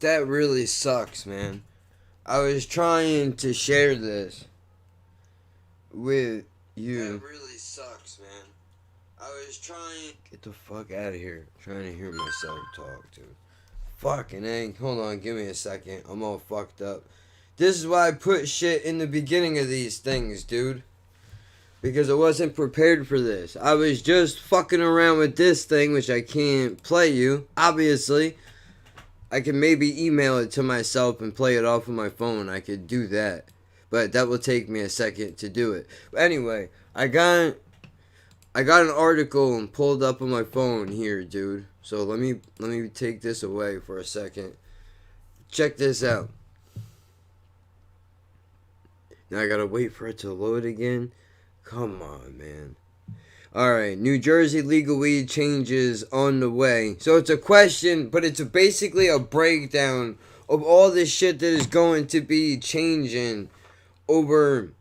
That really sucks, man. I was trying to share this with you. That really sucks, man. I was trying. Get the fuck out of here. I'm trying to hear myself talk, dude. Fucking A. Hold on, give me a second. I'm all fucked up. This is why I put shit in the beginning of these things, dude. Because I wasn't prepared for this. I was just fucking around with this thing, which I can't play you, obviously. I can maybe email it to myself and play it off of my phone. I could do that. But that will take me a second to do it. But anyway, I got an article and pulled up on my phone here, dude. So let me take this away for a second. Check this out. Now I gotta wait for it to load again. Come on, man. Alright, New Jersey legal weed changes on the way. So it's a question, but it's basically a breakdown of all this shit that is going to be changing over,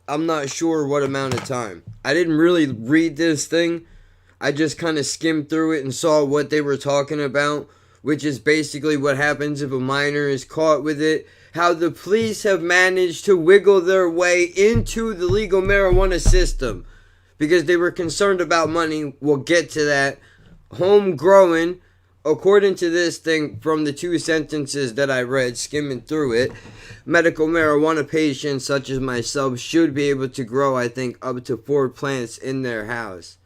I'm not sure what amount of time. I didn't really read this thing. I just kind of skimmed through it and saw what they were talking about, which is basically what happens if a minor is caught with it. How the police have managed to wiggle their way into the legal marijuana system because they were concerned about money. We'll get to that. Homegrown, according to this thing from the 2 sentences that I read, skimming through it, medical marijuana patients such as myself should be able to grow, I think, up to 4 plants in their house.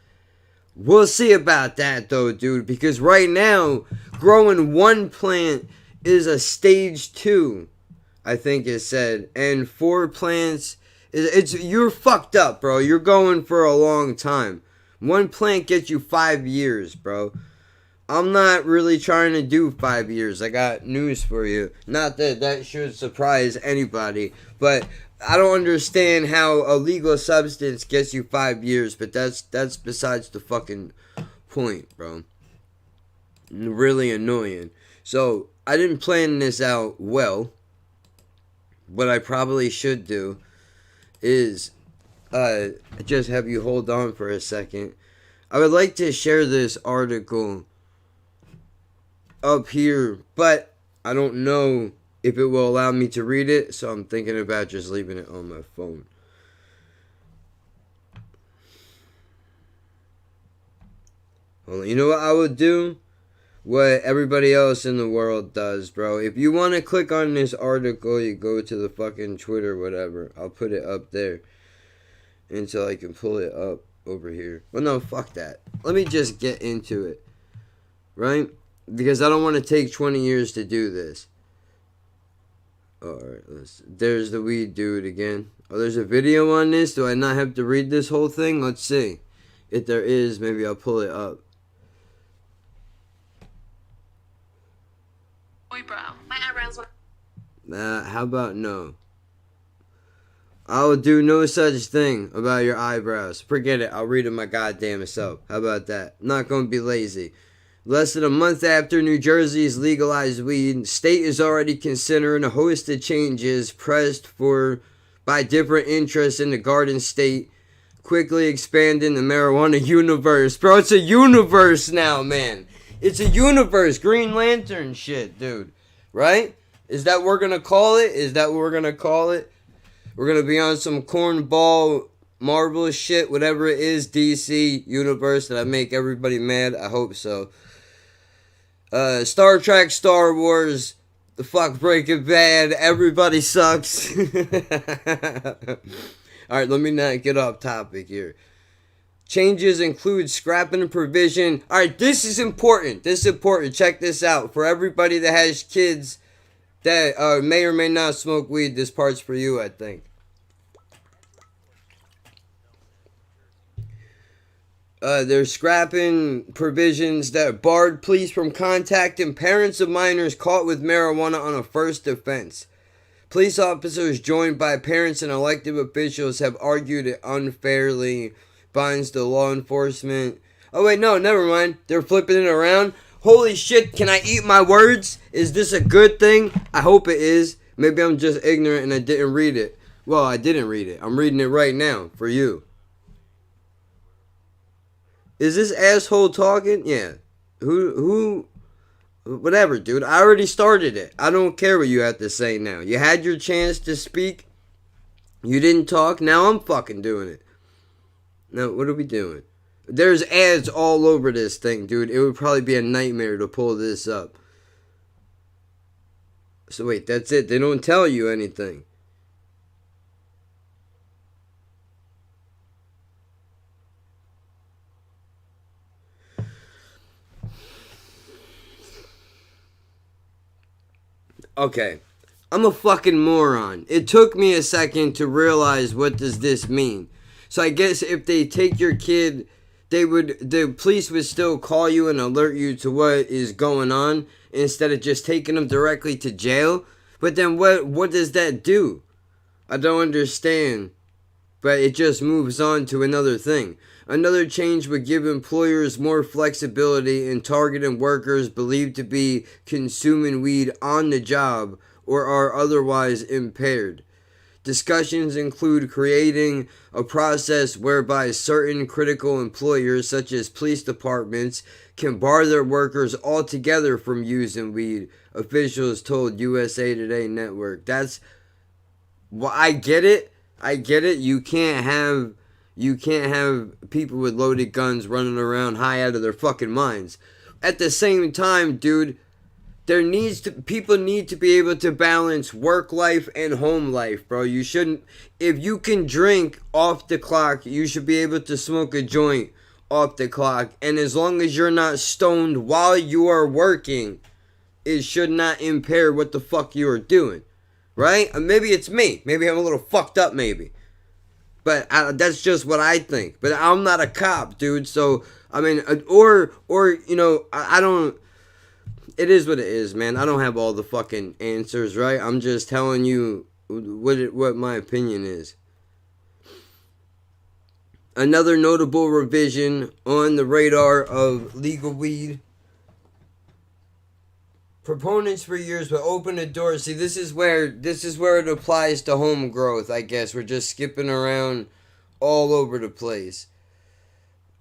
We'll see about that though, dude, because right now, growing 1 plant is a stage 2, I think it said, and 4 plants, you're fucked up, bro. You're going for a long time. 1 plant gets you 5 years, bro. I'm not really trying to do 5 years. I got news for you. Not that that should surprise anybody, but I don't understand how a legal substance gets you 5 years, but that's besides the fucking point, bro. Really annoying. So, I didn't plan this out well. What I probably should do is just have you hold on for a second. I would like to share this article up here, but I don't know if it will allow me to read it, so I'm thinking about just leaving it on my phone. Hold on. You know what I would do? What everybody else in the world does, bro. If you want to click on this article, you go to the fucking Twitter, whatever. I'll put it up there until I can pull it up over here. Well, no, fuck that. Let me just get into it, right? Because I don't want to take 20 years to do this. Alright, there's the weed dude again. Oh, there's a video on this. Do I not have to read this whole thing? Let's see. If there is, maybe I'll pull it up. Bro, my eyebrows were... How about no? I will do no such thing about your eyebrows. Forget it. I'll read it my goddamn self. How about that? I'm not going to be lazy. Less than a month after New Jersey's legalized weed, state is already considering a host of changes pressed for by different interests in the Garden State, quickly expanding the marijuana universe. Bro, it's a universe now, man. It's a universe. Green Lantern shit, dude. Right? Is that what we're going to call it? Is that what we're going to call it? We're going to be on some cornball Marvel shit, whatever it is, DC universe that I make everybody mad. I hope so. Star Trek, Star Wars, the fuck Breaking Bad, everybody sucks. Alright, let me not get off topic here. Changes include scrapping a provision. Alright, this is important. This is important. Check this out. For everybody that has kids that may or may not smoke weed, this part's for you, I think. They're scrapping provisions that barred police from contacting parents of minors caught with marijuana on a first offense. Police officers joined by parents and elected officials have argued it unfairly binds the law enforcement. Oh wait, no, never mind. They're flipping it around. Holy shit, can I eat my words? Is this a good thing? I hope it is. Maybe I'm just ignorant and I didn't read it. Well, I didn't read it. I'm reading it right now for you. Is this asshole talking? Yeah. Who Whatever, dude. I already started it. I don't care what you have to say now. You had your chance to speak. You didn't talk. Now I'm fucking doing it. Now, what are we doing? There's ads all over this thing, dude. It would probably be a nightmare to pull this up. So wait, that's it. They don't tell you anything. Okay. I'm a fucking moron. It took me a second to realize what does this mean. So I guess if they take your kid, the police would still call you and alert you to what is going on instead of just taking them directly to jail. But then what does that do? I don't understand. But it just moves on to another thing. Another change would give employers more flexibility in targeting workers believed to be consuming weed on the job or are otherwise impaired. Discussions include creating a process whereby certain critical employers, such as police departments, can bar their workers altogether from using weed, officials told USA Today Network. That's well, I get it. I get it. You can't have people with loaded guns running around high out of their fucking minds. At the same time, dude, people need to be able to balance work life and home life, bro. You shouldn't, if you can drink off the clock, you should be able to smoke a joint off the clock. And as long as you're not stoned while you are working, it should not impair what the fuck you are doing. Right? Maybe it's me. Maybe I'm a little fucked up, maybe. But that's just what I think. But I'm not a cop, dude. So, I mean, or you know, I don't. It is what it is, man. I don't have all the fucking answers, right? I'm just telling you what my opinion is. Another notable revision on the radar of legal weed. Proponents for years will open the door. See, this is where it applies to home growth, I guess. We're just skipping around all over the place.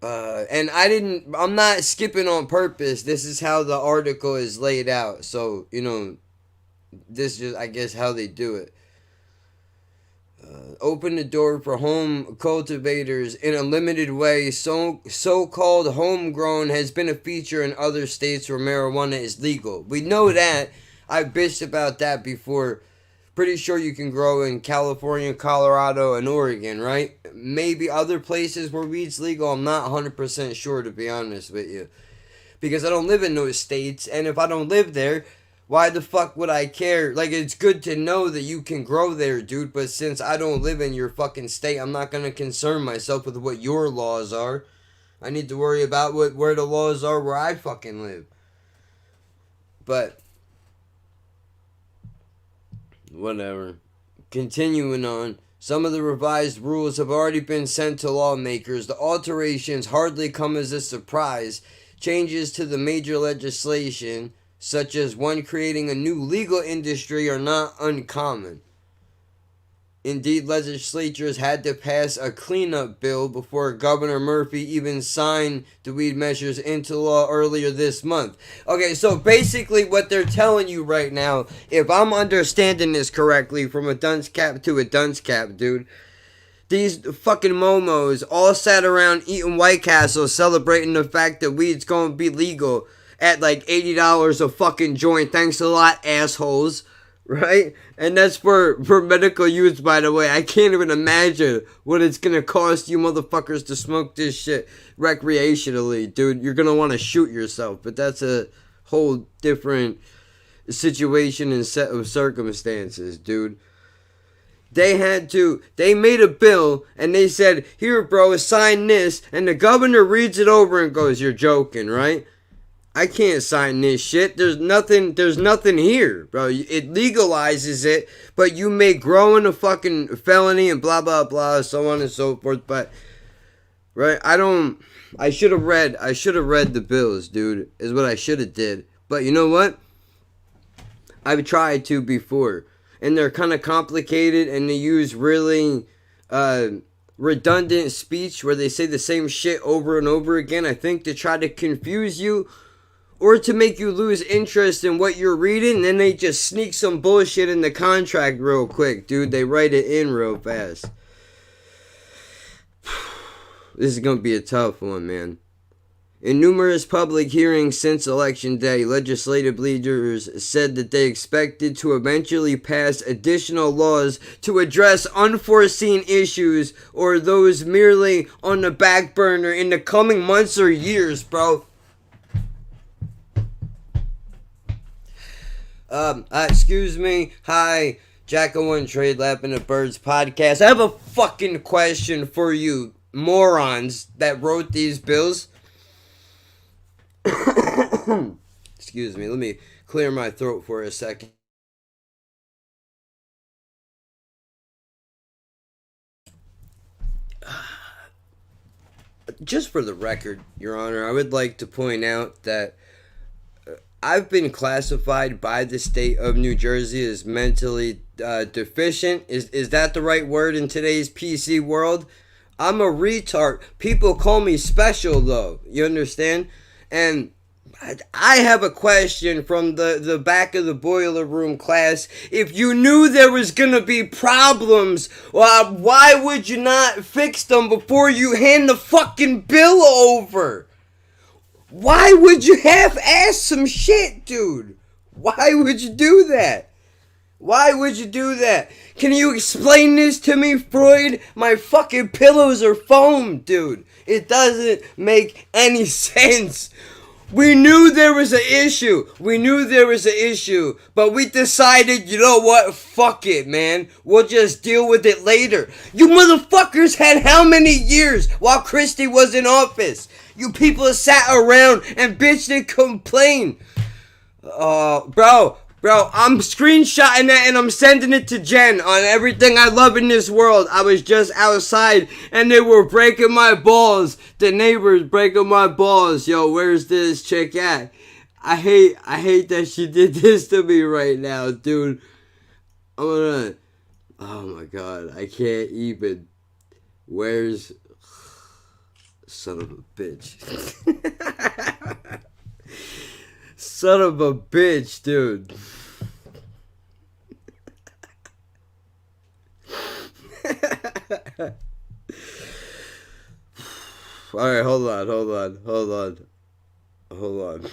And I'm not skipping on purpose. This is how the article is laid out. So, you know, this is just, I guess, how they do it. Open the door for home cultivators in a limited way. So-called homegrown has been a feature in other states where marijuana is legal. We know that. I've bitched about that before. Pretty sure you can grow in California, Colorado, and Oregon, right? Maybe other places where weed's legal. I'm not 100% sure, to be honest with you. Because I don't live in those states, and if I don't live there, why the fuck would I care? Like, it's good to know that you can grow there, dude, but since I don't live in your fucking state, I'm not gonna concern myself with what your laws are. I need to worry about where the laws are where I fucking live. But whatever. Continuing on, some of the revised rules have already been sent to lawmakers. The alterations hardly come as a surprise. Changes to the major legislation, such as one creating a new legal industry, are not uncommon. Indeed, legislatures had to pass a cleanup bill before Governor Murphy even signed the weed measures into law earlier this month. Okay, so basically what they're telling you right now, if I'm understanding this correctly from a dunce cap to a dunce cap, dude, these fucking momos all sat around eating White Castle celebrating the fact that weed's going to be legal at like $80 a fucking joint. Thanks a lot, assholes. Right? And that's for medical use, by the way. I can't even imagine what it's going to cost you motherfuckers to smoke this shit recreationally, dude. You're going to want to shoot yourself. But that's a whole different situation and set of circumstances, dude. They made a bill and they said, here, bro, sign this. And the governor reads it over and goes, you're joking, right? I can't sign this shit. There's nothing here, bro. It legalizes it, but you may grow in a fucking felony and blah, blah, blah, so on and so forth. But, right, I should have read the bills, dude, is what I should have did. But you know what? I've tried to before, and they're kind of complicated, and they use really redundant speech where they say the same shit over and over again, I think, to try to confuse you. or to make you lose interest in what you're reading, then they just sneak some bullshit in the contract real quick, dude. They write it in real fast. This is gonna be a tough one, man. In numerous public hearings since Election Day, legislative leaders said that they expected to eventually pass additional laws to address unforeseen issues or those merely on the back burner in the coming months or years, bro. Excuse me. Hi, Jack-O-One Trade Lab and the Birds podcast. I have a fucking question for you morons that wrote these bills. Excuse me, let me clear my throat for a second. Just for the record, Your Honor, I would like to point out that I've been classified by the state of New Jersey as mentally deficient. Is that the right word in today's PC world? I'm a retard. People call me special, though. You understand? And I have a question from the back of the boiler room class. If you knew there was going to be problems, why would you not fix them before you hand the fucking bill over? Why would you half-ass some shit, dude? Why would you do that? Why would you do that? Can you explain this to me, Freud? My fucking pillows are foam, dude. It doesn't make any sense. We knew there was an issue. But we decided, you know what? Fuck it, man. We'll just deal with it later. You motherfuckers had how many years while Christie was in office? You people sat around and bitched and complained. Bro, I'm screenshotting that and I'm sending it to Jen on everything I love in this world. I was just outside and they were breaking my balls. The neighbors breaking my balls. Yo, where's this chick at? I hate that she did this to me right now, dude. Oh my god, I can't even. Where's... Son of a bitch. Son of a bitch, dude. Alright, hold on.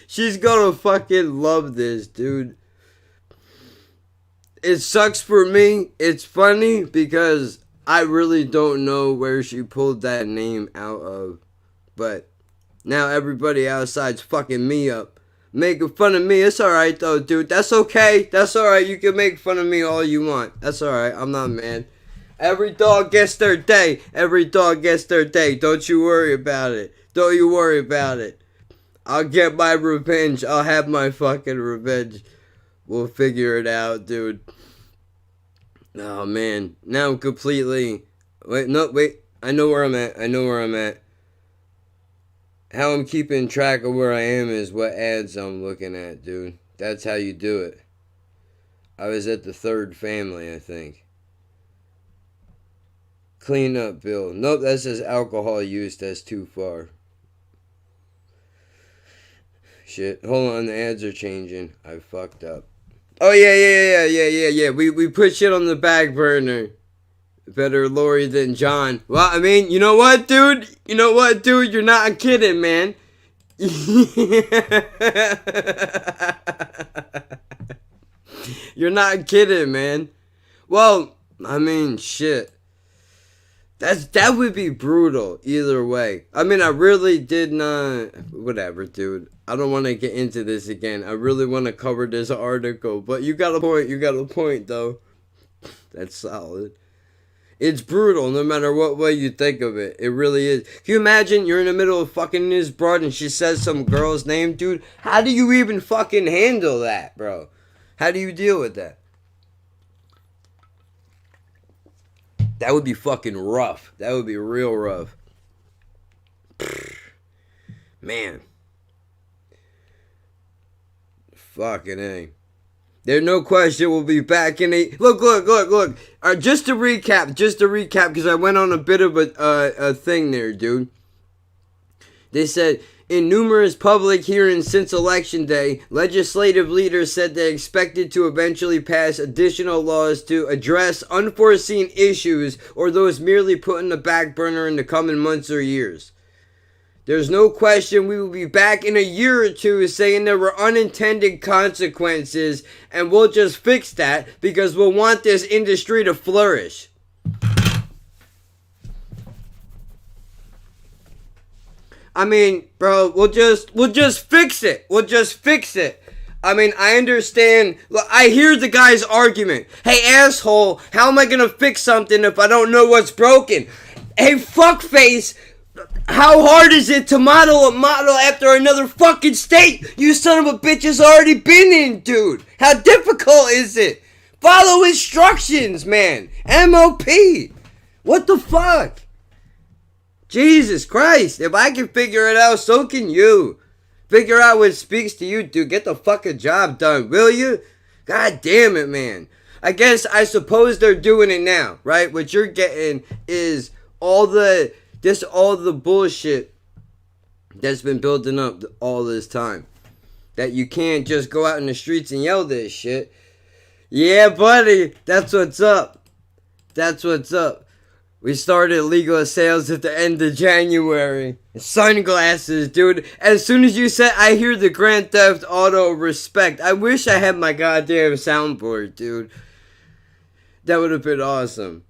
She's gonna fucking love this, dude. It sucks for me. It's funny because I really don't know where she pulled that name out of. But now everybody outside's fucking me up. Making fun of me. It's alright though, dude. That's okay. That's alright. You can make fun of me all you want. That's alright. I'm not mad. Every dog gets their day. Don't you worry about it. I'll get my revenge. I'll have my fucking revenge. We'll figure it out, dude. Oh, man. Now I'm completely... Wait. I know where I'm at. How I'm keeping track of where I am is what ads I'm looking at, dude. That's how you do it. I was at the third family, I think. Clean up bill. Nope, that says alcohol use. That's too far. Shit. Hold on, the ads are changing. I fucked up. Oh, yeah. We put shit on the back burner. Better Lori than John. Well, I mean, you know what, dude? You're not kidding, man. You're not kidding, man. Well, I mean, shit. That would be brutal either way. I mean, I really did not... Whatever, dude. I don't want to get into this again. I really want to cover this article. But you got a point, though. That's solid. It's brutal no matter what way you think of it. It really is. Can you imagine you're in the middle of fucking this broad and she says some girl's name, dude? How do you even fucking handle that, bro? How do you deal with that? That would be fucking rough. That would be real rough. Man. Fucking A. There's no question we'll be back in a... Look. Just to recap, because I went on a bit of a thing there, dude. They said, in numerous public hearings since Election Day, legislative leaders said they expected to eventually pass additional laws to address unforeseen issues or those merely put on the back burner in the coming months or years. There's no question we will be back in a year or two saying there were unintended consequences, and we'll just fix that because we'll want this industry to flourish. I mean, bro, we'll just fix it. We'll just fix it. I mean, I understand. Look, I hear the guy's argument. Hey, asshole, how am I gonna fix something if I don't know what's broken? Hey, fuckface, how hard is it to model a model after another fucking state you son of a bitch has already been in, dude? How difficult is it? Follow instructions, man. MOP. What the fuck? Jesus Christ. If I can figure it out, so can you. Figure out what speaks to you, dude. Get the fucking job done, will you? God damn it, man. I suppose they're doing it now, right? What you're getting is all the bullshit that's been building up all this time. That you can't just go out in the streets and yell this shit. Yeah, buddy, that's what's up. That's what's up. We started legal sales at the end of January. Sunglasses, dude. As soon as you said, I hear the Grand Theft Auto respect. I wish I had my goddamn soundboard, dude. That would have been awesome.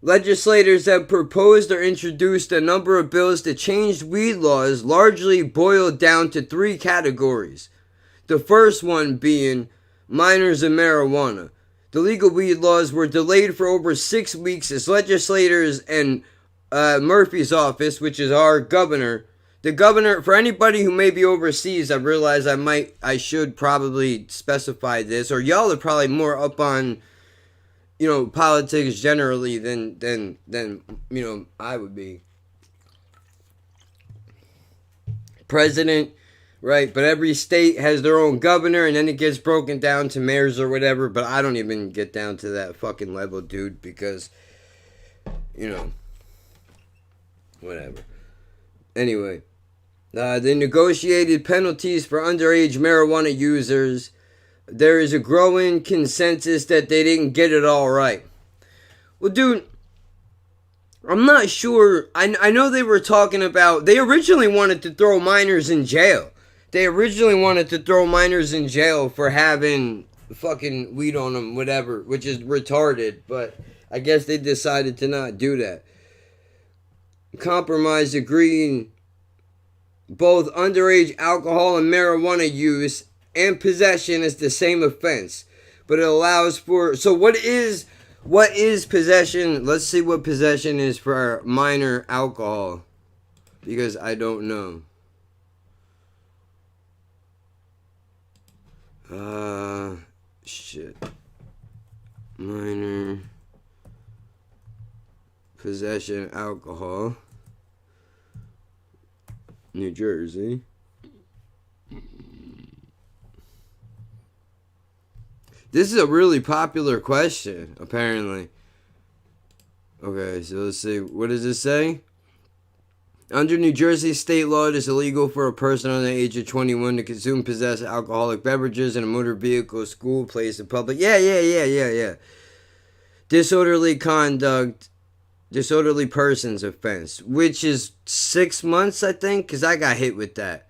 Legislators have proposed or introduced a number of bills to change weed laws, largely boiled down to 3 categories. The first one being minors and marijuana. The legal weed laws were delayed for over 6 weeks as legislators and Murphy's office, which is our governor. The governor, for anybody who may be overseas, I realize I should probably specify this, or y'all are probably more up on, politics generally than I would be. President, right? But every state has their own governor, and then it gets broken down to mayors or whatever. But I don't even get down to that fucking level, dude, because, whatever. Anyway, the negotiated penalties for underage marijuana users. There is a growing consensus that they didn't get it all right. Well, dude, I'm not sure. I know they were talking about... They originally wanted to throw minors in jail. They originally wanted to throw minors in jail for having fucking weed on them, whatever, which is retarded. But I guess they decided to not do that. Compromise agreeing both underage alcohol and marijuana use and possession is the same offense, but it allows for... So what is possession? Let's see what possession is for minor alcohol, because I don't know. Shit. Minor possession alcohol. New Jersey. This is a really popular question, apparently. Okay, so let's see. What does it say? Under New Jersey state law, it is illegal for a person under the age of 21 to consume, possess alcoholic beverages in a motor vehicle, school, place, in public. Yeah. Disorderly conduct, disorderly persons offense, which is 6 months, I think, because I got hit with that.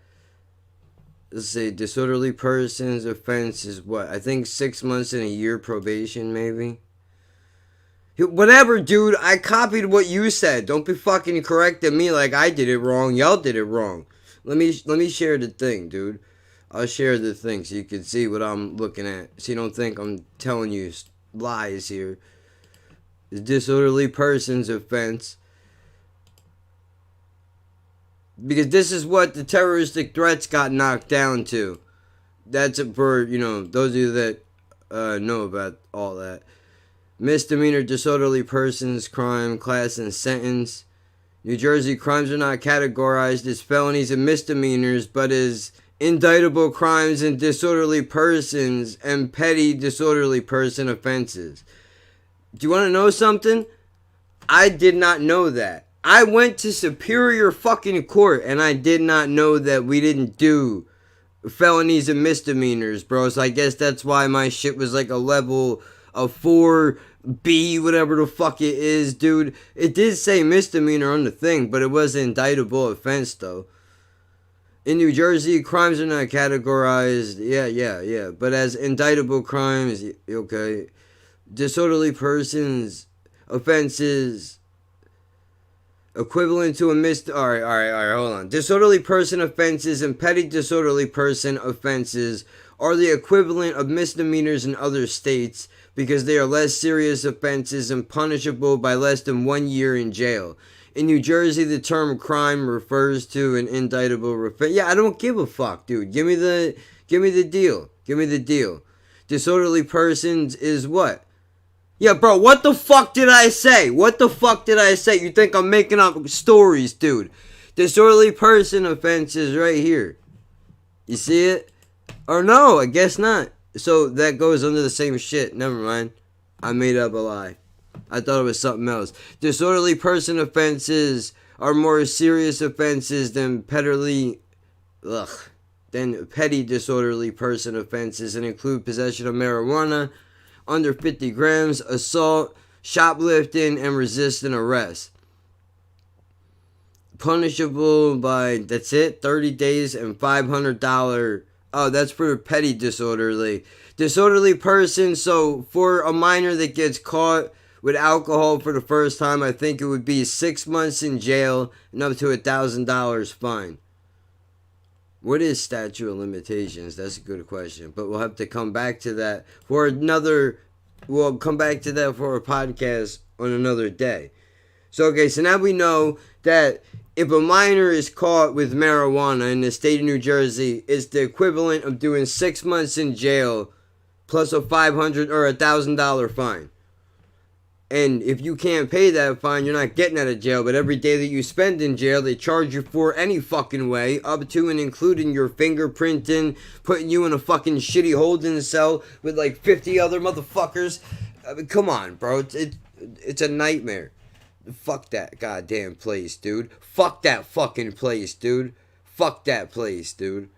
Let's see, disorderly persons offense is what? I think 6 months and a year probation, maybe. Whatever, dude. I copied what you said. Don't be fucking correcting me like I did it wrong. Y'all did it wrong. Let me share the thing, dude. I'll share the thing so you can see what I'm looking at. So you don't think I'm telling you lies here. The disorderly persons offense. Because this is what the terroristic threats got knocked down to. That's for, those of you that know about all that. Misdemeanor, disorderly persons, crime, class, and sentence. New Jersey crimes are not categorized as felonies and misdemeanors, but is indictable crimes and disorderly persons and petty disorderly person offenses. Do you want to know something? I did not know that. I went to superior fucking court and I did not know that we didn't do felonies and misdemeanors, bro. So I guess that's why my shit was like a level of 4B, whatever the fuck it is, dude. It did say misdemeanor on the thing, but it was an indictable offense, though. In New Jersey, crimes are not categorized, yeah, but as indictable crimes, okay. Disorderly persons offenses equivalent to a alright, hold on. Disorderly person offenses and petty disorderly person offenses are the equivalent of misdemeanors in other states because they are less serious offenses and punishable by less than 1 year in jail. In New Jersey, the term crime refers to an indictable offense. Yeah, I don't give a fuck, dude. Give me the deal. Give me the deal. Disorderly persons is what? Yeah, bro, what the fuck did I say? What the fuck did I say? You think I'm making up stories, dude? Disorderly person offenses right here. You see it? Or no, I guess not. So that goes under the same shit. Never mind. I made up a lie. I thought it was something else. Disorderly person offenses are more serious offenses than petty disorderly person offenses and include possession of marijuana under 50 grams, assault, shoplifting, and resisting arrest. Punishable by, that's it, 30 days and $500. Oh, that's for petty disorderly. Disorderly person, so for a minor that gets caught with alcohol for the first time, I think it would be 6 months in jail and up to $1,000 fine. What is statute of limitations? That's a good question. But we'll have to come back to that for another... We'll come back to that for a podcast on another day. So, okay, so now we know that if a minor is caught with marijuana in the state of New Jersey, it's the equivalent of doing 6 months in jail plus a $500 or $1,000 fine. And if you can't pay that fine, you're not getting out of jail. But every day that you spend in jail, they charge you for any fucking way, up to and including your fingerprinting, putting you in a fucking shitty holding cell with like 50 other motherfuckers. I mean, come on, bro. It's a nightmare. Fuck that goddamn place, dude. Fuck that fucking place, dude. Fuck that place, dude.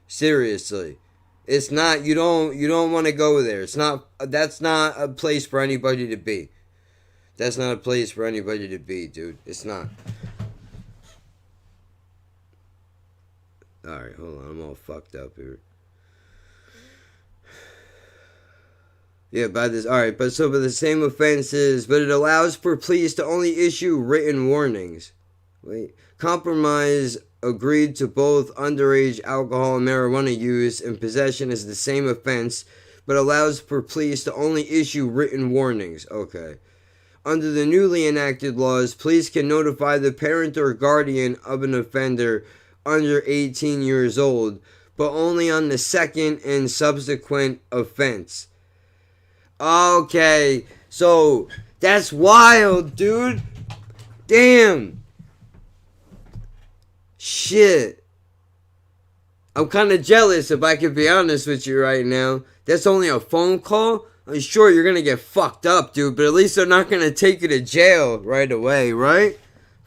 Seriously. It's not, you don't want to go there. That's not a place for anybody to be. That's not a place for anybody to be, dude. It's not. Alright, hold on. I'm all fucked up here. Yeah, by this. Alright, but so for the same offenses, but it allows for police to only issue written warnings. Wait. Compromise agreed to both underage alcohol and marijuana use and possession as the same offense, but allows for police to only issue written warnings. Okay. Under the newly enacted laws, police can notify the parent or guardian of an offender under 18 years old, but only on the second and subsequent offense. Okay, so that's wild, dude. Damn. Shit. I'm kind of jealous, if I can be honest with you right now. That's only a phone call? I'm sure you're going to get fucked up, dude, but at least they're not going to take you to jail right away, right?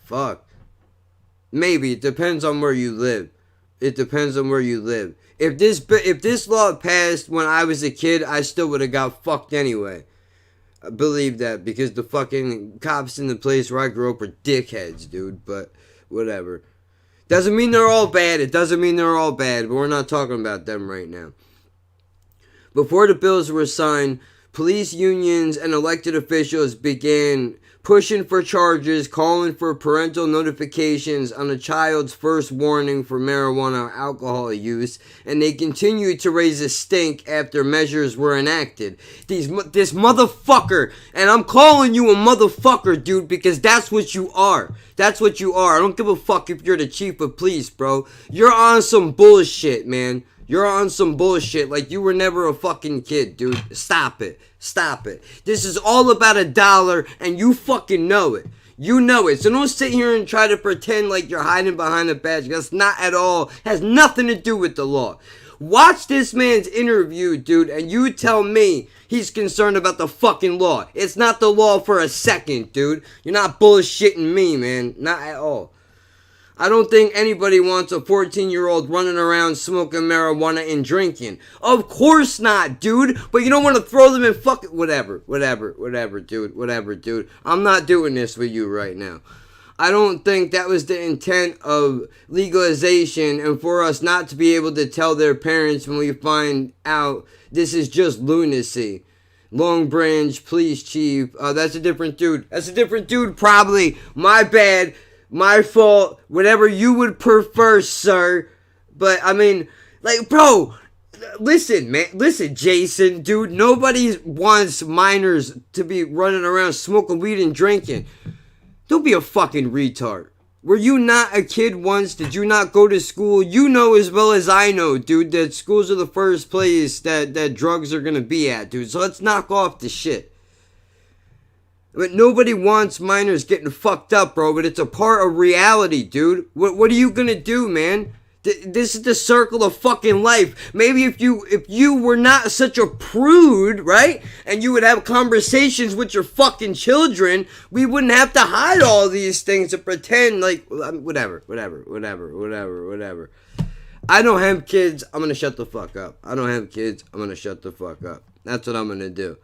Fuck. Maybe. It depends on where you live. It depends on where you live. If this law passed when I was a kid, I still would have got fucked anyway. I believe that because the fucking cops in the place where I grew up were dickheads, dude, but whatever. Doesn't mean they're all bad. It doesn't mean they're all bad, but we're not talking about them right now. Before the bills were signed, police unions and elected officials began pushing for charges, calling for parental notifications on a child's first warning for marijuana or alcohol use, and they continued to raise a stink after measures were enacted. This motherfucker, and I'm calling you a motherfucker, dude, because that's what you are. That's what you are. I don't give a fuck if you're the chief of police, bro. You're on some bullshit, man. You're on some bullshit like you were never a fucking kid, dude. Stop it. Stop it. This is all about $1 and you fucking know it. You know it. So don't sit here and try to pretend like you're hiding behind a badge. That's not at all. Has nothing to do with the law. Watch this man's interview, dude, and you tell me he's concerned about the fucking law. It's not the law for a second, dude. You're not bullshitting me, man. Not at all. I don't think anybody wants a 14-year-old running around smoking marijuana and drinking. Of course not, dude. But you don't want to throw them in fucking... Whatever, dude. I'm not doing this with you right now. I don't think that was the intent of legalization, and for us not to be able to tell their parents when we find out this is just lunacy. Long Branch Police Chief. That's a different dude. Probably. My bad. My fault. Whatever you would prefer, sir. But, I mean, like, bro, listen, man. Listen, Jason, dude. Nobody wants minors to be running around smoking weed and drinking. Don't be a fucking retard. Were you not a kid once? Did you not go to school? You know as well as I know, dude, that schools are the first place that drugs are going to be at, dude. So let's knock off the shit. But nobody wants minors getting fucked up, bro. But it's a part of reality, dude. What are you going to do, man? This is the circle of fucking life. Maybe if you were not such a prude, right? And you would have conversations with your fucking children, we wouldn't have to hide all these things and pretend like, whatever. I don't have kids, I'm gonna shut the fuck up. That's what I'm gonna do.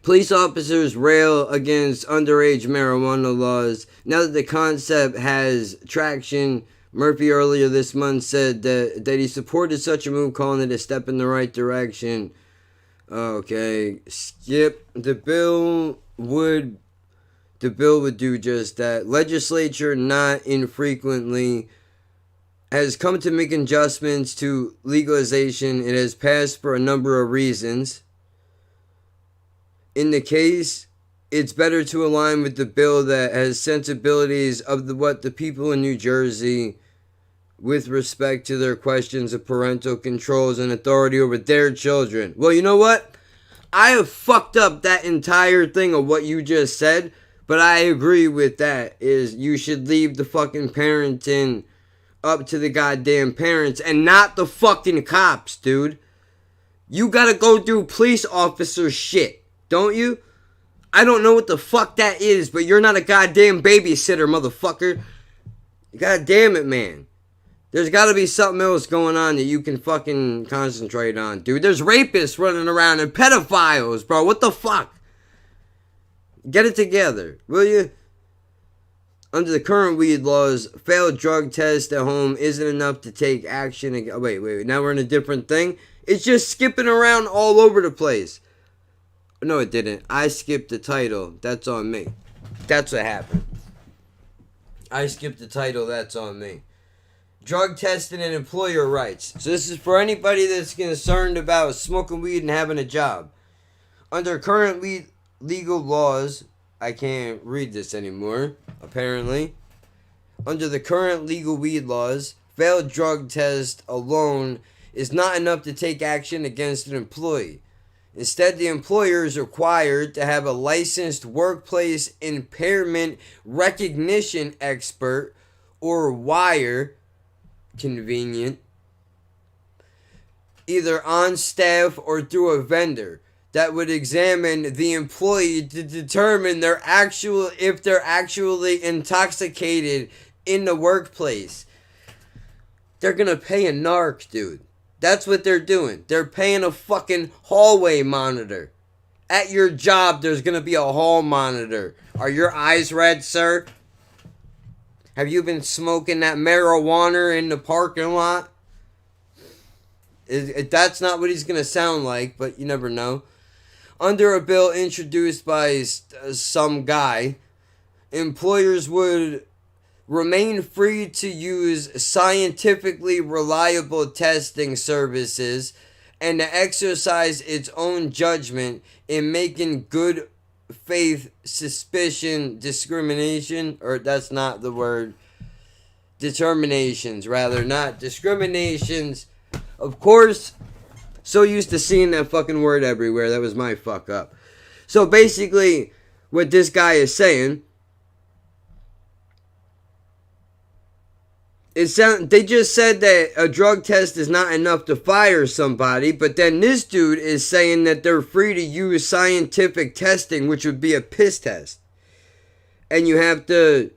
Police officers rail against underage marijuana laws. Now that the concept has traction, Murphy earlier this month said that he supported such a move, calling it a step in the right direction. Okay, skip. The bill would do just that. Legislature, not infrequently, has come to make adjustments to legalization. It has passed for a number of reasons. In the case, it's better to align with the bill that has sensibilities of what the people in New Jersey with respect to their questions of parental controls and authority over their children. Well, you know what? I have fucked up that entire thing of what you just said, but I agree with that, is you should leave the fucking parenting up to the goddamn parents and not the fucking cops, dude. You gotta go through police officer shit. Don't you? I don't know what the fuck that is, but you're not a goddamn babysitter, motherfucker. God damn it, man. There's gotta be something else going on that you can fucking concentrate on, dude. There's rapists running around and pedophiles, bro. What the fuck? Get it together, will you? Under the current weed laws, failed drug test at home isn't enough to take action. Wait. Now we're in a different thing. It's just skipping around all over the place. No, it didn't. I skipped the title. That's on me. That's what happened. I skipped the title. That's on me. Drug testing and employer rights. So this is for anybody that's concerned about smoking weed and having a job. Under current legal laws, I can't read this anymore, apparently. Under the current legal weed laws, failed drug test alone is not enough to take action against an employee. Instead, the employer is required to have a licensed workplace impairment recognition expert, or WIRE, convenient, either on staff or through a vendor, that would examine the employee to determine if they're actually intoxicated in the workplace. They're gonna pay a narc, dude. That's what they're doing. They're paying a fucking hallway monitor. At your job, there's going to be a hall monitor. Are your eyes red, sir? Have you been smoking that marijuana in the parking lot? That's not what he's going to sound like, but you never know. Under a bill introduced by some guy, employers would remain free to use scientifically reliable testing services and to exercise its own judgment in making good faith suspicion discrimination, or that's not the word, determinations rather, not discriminations. Of course, so used to seeing that fucking word everywhere. That was my fuck up. So basically, what this guy is saying. They just said that a drug test is not enough to fire somebody, but then this dude is saying that they're free to use scientific testing, which would be a piss test. And you have to,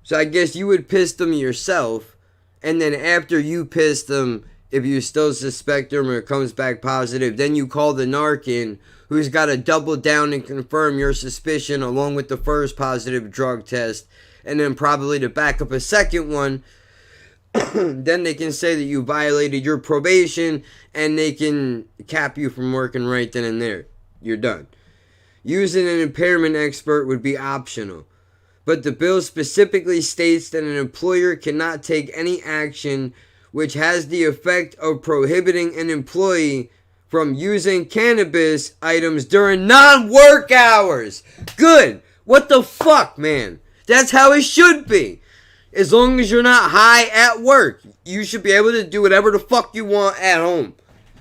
so I guess you would piss them yourself, and then after you piss them, if you still suspect them or it comes back positive, then you call the narc in, who's got to double down and confirm your suspicion along with the first positive drug test, and then probably to back up a second one. Then they can say that you violated your probation, and they can cap you from working right then and there. You're done. Using an impairment expert would be optional, but the bill specifically states that an employer cannot take any action which has the effect of prohibiting an employee from using cannabis items during non-work hours. Good. What the fuck, man? That's how it should be. As long as you're not high at work, you should be able to do whatever the fuck you want at home.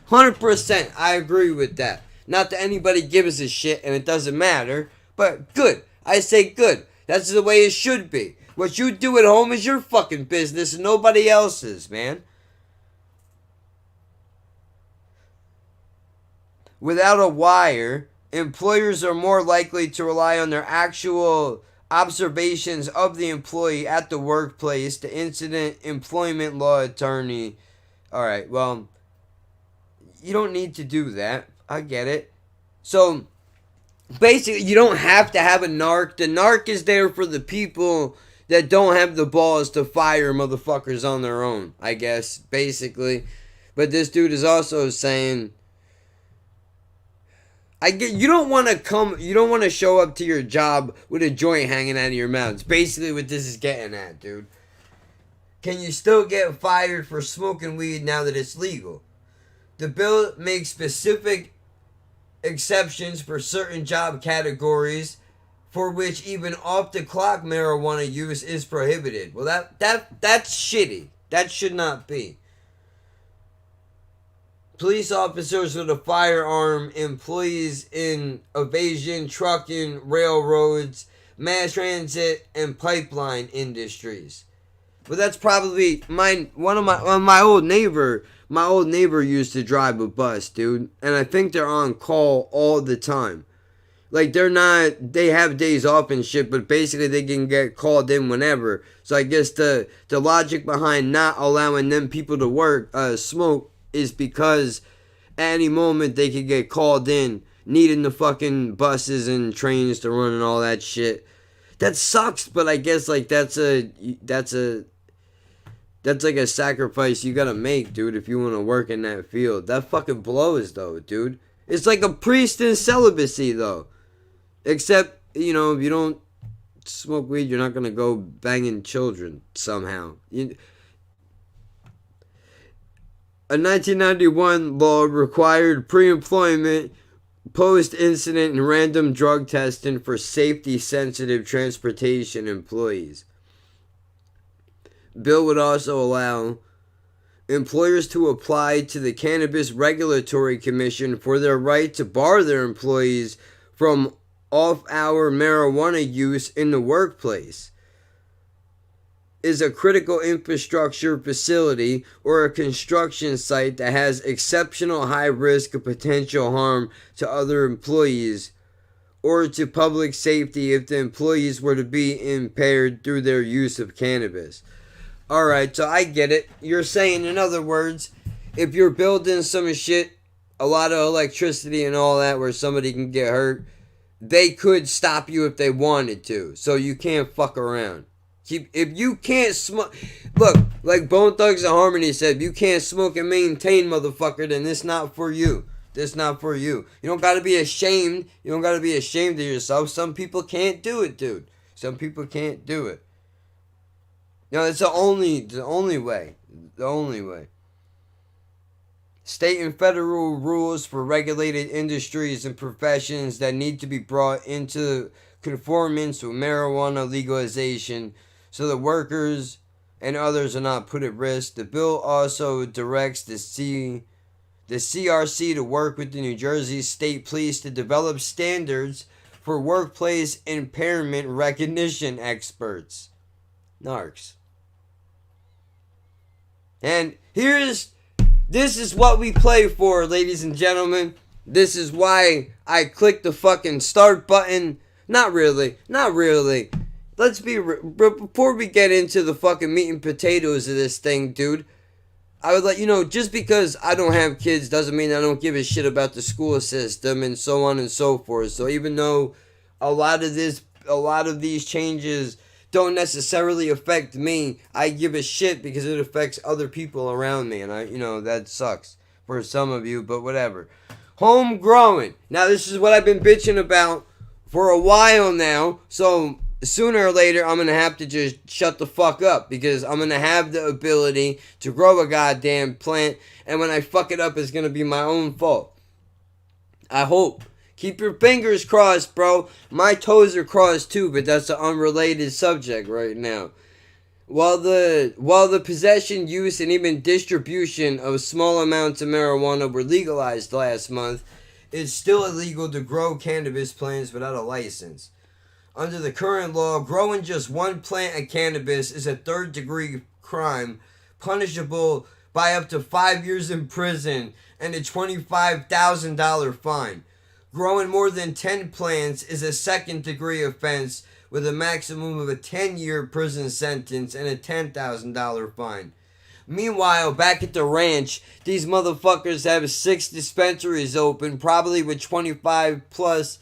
100%, I agree with that. Not that anybody gives a shit and it doesn't matter, but good. I say good. That's the way it should be. What you do at home is your fucking business and nobody else's, man. Without a wire, employers are more likely to rely on their actual observations of the employee at the workplace. The incident employment law attorney. Alright, well, you don't need to do that. I get it. So, basically, you don't have to have a narc. The narc is there for the people that don't have the balls to fire motherfuckers on their own, I guess, basically. But this dude is also saying, you don't want to show up to your job with a joint hanging out of your mouth. It's basically what this is getting at, dude. Can you still get fired for smoking weed now that it's legal? The bill makes specific exceptions for certain job categories for which even off-the-clock marijuana use is prohibited. Well, that's shitty. That should not be. Police officers with a firearm, employees in aviation, trucking, railroads, mass transit, and pipeline industries. But that's probably my old neighbor. My old neighbor used to drive a bus, dude, and I think they're on call all the time. Like, they have days off and shit, but basically they can get called in whenever. So I guess the logic behind not allowing them people to smoke is because at any moment they could get called in, needing the fucking buses and trains to run and all that shit. That sucks, but I guess like that's like a sacrifice you gotta make, dude, if you want to work in that field. That fucking blows, though, dude. It's like a priest in celibacy, though. Except, if you don't smoke weed, you're not gonna go banging children somehow. A 1991 law required pre-employment, post-incident, and random drug testing for safety-sensitive transportation employees. Bill would also allow employers to apply to the Cannabis Regulatory Commission for their right to bar their employees from off-hour marijuana use in the workplace. Is a critical infrastructure facility or a construction site that has exceptional high risk of potential harm to other employees or to public safety if the employees were to be impaired through their use of cannabis. Alright, so I get it. You're saying, in other words, if you're building some shit, a lot of electricity and all that where somebody can get hurt, they could stop you if they wanted to. So you can't fuck around. If you can't smoke, look, like Bone Thugs and Harmony said, if you can't smoke and maintain, motherfucker, then this not for you. This not for you. You don't gotta be ashamed. You don't gotta be ashamed of yourself. Some people can't do it, dude. Some people can't do it. It's the only way. The only way. State and federal rules for regulated industries and professions that need to be brought into conformance with marijuana legalization so that workers and others are not put at risk. The bill also directs the CRC to work with the New Jersey State Police to develop standards for workplace impairment recognition experts. Narcs. And this is what we play for, ladies and gentlemen. This is why I clicked the fucking start button. Not really. Let's be before we get into the fucking meat and potatoes of this thing, dude. I would let you know, just because I don't have kids doesn't mean I don't give a shit about the school system and so on and so forth. So even though a lot of these changes don't necessarily affect me, I give a shit because it affects other people around me, and that sucks for some of you, but whatever. Home growing. Now this is what I've been bitching about for a while now, so sooner or later I'm gonna have to just shut the fuck up, because I'm gonna have the ability to grow a goddamn plant, and when I fuck it up, it's gonna be my own fault. I hope. Keep your fingers crossed, bro. My toes are crossed too, but that's an unrelated subject right now. While the possession, use, and even distribution of small amounts of marijuana were legalized last month, it's still illegal to grow cannabis plants without a license. Under the current law, growing just one plant of cannabis is a third-degree crime, punishable by up to 5 years in prison and a $25,000 fine. Growing more than 10 plants is a second-degree offense with a maximum of a 10-year prison sentence and a $10,000 fine. Meanwhile, back at the ranch, these motherfuckers have 6 dispensaries open, probably with 25 plus.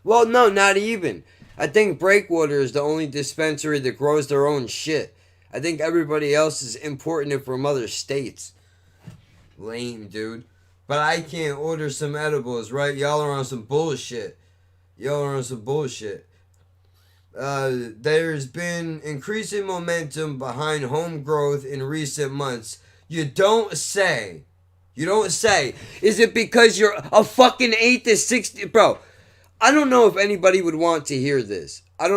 Well, no, not even. I think Breakwater is the only dispensary that grows their own shit. I think everybody else is importing it from other states. Lame, dude. But I can't order some edibles, right? Y'all are on some bullshit. There's been increasing momentum behind home growth in recent months. You don't say. Is it because you're a fucking 8 to 60? Bro, I don't know if anybody would want to hear this. But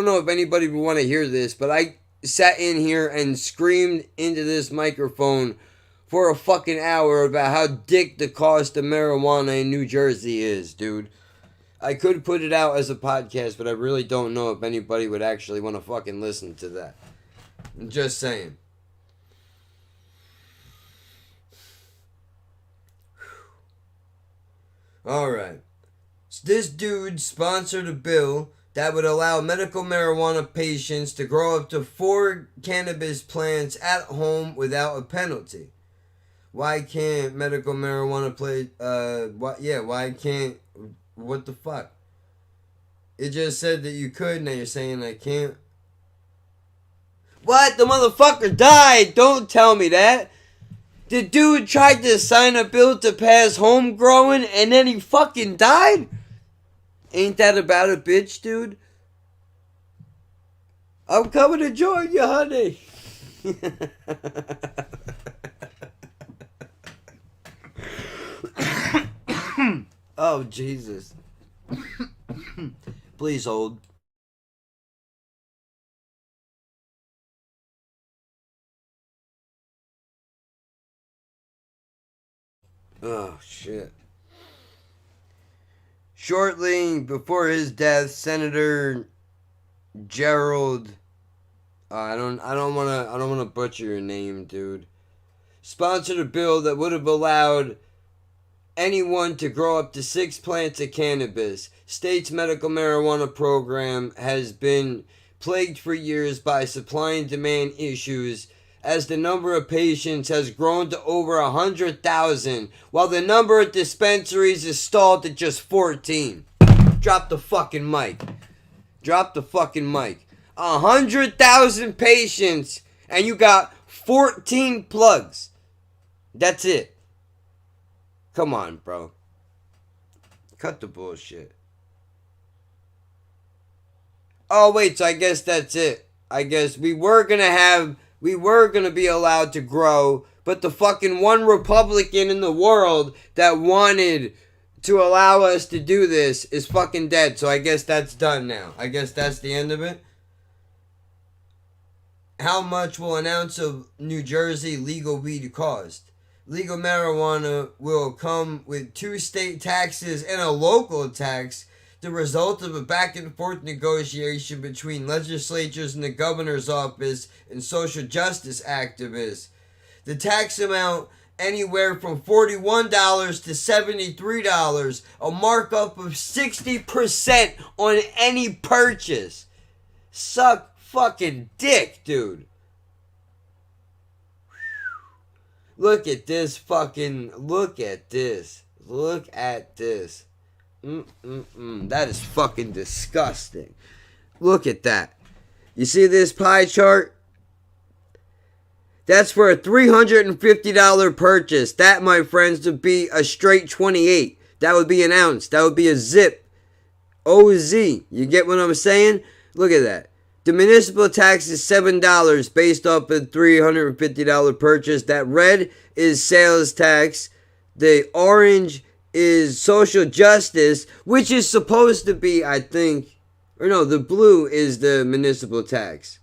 I sat in here and screamed into this microphone for a fucking hour about how dick the cost of marijuana in New Jersey is, dude. I could put it out as a podcast, but I really don't know if anybody would actually want to fucking listen to that. I'm just saying. Alright. So this dude sponsored a bill that would allow medical marijuana patients to grow up to 4 cannabis plants at home without a penalty. Why can't medical marijuana why can't... What the fuck? It just said that you could, now you're saying I can't. What? The motherfucker died! Don't tell me that! The dude tried to sign a bill to pass home growing and then he fucking died? Ain't that about a bitch, dude? I'm coming to join you, honey. Oh, Jesus. Please hold. Oh, shit. Shortly before his death, Senator Gerald, I don't want to butcher your name, dude, sponsored a bill that would have allowed anyone to grow up to 6 plants of cannabis. State's medical marijuana program has been plagued for years by supply and demand issues, as the number of patients has grown to over 100,000, while the number of dispensaries is stalled at just 14. Drop the fucking mic. 100,000 patients, and you got 14 plugs. That's it. Come on, bro. Cut the bullshit. Oh, wait, so I guess that's it. I guess we were gonna be allowed to grow, but the fucking one Republican in the world that wanted to allow us to do this is fucking dead, so I guess that's done now. I guess that's the end of it. How much will an ounce of New Jersey legal weed cost? Legal marijuana will come with 2 state taxes and a local tax the result of a back and forth negotiation between legislatures and the governor's office and social justice activists. The tax amount anywhere from $41 to $73, a markup of 60% on any purchase. Suck fucking dick, dude. Look at this fucking, look at this. Look at this. That is fucking disgusting. Look at that. You see this pie chart? That's for a $350 purchase. That, my friends, would be a straight 28. That would be an ounce. That would be a zip. OZ. You get what I'm saying? Look at that. The municipal tax is $7 based off a $350 purchase. That red is sales tax. The orange is social justice, which is supposed to be, I think, or no, the blue is the municipal tax.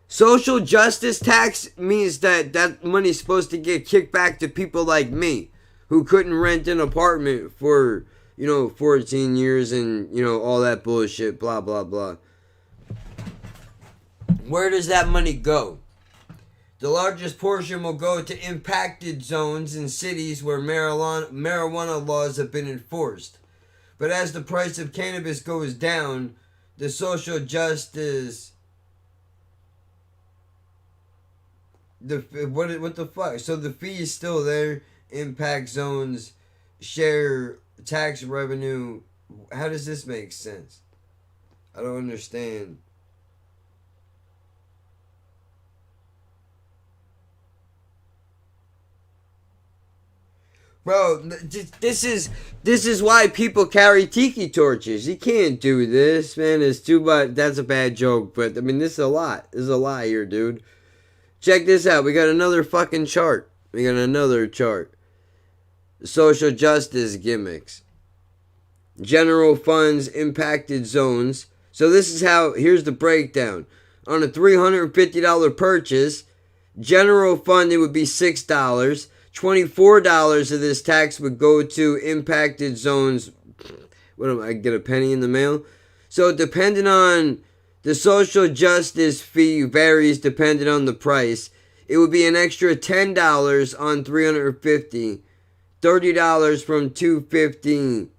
Social justice tax means that money is supposed to get kicked back to people like me who couldn't rent an apartment for, 14 years and, all that bullshit, blah, blah, blah. Where does that money go? The largest portion will go to impacted zones in cities where marijuana laws have been enforced. But as the price of cannabis goes down, the social justice... What the fuck? So the fee is still there. Impact zones share tax revenue. How does this make sense? I don't understand. Bro, this is why people carry tiki torches. You can't do this, man. It's too much. That's a bad joke, but I mean, this is a lot. There's a lot here, dude. Check this out. We got another fucking chart. We got another chart. Social justice gimmicks. General funds, impacted zones. So this is how, here's the breakdown. On a $350 purchase, general fund, it would be $6. $24 of this tax would go to impacted zones. What am I, get a penny in the mail? So depending on the social justice fee varies depending on the price. It would be an extra $10 on $350, $30 from $250.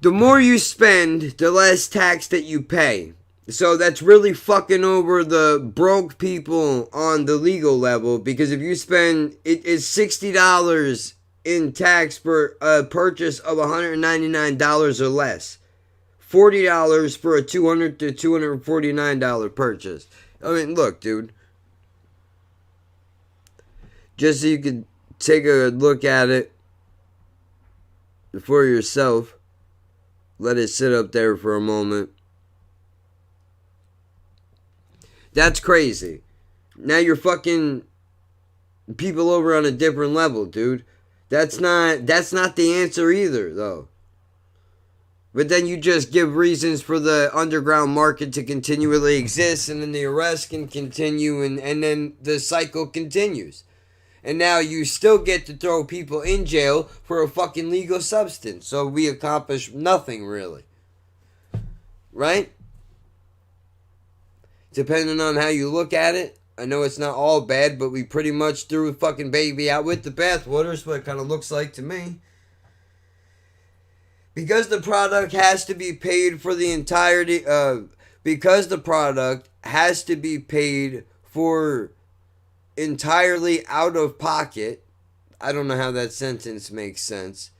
The more you spend, the less tax that you pay. So that's really fucking over the broke people on the legal level, because if you spend, it is $60 in tax for a purchase of $199 or less. $40 for a $200 to $249 purchase. I mean, look, dude. Just so you could take a look at it for yourself. Let it sit up there for a moment. That's crazy. Now you're fucking people over on a different level, dude. That's not the answer either, though. But then you just give reasons for the underground market to continually exist, and then the arrests can continue, and then the cycle continues. And now you still get to throw people in jail for a fucking legal substance. So we accomplish nothing, really. Right? Depending on how you look at it. I know it's not all bad, but we pretty much threw a fucking baby out with the bathwater. Is what it kind of looks like to me. Because the product has to be paid for the entirety of... Because the product has to be paid for entirely out of pocket. I don't know how that sentence makes sense.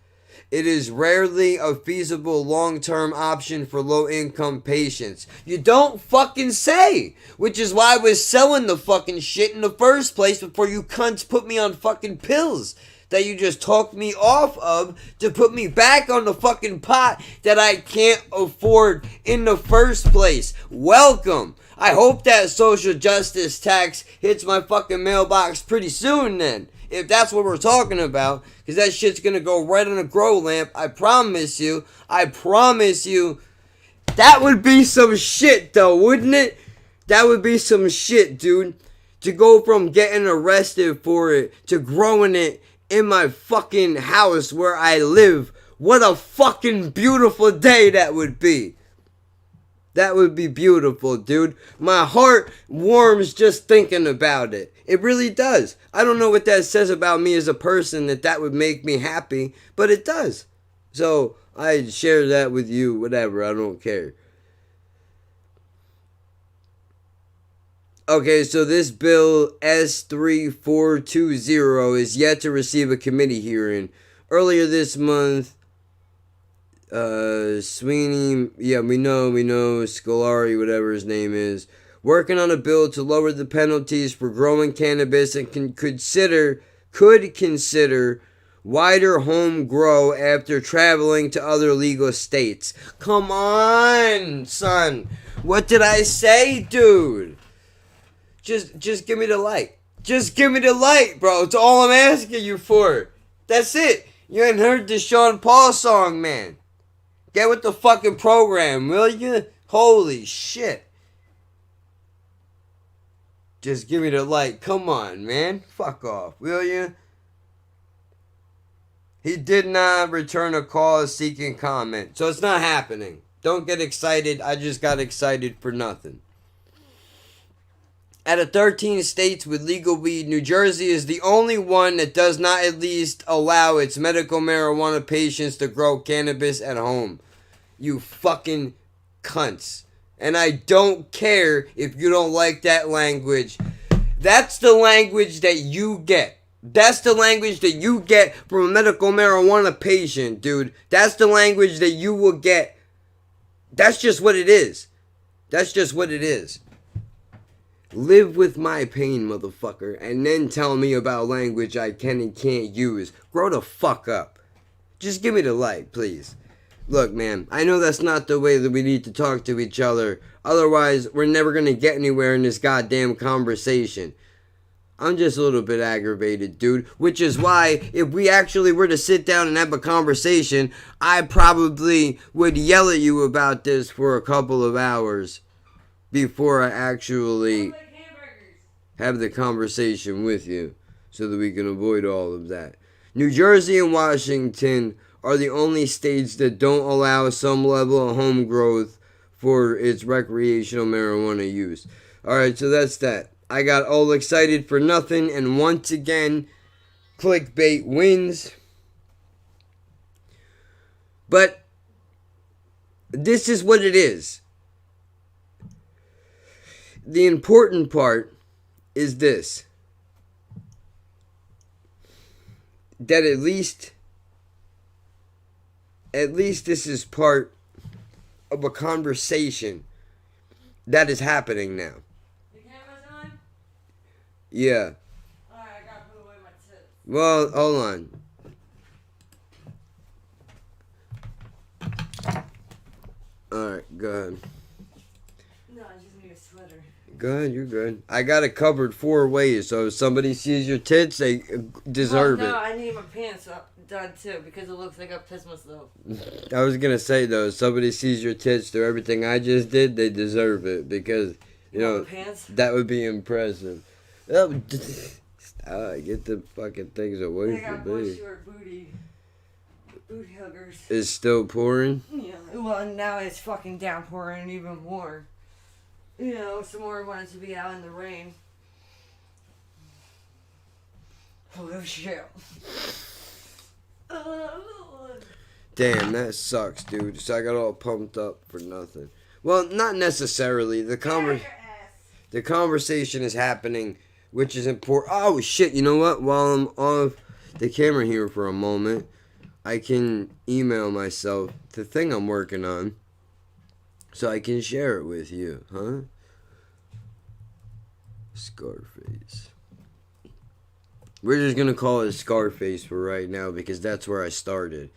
It is rarely a feasible long-term option for low-income patients. You don't fucking say! Which is why I was selling the fucking shit in the first place before you cunts put me on fucking pills that you just talked me off of to put me back on the fucking pot that I can't afford in the first place. Welcome! I hope that social justice tax hits my fucking mailbox pretty soon then. If that's what we're talking about. Because that shit's going to go right on a grow lamp. I promise you. I promise you. That would be some shit though, wouldn't it? That would be some shit, dude. To go from getting arrested for it to growing it in my fucking house where I live. What a fucking beautiful day that would be. That would be beautiful, dude. My heart warms just thinking about it. It really does. I don't know what that says about me as a person that would make me happy, but it does. So I share that with you, whatever. I don't care. Okay, so this bill S3420 is yet to receive a committee hearing. Earlier this month, Sweeney, yeah, we know, Scolari, whatever his name is, working on a bill to lower the penalties for growing cannabis and could consider wider home grow after traveling to other legal states. Come on, son. What did I say, dude? Just give me the light. Just give me the light, bro. It's all I'm asking you for. That's it. You ain't heard the Sean Paul song, man. Get with the fucking program, will you? Holy shit. Just give me the light. Come on, man. Fuck off, will you? He did not return a call seeking comment. So it's not happening. Don't get excited. I just got excited for nothing. Out of 13 states with legal weed, New Jersey is the only one that does not at least allow its medical marijuana patients to grow cannabis at home. You fucking cunts. And I don't care if you don't like that language. That's the language that you get. That's the language that you get from a medical marijuana patient, dude. That's the language that you will get. That's just what it is. That's just what it is. Live with my pain, motherfucker, and then tell me about language I can and can't use. Grow the fuck up. Just give me the light, please. Look, man, I know that's not the way that we need to talk to each other. Otherwise, we're never going to get anywhere in this goddamn conversation. I'm just a little bit aggravated, dude. Which is why, if we actually were to sit down and have a conversation, I probably would yell at you about this for a couple of hours before I actually have the conversation with you, so that we can avoid all of that. New Jersey and Washington are the only states that don't allow some level of home growth for its recreational marijuana use. Alright, so that's that. I got all excited for nothing, and once again, clickbait wins. But this is what it is. The important part is this. That at least this is part of a conversation that is happening now. The camera's on? Yeah. Alright, I gotta put away my tits. Well, hold on. Alright, go ahead. No, I just need a sweater. Go ahead, you're good. I got it covered 4 ways, so if somebody sees your tits, they deserve No, it. I need my pants done too, because it looks like I pissed myself. I was gonna say though, if somebody sees your tits through everything I just did, they deserve it, because you know Pants? that would be impressive. Get the fucking things away I got from one me. short booty huggers. It's still pouring. Yeah, well now it's fucking downpouring even more. You know, some more wanted to be out in the rain. Oh shit. Damn, that sucks, dude. So I got all pumped up for nothing. Well, not necessarily. The conversation is happening, which is important. Oh shit! You know what? While I'm off the camera here for a moment, I can email myself the thing I'm working on, so I can share it with you, huh? Scarface. We're just gonna call it Scarface for right now because that's where I started.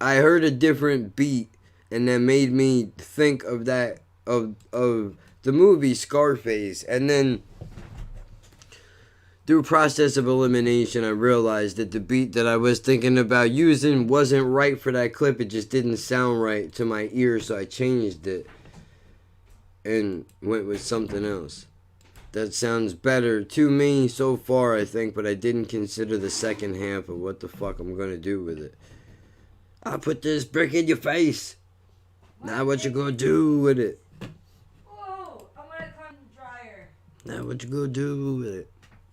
I heard a different beat and that made me think of that of the movie Scarface, and then through a process of elimination I realized that the beat that I was thinking about using wasn't right for that clip. It just didn't sound right to my ear, so I changed it and went with something else. That sounds better to me so far, I think, but I didn't consider the second half of what the fuck I'm gonna do with it. I put this brick in your face. Now what you gonna do with it? Whoa, I'm gonna come dryer. Now what you gonna do with it?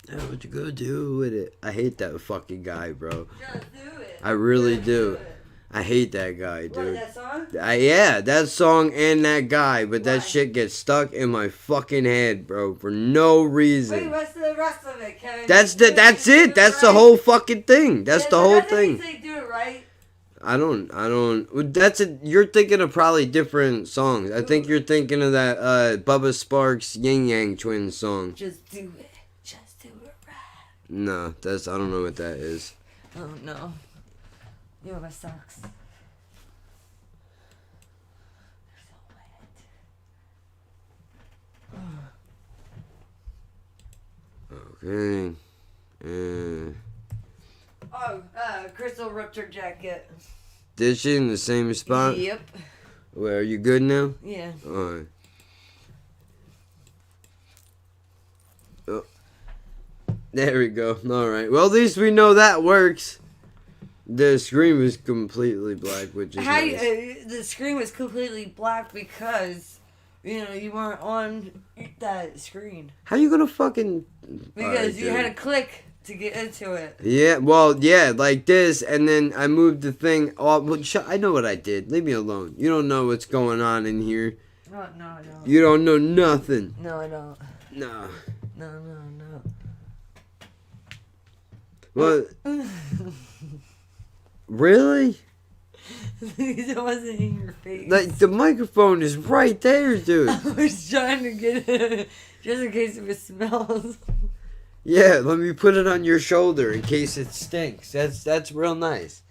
Now what you gonna do with it? I hate that fucking guy, bro. Just do it. I really Just do. it. I hate that guy, What, dude. that song? Yeah, that song and that guy, but that Why? shit gets stuck in my fucking head, bro, for no Wait, reason. what's the rest of it, Kevin? That's Do it. it That's the right? whole fucking thing. That's the whole Doesn't he thing. say do it right? I don't. That's it. You're thinking of probably different songs. I think you're thinking of that Bubba Sparks Yin Yang Twins song. Just do it. Just do it right. No, I don't know what that is. Oh no. You have my socks. Okay. Crystal ripped her jacket. Did she in the same spot? Yep. Well, are you good now? Yeah. Alright. Oh. There we go. Alright. Well, at least we know that works. The screen was completely black, which is nice. The screen was completely black because, you weren't on that screen. How you gonna fucking... Because you had to click to get into it. Yeah, well, yeah, like this, and then I moved the thing. Oh, well, I know what I did. Leave me alone. You don't know what's going on in here. No, I don't. You don't know nothing. No, I don't. No. No. Well, really? It wasn't in your face. Like, the microphone is right there, dude. I was trying to get it just in case if it smells. Yeah, let me put it on your shoulder in case it stinks. That's real nice.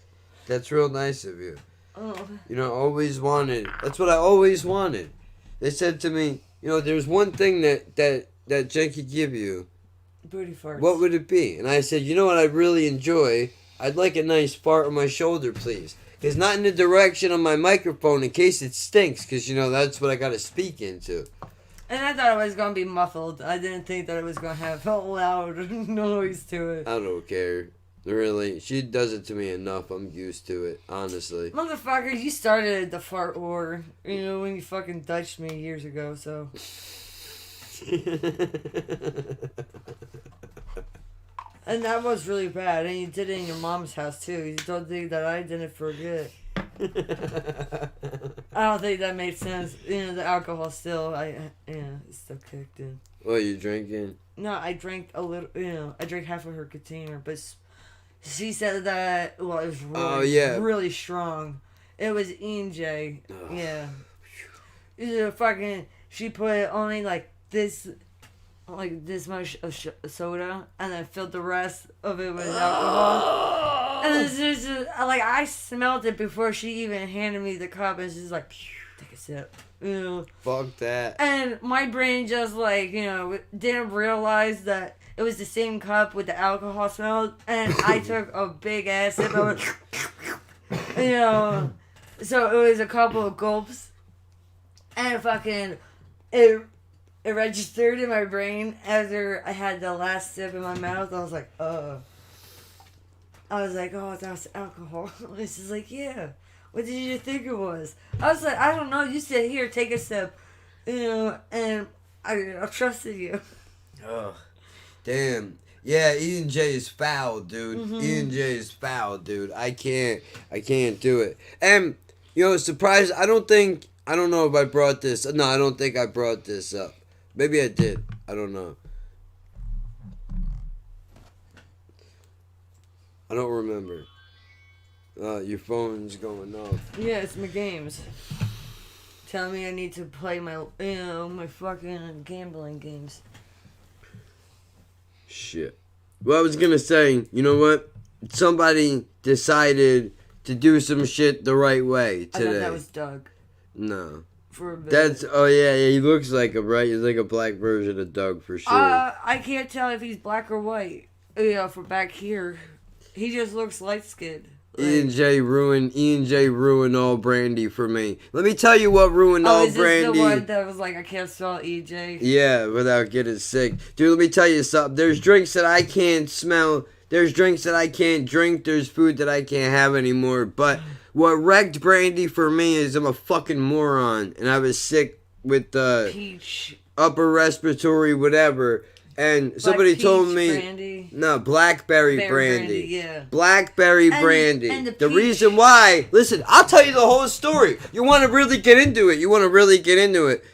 That's real nice of you. Oh. Always wanted. That's what I always wanted. They said to me, there's one thing that Jen could give you. Booty farts. What would it be? And I said, you know what I'd really enjoy? I'd like a nice fart on my shoulder, please. Because not in the direction of my microphone in case it stinks. Because, that's what I got to speak into. And I thought it was going to be muffled. I didn't think that it was going to have a loud noise to it. I don't care. Really. She does it to me enough. I'm used to it. Honestly. Motherfucker, you started the fart war. When you fucking Dutched me years ago, so. And that was really bad. And you did it in your mom's house, too. You don't think that I did it for good. I don't think that made sense. The alcohol still, it still kicked in. What, you drinking? No, I drank a little, I drank half of her container, but she said that, it was really strong. It was E&J. Oh. Yeah. She put only this much of soda, and then filled the rest of it with alcohol. And it's just I smelled it before she even handed me the cup, and she's like, take a sip. Fuck that. And my brain just didn't realize that it was the same cup with the alcohol smell, and I took a big ass sip of it. So it was a couple of gulps, and it registered in my brain after I had the last sip in my mouth. I was like, oh, that's alcohol. She's like, yeah. What did you think it was? I was like, I don't know. You said, here, take a sip. And I trusted you. Oh, damn. Yeah, E&J is foul, dude. Mm-hmm. E&J is foul, dude. I can't do it. And, surprise, I don't know if I brought this. No, I don't think I brought this up. Maybe I did. I don't know. I don't remember. Your phone's going off. Yeah, it's my games. Telling me I need to play my fucking gambling games. Shit. Well, I was gonna say, you know what? Somebody decided to do some shit the right way today. I thought that was Doug. No. For a bit. Yeah, he looks like him, right? He's like a black version of Doug for sure. I can't tell if he's black or white. From back here. He just looks light-skinned. E&J ruined all brandy for me. Let me tell you what ruined all is this brandy. the one that was like, I can't smell EJ? Yeah, without getting sick. Dude, let me tell you something. There's drinks that I can't smell. There's drinks that I can't drink. There's food that I can't have anymore. But what wrecked brandy for me is I'm a fucking moron. And I was sick with peach. Upper respiratory whatever. And somebody told me, brandy. No, blackberry brandy. Yeah. Blackberry brandy. And the reason why, listen, I'll tell you the whole story. You want to really get into it.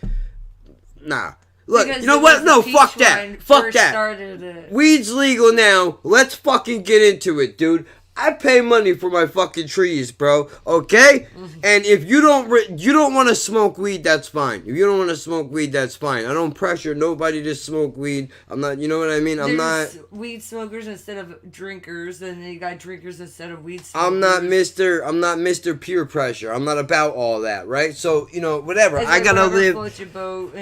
Nah. Look, Because you know what? No, fuck that. Fuck that. Started Weed's legal now. Let's fucking get into it, dude. I pay money for my fucking trees, bro. Okay? Mm-hmm. And if you don't want to smoke weed, that's fine. If you don't want to smoke weed, that's fine. I don't pressure nobody to smoke weed. I'm not, you know what I mean? There's weed smokers instead of drinkers, and then you got drinkers instead of weed smokers. I'm not Mr. Peer Pressure. I'm not about all that, right? So, whatever. I gotta live. Float your boat,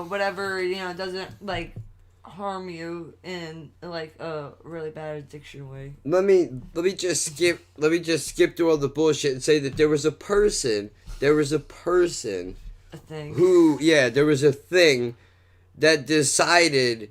whatever, doesn't like harm you in like a really bad addiction way. Let me just skip through all the bullshit and say that there was a thing that decided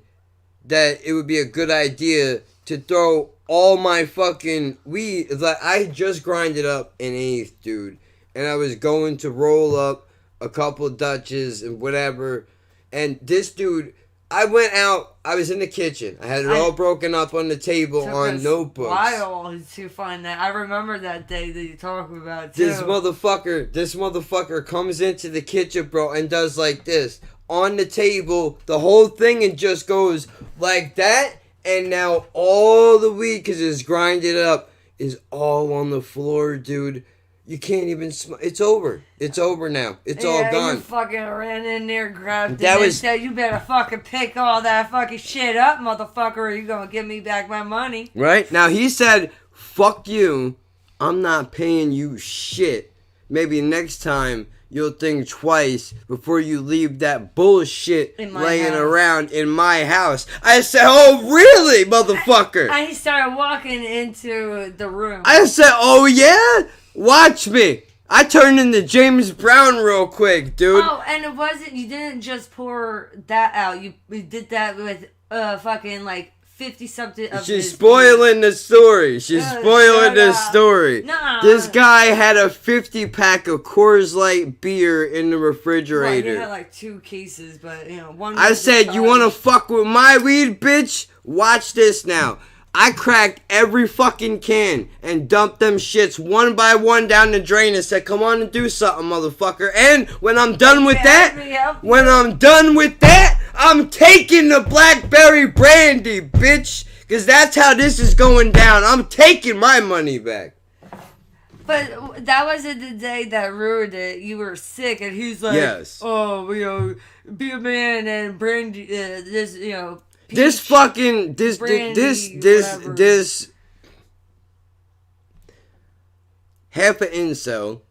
that it would be a good idea to throw all my fucking weed. Like, I just grinded up an eighth, dude, and I was going to roll up a couple Dutches and whatever, and this dude, I went out. I was in the kitchen. I had it all broken up on the table on notebooks. While to find that, I remember that day that you talk about too. This motherfucker comes into the kitchen, bro, and does like this on the table, the whole thing, and just goes like that. And now all the weed, because it's grinded up, is all on the floor, dude. You can't even smell. It's over. It's over now. It's all gone. You fucking ran in there, grabbed it, and said, "You better fucking pick all that fucking shit up, motherfucker, or you gonna give me back my money." Right? Now, he said, "Fuck you. I'm not paying you shit. Maybe next time you'll think twice before you leave that bullshit laying around in my house." I said, "Oh, really, motherfucker?" I started walking into the room. I said, "Oh, yeah? Watch me." I turned into James Brown real quick, dude. Oh, and it wasn't, you didn't just pour that out. You did that with fucking like 50 something of She's spoiling the story. Nah. This guy had a 50-pack of Coors Light beer in the refrigerator. Well, he had like 2 cases, but one. I said, "You want to fuck with my weed, bitch? Watch this now." I cracked every fucking can and dumped them shits one by one down the drain and said, "Come on and do something, motherfucker." And when I'm done with that, I'm taking the blackberry brandy, bitch. Because that's how this is going down. I'm taking my money back. But that wasn't the day that ruined it. You were sick, and he's like, "Yes. Oh, be a man and brandy, this, peach, this fucking this half an incel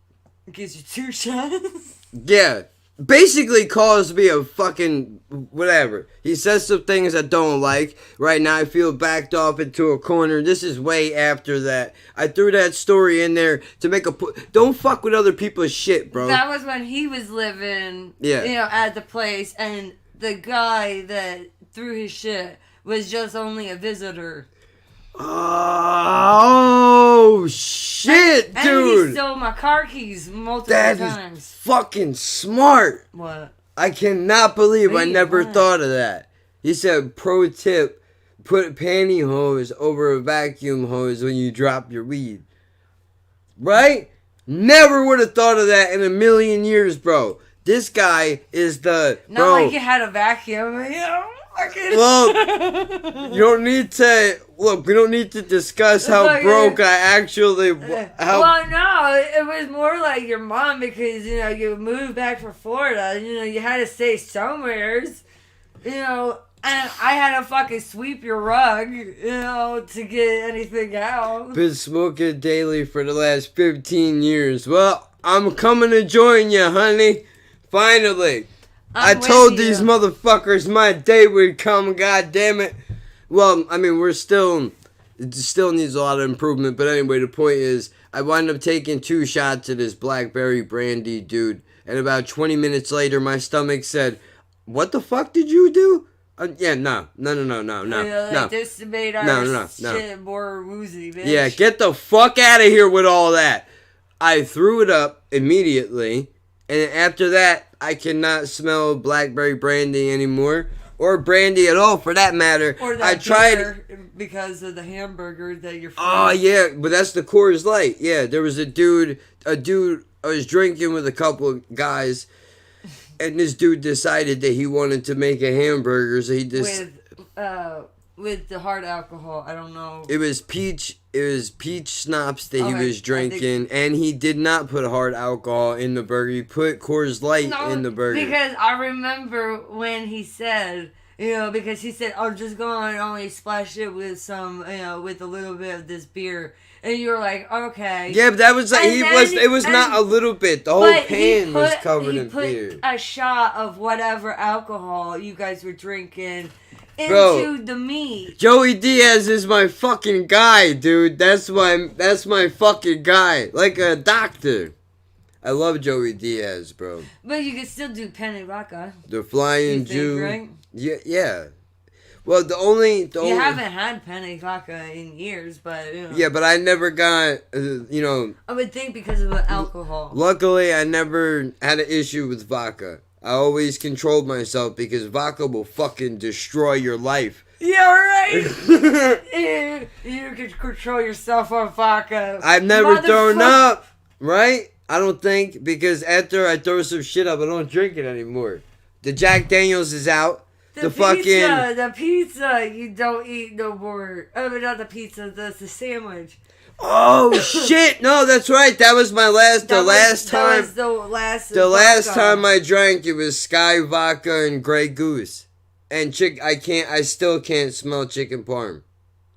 gives you 2 shots." Yeah, basically calls me a fucking whatever. He says some things I don't like. Right now I feel backed off into a corner. This is way after that. I threw that story in there to make don't fuck with other people's shit, bro. That was when he was living, at the place, and the guy that threw his shit was just only a visitor. Oh, shit, dude. And he stole my car keys multiple times. That is fucking smart. What? I cannot believe I never thought of that. He said, "Pro tip, put pantyhose over a vacuum hose when you drop your weed." Right? Never would have thought of that in a million years, bro. This guy is the... Not like you had a vacuum, Well, you don't need to... Look, we don't need to discuss how broke I actually... Well, no, it was more like your mom because, you moved back from Florida. You had to stay somewheres. And I had to fucking sweep your rug, to get anything out. Been smoking daily for the last 15 years. Well, I'm coming to join you, honey. Finally. I told these motherfuckers my day would come, goddammit. Well, I mean, it still needs a lot of improvement, but anyway, the point is, I wound up taking 2 shots of this blackberry brandy, dude. And about 20 minutes later, my stomach said, "What the fuck did you do?" Yeah, no. This made our shit more woozy, bitch. Yeah, get the fuck out of here with all that. I threw it up immediately, and after that, I cannot smell blackberry brandy anymore, or brandy at all, for that matter. Or that I tried because of the hamburger that you're. Oh yeah, but that's the Coors Light. Yeah, there was a dude. I was drinking with a couple of guys. And this dude decided that he wanted to make a hamburger, so he just with the hard alcohol. I don't know. It was peach schnapps that he was drinking, and he did not put hard alcohol in the burger. He put Coors Light in the burger. Because I remember when he said, because he said, "Oh, just go and only splash it with some, with a little bit of this beer." And you were like, okay. Yeah, but that was like, it was not a little bit. The whole pan was covered in beer. He put a shot of whatever alcohol you guys were drinking into the meat. Joey Diaz is my fucking guy, dude. That's my fucking guy. Like a doctor. I love Joey Diaz, bro. But you can still do penne vodka. The Flying Jew. Right? Yeah. Well, the only you haven't had penne vodka in years, but yeah, but I never got I would think because of the alcohol. Luckily, I never had an issue with vodka. I always controlled myself because vodka will fucking destroy your life. Yeah, right. You can control yourself on vodka. I've never thrown up, right? I don't think, because after I throw some shit up, I don't drink it anymore. The Jack Daniels is out. The pizza, you don't eat no more. I mean, not the pizza, the sandwich. Oh shit! No, that's right. That was my last. The last time I drank, it was Sky Vodka and Grey Goose, and I still can't smell chicken parm.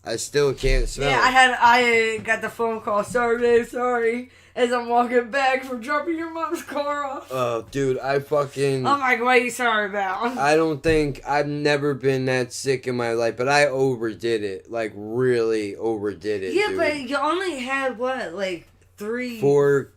I still can't smell. Yeah, I got the phone call. Sorry, babe. Sorry. As I'm walking back from dropping your mom's car off. Oh, dude, I'm like, what are you sorry about? I don't think I've never been that sick in my life, but I overdid it. Like, really overdid it. Yeah, dude. But you only had what, like 3, 4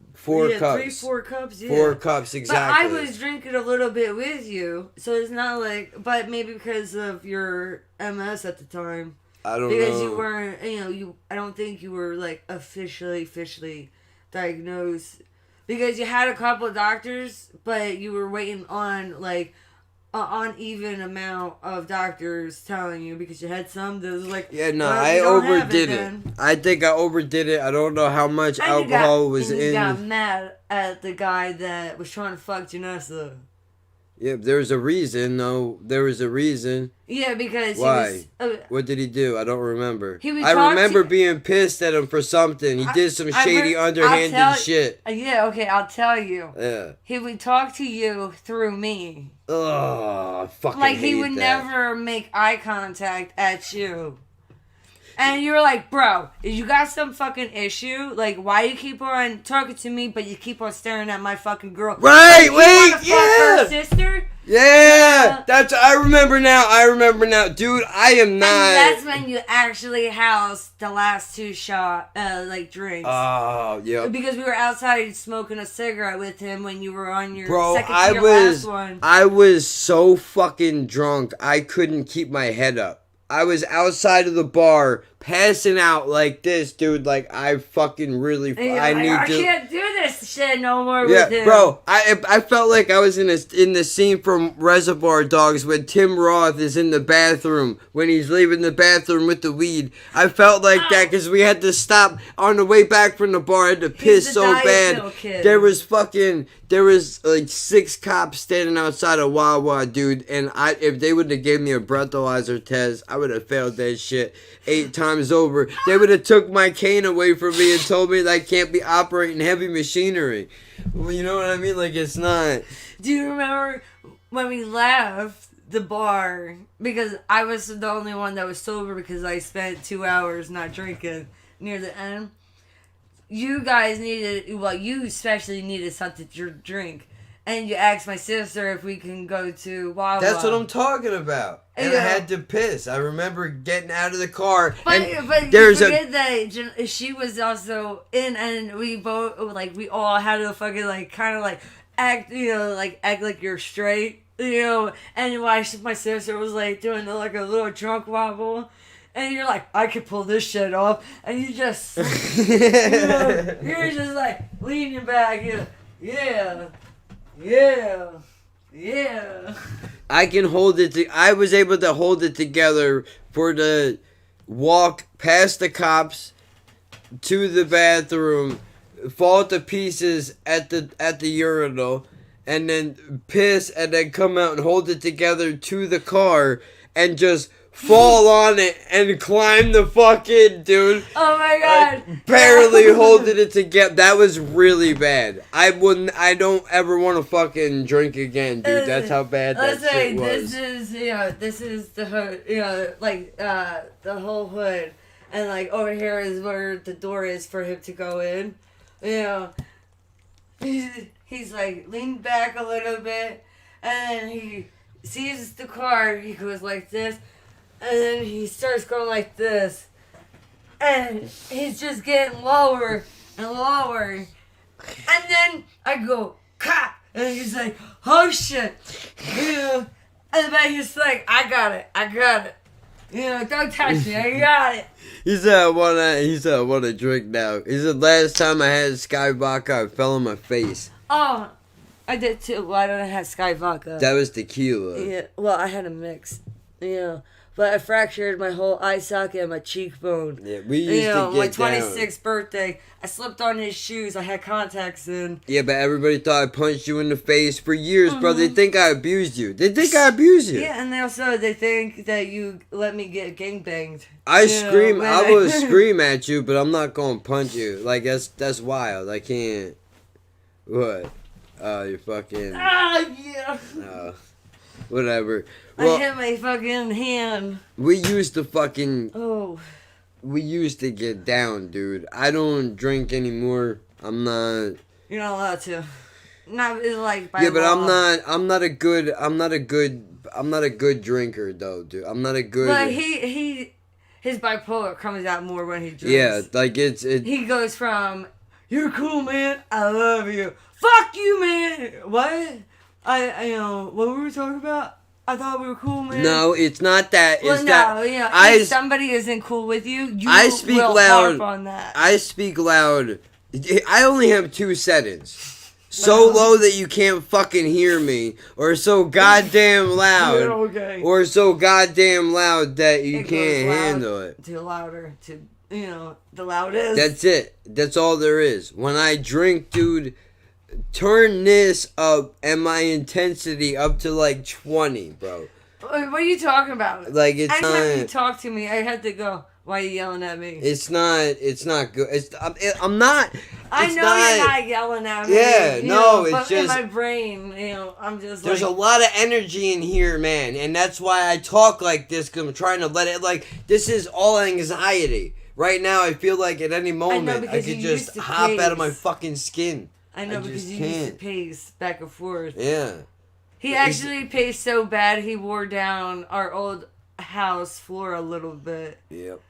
cups. 4 cups, yeah. 4 cups, exactly. But I was drinking a little bit with you, so it's not like, but maybe because of your MS at the time. I don't know. Because you weren't, I don't think you were, like, officially diagnosed, because you had a couple of doctors, but you were waiting on like an uneven amount of doctors telling you, because you had some that was like, I overdid it. I think I overdid it. I don't know how much alcohol was in. You got mad at the guy that was trying to fuck Janessa. Yeah, there was a reason, though. There was a reason. Yeah, because why? What did he do? I don't remember. I remember being pissed at him for something. He did some shady, underhanded shit. Yeah, okay, I'll tell you. Yeah. He would talk to you through me. Ugh, I fucking like hate he would that. never make eye contact at you. And you were like, bro, you got some fucking issue? Like, why you keep on talking to me, but you keep on staring at my fucking girl? Right, like, wait, you fuck her sister? Yeah, I remember now. Dude, I am not. And that's when you actually housed the last 2 drinks. Oh, yeah. Because we were outside smoking a cigarette with him when you were on your last one. I was so fucking drunk, I couldn't keep my head up. I was outside of the bar, passing out like this, dude. Like, I fucking really... I can't do this shit no more with him. Bro, I felt like I was in the scene from Reservoir Dogs when Tim Roth is in the bathroom, when he's leaving the bathroom with the weed. I felt like that because we had to stop on the way back from the bar. I had to piss so bad. There was like 6 cops standing outside of Wawa, dude. And if they would have given me a breathalyzer test, I would have failed that shit 8 times over. They would have took my cane away from me and told me that I can't be operating heavy machinery. Well, you know what I mean? Like, it's not. Do you remember when we left the bar? Because I was the only one that was sober because I spent 2 hours not drinking near the end. You guys you especially needed something to drink. and you asked my sister if we can go to Wawa. That's what I'm talking about. And I had to piss. I remember getting out of the car. But there's you forget that she was also in, and we both, like, we all had to fucking, like, kind of, like, act like you're straight, and my sister was, like, doing, like, a little drunk wobble. And you're like, I could pull this shit off. And you just, you're just like leaning back. Yeah. I can hold it. I was able to hold it together for the walk past the cops to the bathroom, fall to pieces at the urinal, and then piss, and then come out and hold it together to the car, and just fall on it and climb the fucking dude. Oh my god. Barely holding it together. That was really bad. I don't ever want to fucking drink again, dude. That's how bad that shit was. This is the hood, the whole hood. And like over here is where the door is for him to go in. He's like leaned back a little bit, and then he sees the car, he goes like this. And then he starts going like this. And he's just getting lower and lower. And then I go, "Cop!" And he's like, "Oh shit." And then he's like, I got it. Don't touch me, I got it. He said, I wanna drink now. He said, last time I had Sky Vodka, I fell on my face. Oh, I did too. Why don't I have Sky Vodka? That was tequila. Yeah, well, I had a mix. But I fractured my whole eye socket and my cheekbone. Yeah, we used to get my 26th birthday, I slipped on his shoes. I had contacts in. Yeah, but everybody thought I punched you in the face for years, bro. They think I abused you. They think I abused you. Yeah, and they think that you let me get gangbanged. I will scream at you, but I'm not gonna punch you. Like that's wild. I can't. What? You fucking. Yeah. Whatever. Well, I hit my fucking hand. We used to fucking. Oh. We used to get down, dude. I don't drink anymore. I'm not. You're not allowed to. Not like by Yeah, but law. I'm not a good drinker though, dude. I'm not a good. But his bipolar comes out more when he drinks. Yeah, like it's. He goes from, "You're cool, man. I love you. Fuck you, man." What? What were we talking about? I thought we were cool, man. No, it's not that. It's if somebody isn't cool with you, I speak will loud. harp on that. I speak loud. I only have 2 settings. So low that you can't fucking hear me, or so goddamn loud, Okay. or so goddamn loud that you can't handle it. To louder, to the loudest. That's it. That's all there is. When I drink, dude, turn this up and my intensity up to like 20, bro. What are you talking about? Like it's Every not. time you talk to me, I had to go, "Why are you yelling at me?" It's not good. I'm not. I know you're not yelling at me. Yeah, no, it's but just in my brain, I'm just. There's a lot of energy in here, man, and that's why I talk like this. Cause I'm trying to let it. Like this is all anxiety. Right now, I feel like at any moment I could just hop out of my fucking skin. I know because you used to pace back and forth. Yeah. He actually paced so bad he wore down our old house floor a little bit. Yep.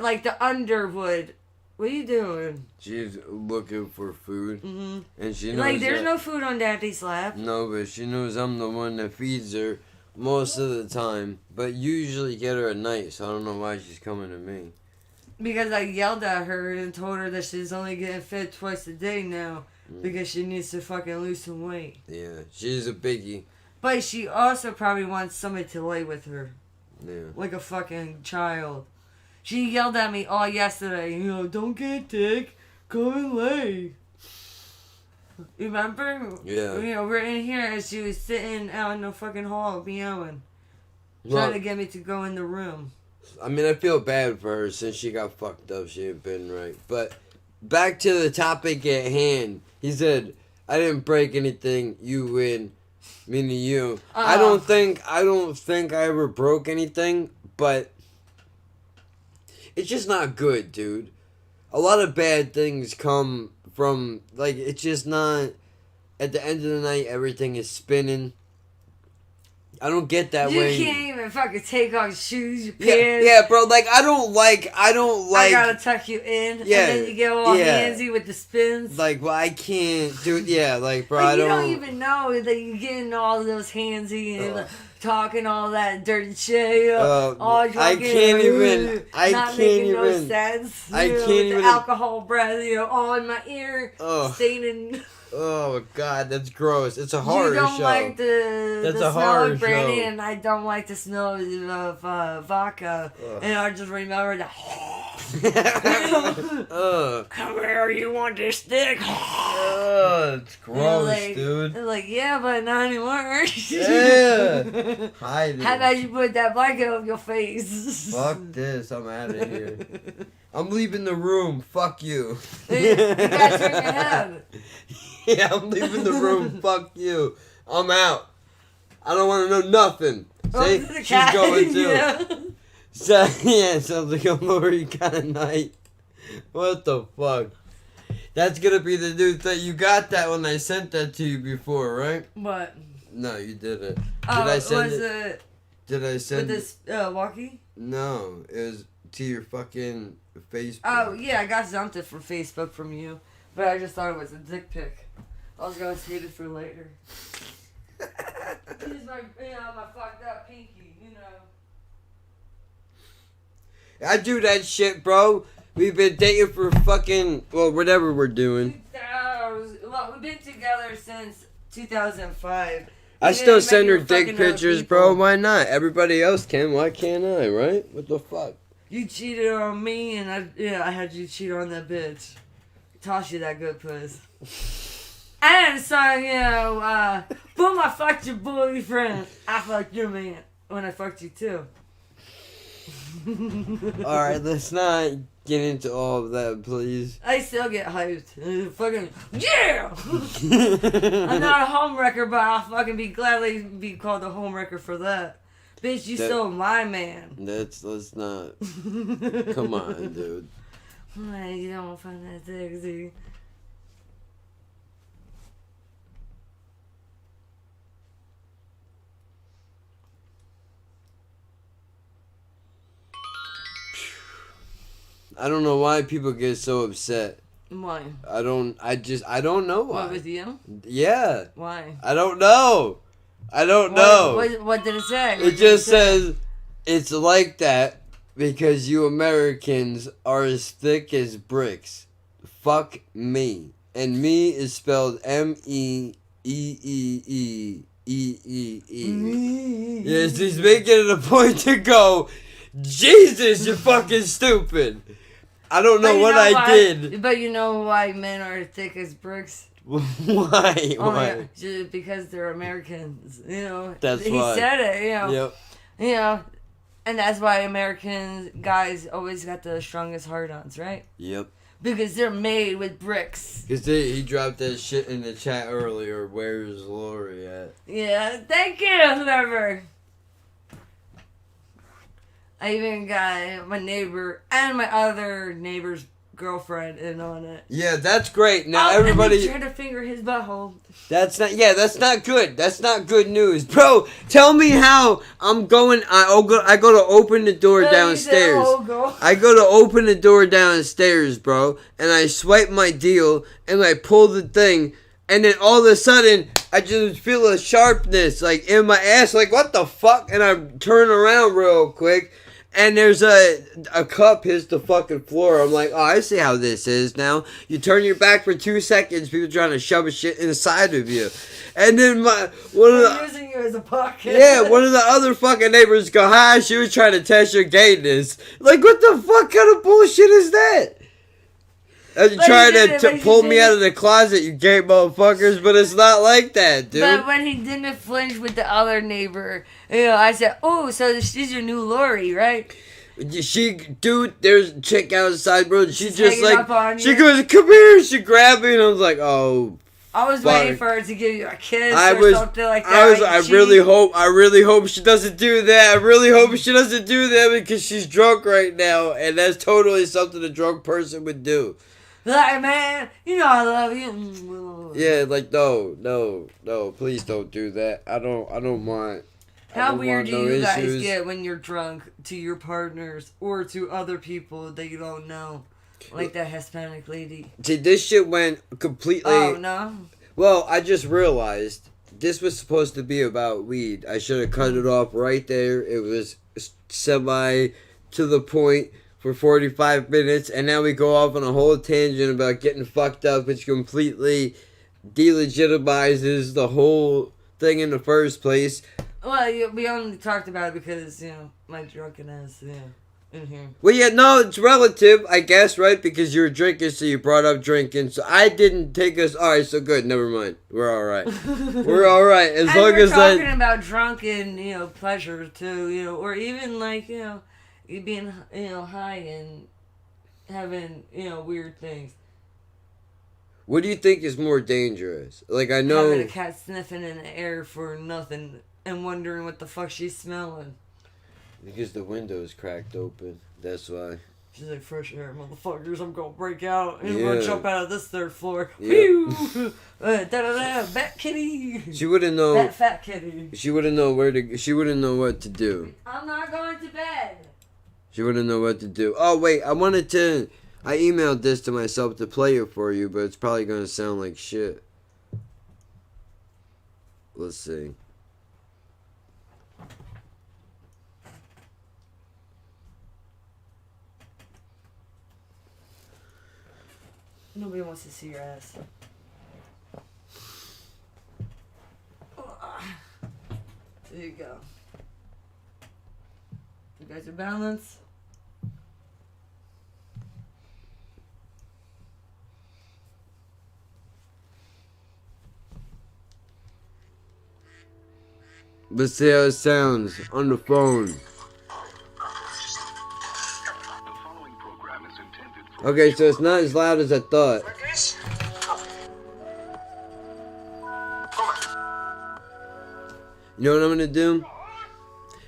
Like the underwood. What are you doing? She's looking for food. Mm-hmm. And she knows like, there's no food on Daddy's lap. No, but she knows I'm the one that feeds her most of the time. But usually get her at night, so I don't know why she's coming to me. Because I yelled at her and told her that she's only getting fed twice a day now. Because she needs to fucking lose some weight. Yeah, she's a biggie. But she also probably wants somebody to lay with her. Yeah. Like a fucking child. She yelled at me all yesterday. Don't get dick. Go and lay. You remember? Yeah. We're in here and she was sitting out in the fucking hall meowing. Trying to get me to go in the room. I mean, I feel bad for her since she got fucked up. She ain't been right. But back to the topic at hand. He said, "I didn't break anything. You win." Meaning you. I don't think I ever broke anything, but it's just not good, dude. A lot of bad things come from, like, it's just not at the end of the night, everything is spinning. I don't get that You way. can't even fucking take off your shoes, your Yeah, pants. yeah, bro. Like I don't like. I gotta tuck you in, Yeah, and then you get all yeah. handsy with the spins. Like, well, I can't do it. Yeah, like, bro, Like, I you don't. don't even know that you're getting all those handsy and Ugh. talking all that dirty shit. All I fucking, can't even. I not can't making even. no sense. I with can't the even- alcohol breath, all in my ear, Ugh. staining. Oh God, that's gross. It's a horror You don't show. like the That's the a smell horror of brandy, show. and I don't like the smell of vodka. Ugh. And I just remember that. Ugh. Come here, you want this stick? Ugh, it's gross, like, dude. They're like, yeah, but not anymore. Yeah. Hide How it. about you put that blanket on your face? Fuck this. I'm out of here. I'm leaving the room. Fuck you. You gotta turn your head. Yeah, I'm leaving the room. Fuck you. I'm out. I don't want to know nothing. Oh, See, the she's cat. going too. Yeah. So, yeah, sounds like a Lori kind of night. What the fuck? That's gonna be the new thing. You got that when I sent that to you before, right? What? No, you didn't. Oh, I send was it? it Did I send with it? this walkie? No, it was to your fucking Facebook. Oh, yeah, I got something from Facebook from you, but I just thought it was a dick pic. I was gonna save it for later. Here's my, my fucked up pinky, I do that shit, bro. We've been dating for fucking, well, whatever we're doing. Well, we've been together since 2005. I We still didn't send her make no dick fucking other pictures, people. bro. Why not? Everybody else can. Why can't I, right? What the fuck? You cheated on me, and I had you cheat on that bitch. Toss you that good puss. And so, boom, I fucked your boyfriend. I fucked your man when I fucked you too. Alright, let's not get into all of that, please. I still get hyped. Fucking, yeah! I'm not a homewrecker, but I'll fucking be gladly be called a homewrecker for that. Bitch, you still my man. Let's not. Come on, dude. You don't find that sexy. I don't know why people get so upset. Why? I don't know why. What, with you? Yeah. Why? I don't know. I don't know. What did it say? It just says it's like that because you Americans are as thick as bricks. Fuck me. And me is spelled MEEEEEEEE. Yes, he's making it a point to go, Jesus, you're fucking stupid. I don't know what I did. But you know why men are thick as bricks? Why? Oh Why? yeah, just because they're Americans. That's he why. said it. Yep. And that's why American guys always got the strongest hard-ons, right? Yep. Because they're made with bricks. Because he dropped that shit in the chat earlier. Where's Lori at? Yeah, thank you, whoever. I even got my neighbor and my other neighbor's girlfriend in on it. Yeah, that's great. Now And everybody. they tried to finger his butthole. That's not good. That's not good news. Bro, tell me how I'm going. I go to open the door downstairs. I go to open the door downstairs, bro, and I swipe my deal and I pull the thing, and then all of a sudden I just feel a sharpness like in my ass, like what the fuck? And I turn around real quick. And there's a cup hits the fucking floor. I'm like, oh, I see how this is now. You turn your back for 2 seconds, people trying to shove a shit inside of you. And then using you as a pocket. Yeah, one of the other fucking neighbors go, hi, she was trying to test your gayness. Like, what the fuck kind of bullshit is that? And you trying to pull me out of the closet, you gay motherfuckers, but it's not like that, dude. But when he didn't flinch with the other neighbor, I said, oh, so she's your new Lori, right? Dude, there's a chick outside, bro. She's just like, she you. goes, come here. She grabbed me, and I was like, oh. I was waiting for her to give you a kiss something like that. I really hope she doesn't do that. I really hope she doesn't do that because she's drunk right now, and that's totally something a drunk person would do. Like, man, you know I love you. Yeah, like no, please don't do that. I don't want. I How don't weird want do no you guys issues. get when you're drunk to your partners or to other people that you don't know? Like that Hispanic lady. See, this shit went completely. Oh, no? Well, I just realized this was supposed to be about weed. I should have cut it off right there. It was semi to the point for 45 minutes, and now we go off on a whole tangent about getting fucked up, which completely delegitimizes the whole thing in the first place. Well, we only talked about it because, you know, my drunken ass, in here. Well, yeah, no, it's relative, I guess, right? Because you were drinking, so you brought up drinking. So I didn't take us. All right, so good. Never mind. We're all right. We're all right as And long we're as talking about drunken, you know, pleasure too, you know, or even like, you know, you being, you know, high and having, you know, weird things. What do you think is more dangerous? Like, I know. Having a cat sniffing in the air for nothing and wondering what the fuck she's smelling. Because the window is cracked open. That's why. She's like, fresh air, motherfuckers, I'm gonna break out and I'm Yeah. gonna jump out of this third floor. Yeah. Whew! Da-da-da, bat kitty! She wouldn't know. That fat kitty. She wouldn't know where to. She wouldn't know what to do. I'm not going to bed. She wouldn't know what to do. Oh wait, I wanted to. I emailed this to myself to play it for you, but it's probably gonna sound like shit. Let's see. Nobody wants to see your ass. There you go. You guys are balanced. Let's see how it sounds on the phone. Okay, so it's not as loud as I thought. You know what I'm gonna do?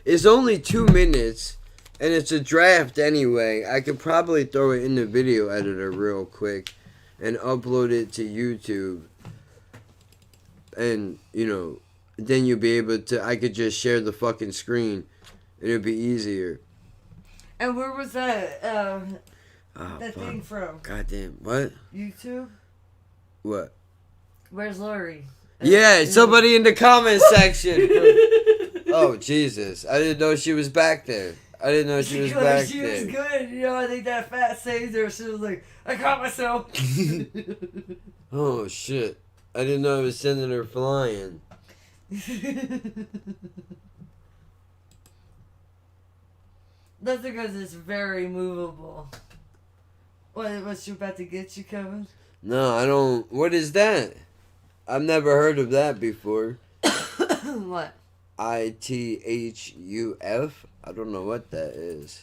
It's only 2 minutes, and it's a draft anyway. I could probably throw it in the video editor real quick and upload it to YouTube. And, you know, then you'll be able to, I could just share the fucking screen, and it'll be easier. And where was that Oh, that fuck. thing from? Goddamn, what? YouTube? What? Where's Lori? Yeah, somebody in the comment section. Oh, Jesus. I didn't know she was back there. I didn't know she was back She there. was good. You know, I think that fat saved her. She was like, I caught myself. Oh, shit. I didn't know I was sending her flying. That's because it's very movable. What's she about to get you, Kevin? No, I don't. What is that? I've never heard of that before. What? ITHUF? I don't know what that is.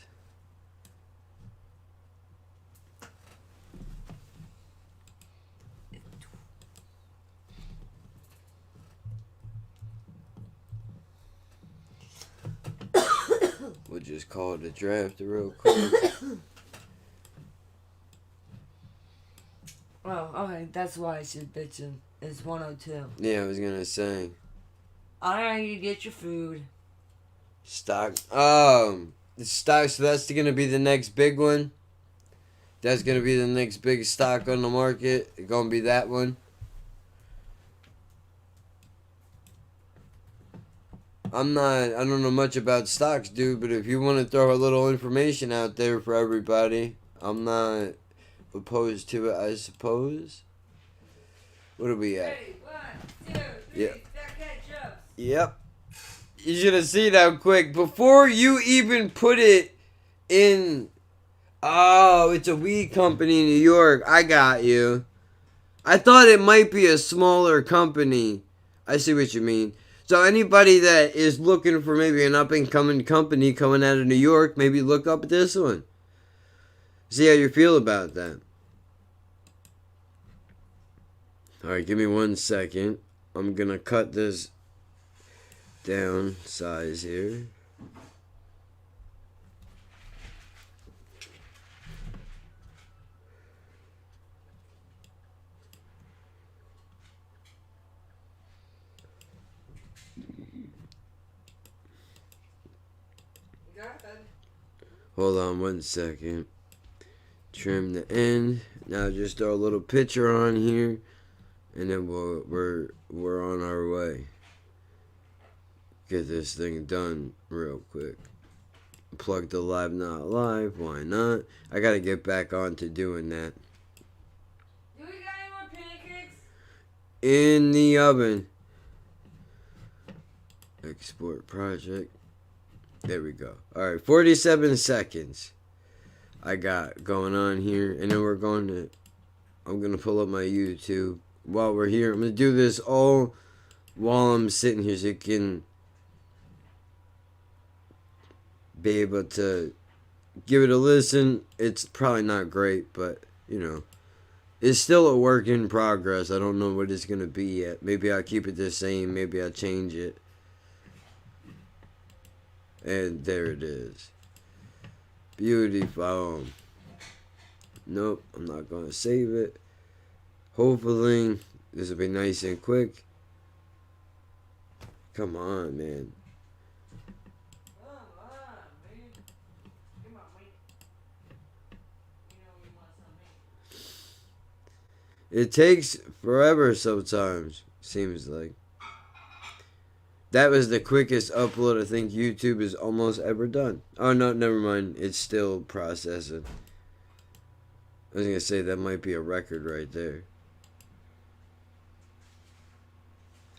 We'll just call it a draft real quick. Oh, okay. That's why she's bitching. It's 102. Yeah, I was gonna say. Alright, you get your food. Stock. Stock. So that's gonna be the next big one. That's gonna be the next big stock on the market. It's gonna be that one. I don't know much about stocks, dude, but if you want to throw a little information out there for everybody, I'm not opposed to it, I suppose. What are we at? 3, 1, 2, 3. Yeah. Back ketchup. Yep. You should have seen how quick. Before you even put it in. Oh, it's a weed company in New York. I got you. I thought it might be a smaller company. I see what you mean. So anybody that is looking for maybe an up-and-coming company coming out of New York, maybe look up this one. See how you feel about that. Alright, give me 1 second. I'm going to cut this down size here. Hold on 1 second. Trim the end. Now just throw a little picture on here, and then we're on our way. Get this thing done real quick. Plug the live, not live. Why not? I gotta get back on to doing that. Do we got any more pancakes? In the oven. Export project. There we go. Alright, 47 seconds I got going on here. And then I'm going to pull up my YouTube while we're here. I'm going to do this all while I'm sitting here so you can be able to give it a listen. It's probably not great, but, you know, it's still a work in progress. I don't know what it's going to be yet. Maybe I'll keep it the same. Maybe I'll change it. And there it is. Beautiful. Nope, I'm not going to save it. Hopefully, this will be nice and quick. Come on, man. It takes forever sometimes, seems like. That was the quickest upload I think YouTube has almost ever done. Oh, no, never mind. It's still processing. I was going to say that might be a record right there.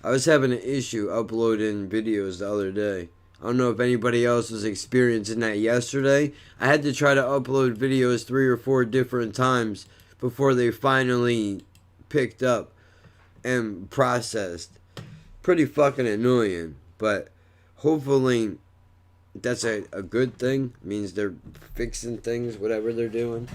I was having an issue uploading videos the other day. I don't know if anybody else was experiencing that yesterday. I had to try to upload videos 3 or 4 different times before they finally picked up and processed. Pretty fucking annoying, but hopefully that's a good thing. It means they're fixing things, whatever they're doing.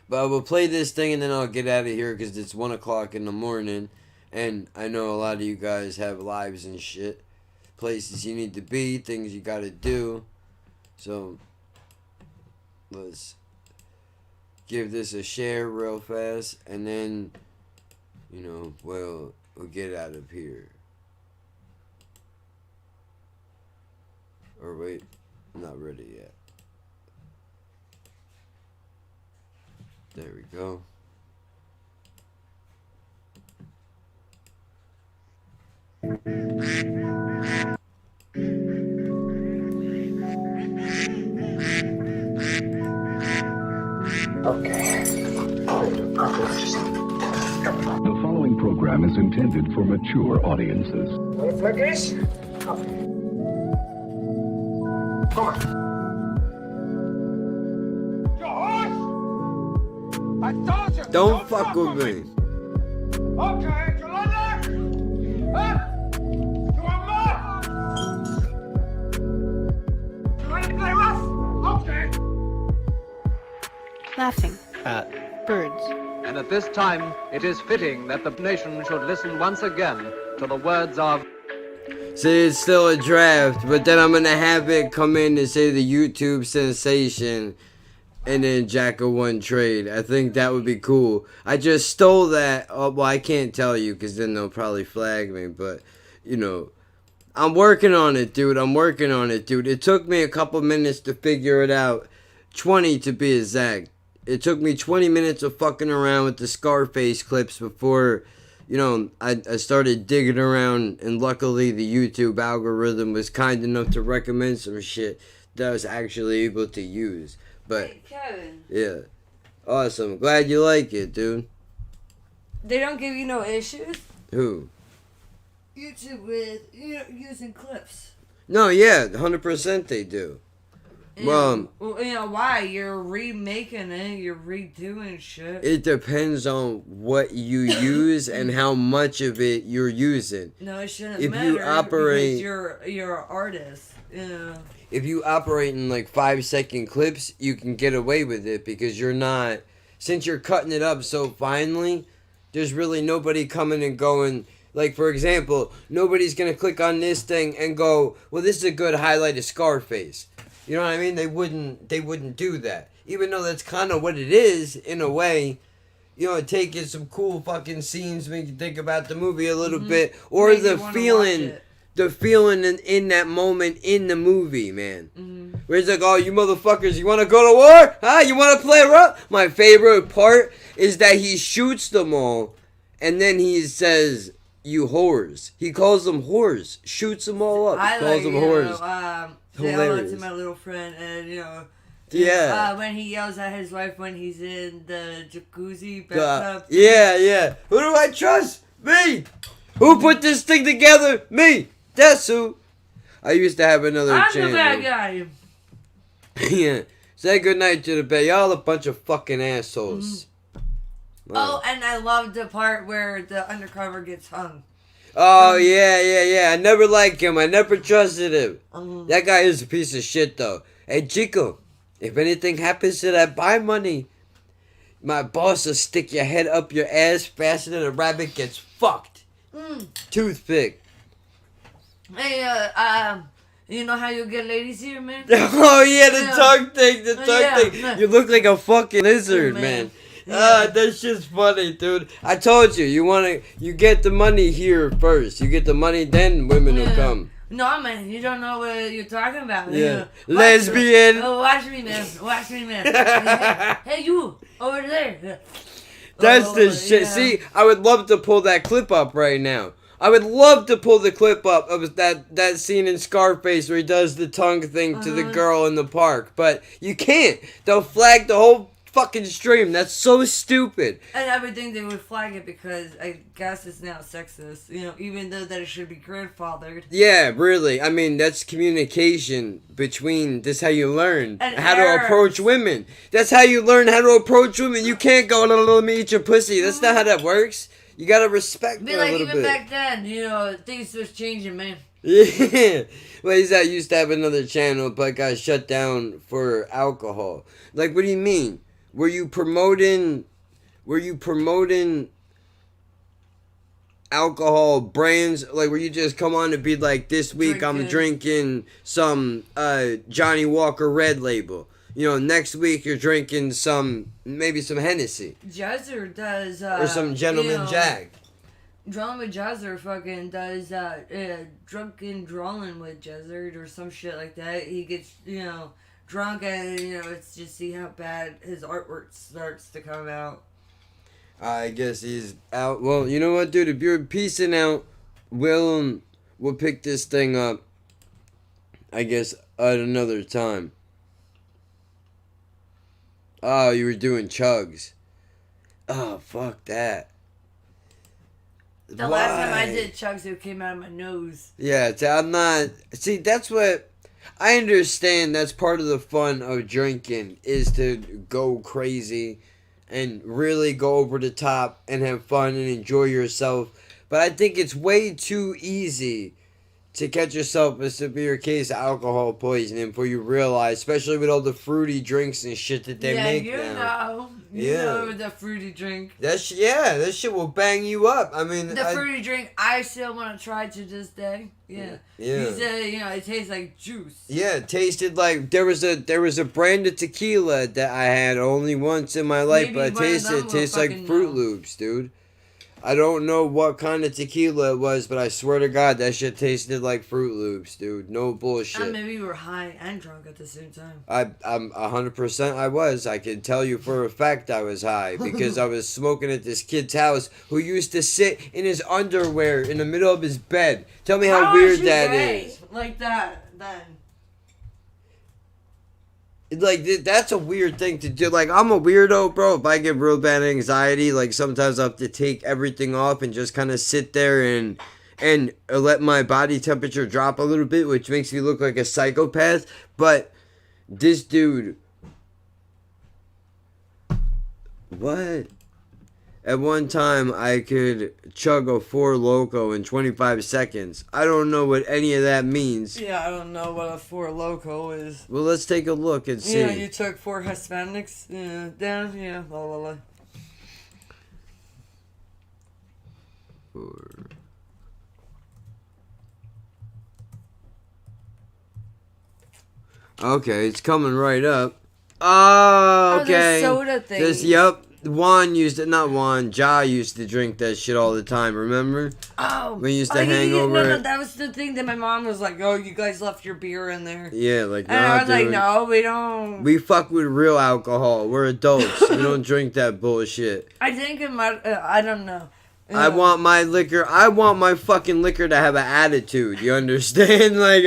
But I will play this thing and then I'll get out of here because it's 1 o'clock in the morning. And I know a lot of you guys have lives and shit. Places you need to be, things you gotta do. So, let's give this a share real fast. And then, you know, we'll get out of here. Or wait, I'm not ready yet. There we go. The following program is intended for mature audiences. Come on. I told you. Don't fuck with me. Okay, you like that? Huh? You want more? You want to play rough? Okay. Laughing At birds. And at this time, it is fitting that the nation should listen once again to the words of... See, it's still a draft, but then I'm going to have it come in and say the YouTube sensation and then Jack of One Trade. I think that would be cool. I just stole that. Oh, well, I can't tell you because then they'll probably flag me, but, you know, I'm working on it, dude. It took me a couple minutes to figure it out. 20 to be exact. It took me 20 minutes of fucking around with the Scarface clips before, you know, I started digging around, and luckily the YouTube algorithm was kind enough to recommend some shit that I was actually able to use. But, Hey, Kevin, yeah. Awesome. Glad you like it, dude. they don't give you no issues? Who? YouTube with, you know, using clips. No, yeah, 100% they do. Well, You know why? You're remaking it, you're redoing shit. it depends on what you use and how much of it you're using. No, it shouldn't if matter you operate- because you're an artist. You know. If you operate in like 5-second clips, you can get away with it because you're not, since you're cutting it up so finely, there's really nobody coming and going. Like, for example, nobody's going to click on this thing and go, well, this is a good highlight of Scarface. You know what I mean? They wouldn't do that. Even though that's kind of what it is, in a way. You know, taking some cool fucking scenes, make you think about the movie a little bit. Or Make you the wanna watch feeling, it. the feeling in that moment in the movie, man. Mm-hmm. Where he's like, oh, you motherfuckers, you want to go to war? Huh? You want to play rough? My favorite part is that he shoots them all, and then he says, you whores. He calls them whores. Shoots them all up. He calls them whores. Say hello to my little friend, and yeah. When he yells at his wife when he's in the jacuzzi bathtub. Yeah. Who do I trust? Me. Who put this thing together? Me. That's who. I used to have another channel. I'm the bad guy. Yeah. Say goodnight to the bed. Y'all a bunch of fucking assholes. Wow. Oh, and I love the part where the undercover gets hung. Oh, yeah. I never liked him. I never trusted him. That guy is a piece of shit, though. Hey, Chico, if anything happens to that buy money, my boss will stick your head up your ass faster than a rabbit gets fucked. Toothpick. Hey, you know how you get ladies here, man? Oh, yeah, the tongue thing. The tongue thing. You look like a fucking lizard, man. Yeah. That shit's funny, dude. I told you, you get the money here first. You get the money, then women will come. No, man, you don't know what you're talking about. Yeah. Lesbian. Watch me, man. Hey, you, over there. That's the shit. Yeah. See, I would love to pull that clip up right now. I would love to pull the clip up of that scene in Scarface where he does the tongue thing to the girl in the park. But you can't. They'll flag the whole fucking stream. That's so stupid. And I would think they would flag it because I guess it's now sexist, even though that it should be grandfathered. Yeah, really. I mean, that's communication between, this how you learn and how to approach women. That's how you learn how to approach women. You can't go, let me eat your pussy. That's not how that works. You gotta respect her a little bit. Even back then, things was changing, man. Yeah. Well, I used to have another channel, but got shut down for alcohol. Like, what do you mean? Were you promoting alcohol brands? Like, were you just come on to be like, this week I'm drinking some Johnny Walker Red Label. Next week you're drinking maybe some Hennessy. Jezzer does or some Gentleman Jack. Drawing with Jezzer fucking does drunken drawing with Jezzer or some shit like that. He gets drunk and it's just see how bad his artwork starts to come out. I guess he's out. Well, you know what, dude? If you're peacing out, we'll pick this thing up, I guess, at another time. Oh, you were doing chugs. Oh, fuck that. The last time I did chugs, it came out of my nose. Yeah, I'm not... See, that's what... I understand that's part of the fun of drinking, is to go crazy and really go over the top and have fun and enjoy yourself. But I think it's way too easy to catch yourself a severe case of alcohol poisoning before you realize, especially with all the fruity drinks and shit that they make now. You know the fruity drink. That shit will bang you up. I mean, the fruity drink I still want to try to this day. Yeah. You said, it tastes like juice. Yeah, it tasted like there was a brand of tequila that I had only once in my life, but it tastes like Fruit Loops, dude. I don't know what kind of tequila it was, but I swear to God, that shit tasted like Fruit Loops, dude. No bullshit. Maybe you were high and drunk at the same time. I'm 100% I was. I can tell you for a fact I was high because I was smoking at this kid's house who used to sit in his underwear in the middle of his bed. Tell me how weird that is. Like that, then. Like, that's a weird thing to do. Like, I'm a weirdo, bro. If I get real bad anxiety, like, sometimes I have to take everything off and just kind of sit there and let my body temperature drop a little bit, which makes me look like a psychopath. But this dude... What? At one time, I could chug a 4 Loko in 25 seconds. I don't know what any of that means. Yeah, I don't know what a 4 Loko is. Well, let's take a look and see. You took 4 Hispanics down? Blah, blah, blah. 4. Okay, it's coming right up. Oh, okay. The soda thing. Ja used to drink that shit all the time, remember? Oh. We used to hang over No, it. that was the thing that my mom was like, oh, you guys left your beer in there. Yeah, like, And I was like, dude. no, we don't. We fuck with real alcohol. We're adults. We don't drink that bullshit. I think it might, I don't know. I want my fucking liquor to have an attitude. You understand? Like,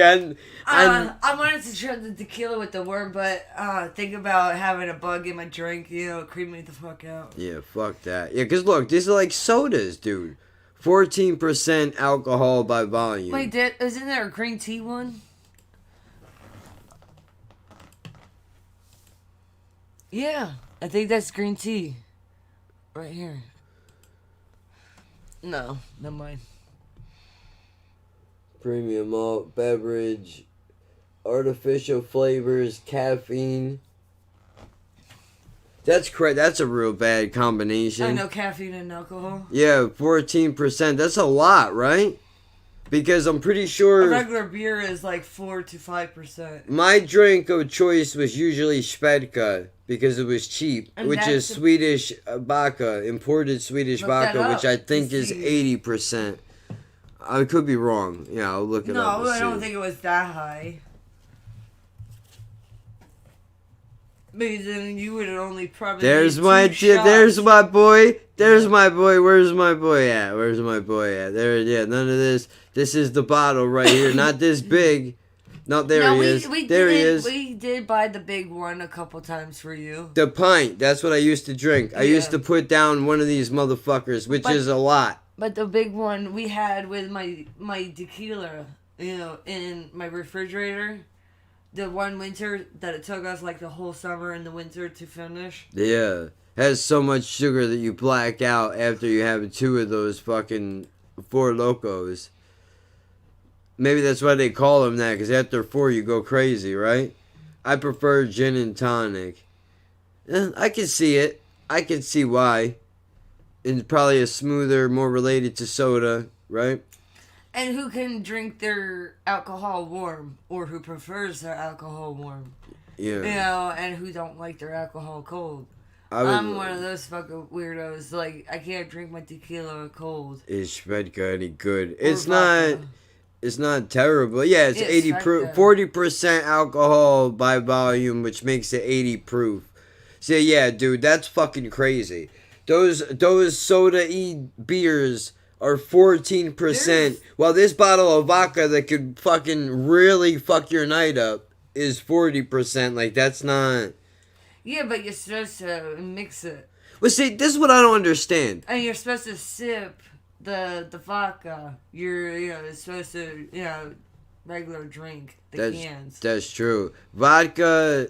I wanted to try the tequila with the worm, but think about having a bug in my drink, it creeped me the fuck out. Yeah, fuck that. Yeah, because look, these are like sodas, dude. 14% alcohol by volume. Wait, isn't there a green tea one? Yeah, I think that's green tea. Right here. No, never mind. Premium malt beverage, artificial flavors, caffeine. That's correct. That's a real bad combination. I know caffeine and alcohol. Yeah, 14%. That's a lot, right? Because I'm pretty sure A regular beer is like 4 to 5%. my drink of choice was usually Svedka because it was cheap, And which is Swedish vodka, imported Swedish Look that vodka, which I up think to is see. 80%. I could be wrong. Yeah, I'll look it No, up. and I don't see. think it was that high. Because then you would only probably. There's need my 2 shots. there's my boy. There's my boy. Where's my boy at? Where's my boy at? There. Yeah. None of this. This is the bottle right here. Not this big. No, there he is. There he is. We did buy the big one a couple times for you. The pint. That's what I used to drink. I used Yeah. to put down one of these motherfuckers, which is a lot. But the big one we had with my tequila, in my refrigerator. The one winter that it took us like the whole summer in the winter to finish. Yeah. Has so much sugar that you black out after you have 2 of those fucking Four Locos. Maybe that's why they call them that, because after 4 you go crazy, right? I prefer gin and tonic. I can see it. I can see why. It's probably a smoother, more related to soda, right? And who can drink their alcohol warm, or who prefers their alcohol warm. Yeah. And who don't like their alcohol cold. I'm I'm one of those fucking weirdos. Like, I can't drink my tequila cold. Is Svedka any good? Or It's not. vodka. It's not terrible. Yeah, it's It's 80 like proof, that. 40% alcohol by volume, which makes it 80 proof. So yeah, dude, that's fucking crazy. Those soda-y beers are 14%, while this bottle of vodka that could fucking really fuck your night up is 40%. Like, that's not. Yeah, but you're supposed to mix it. Well, see, this is what I don't understand. And you're supposed to sip the vodka. You're supposed to, regular drink the cans. That's true. Vodka.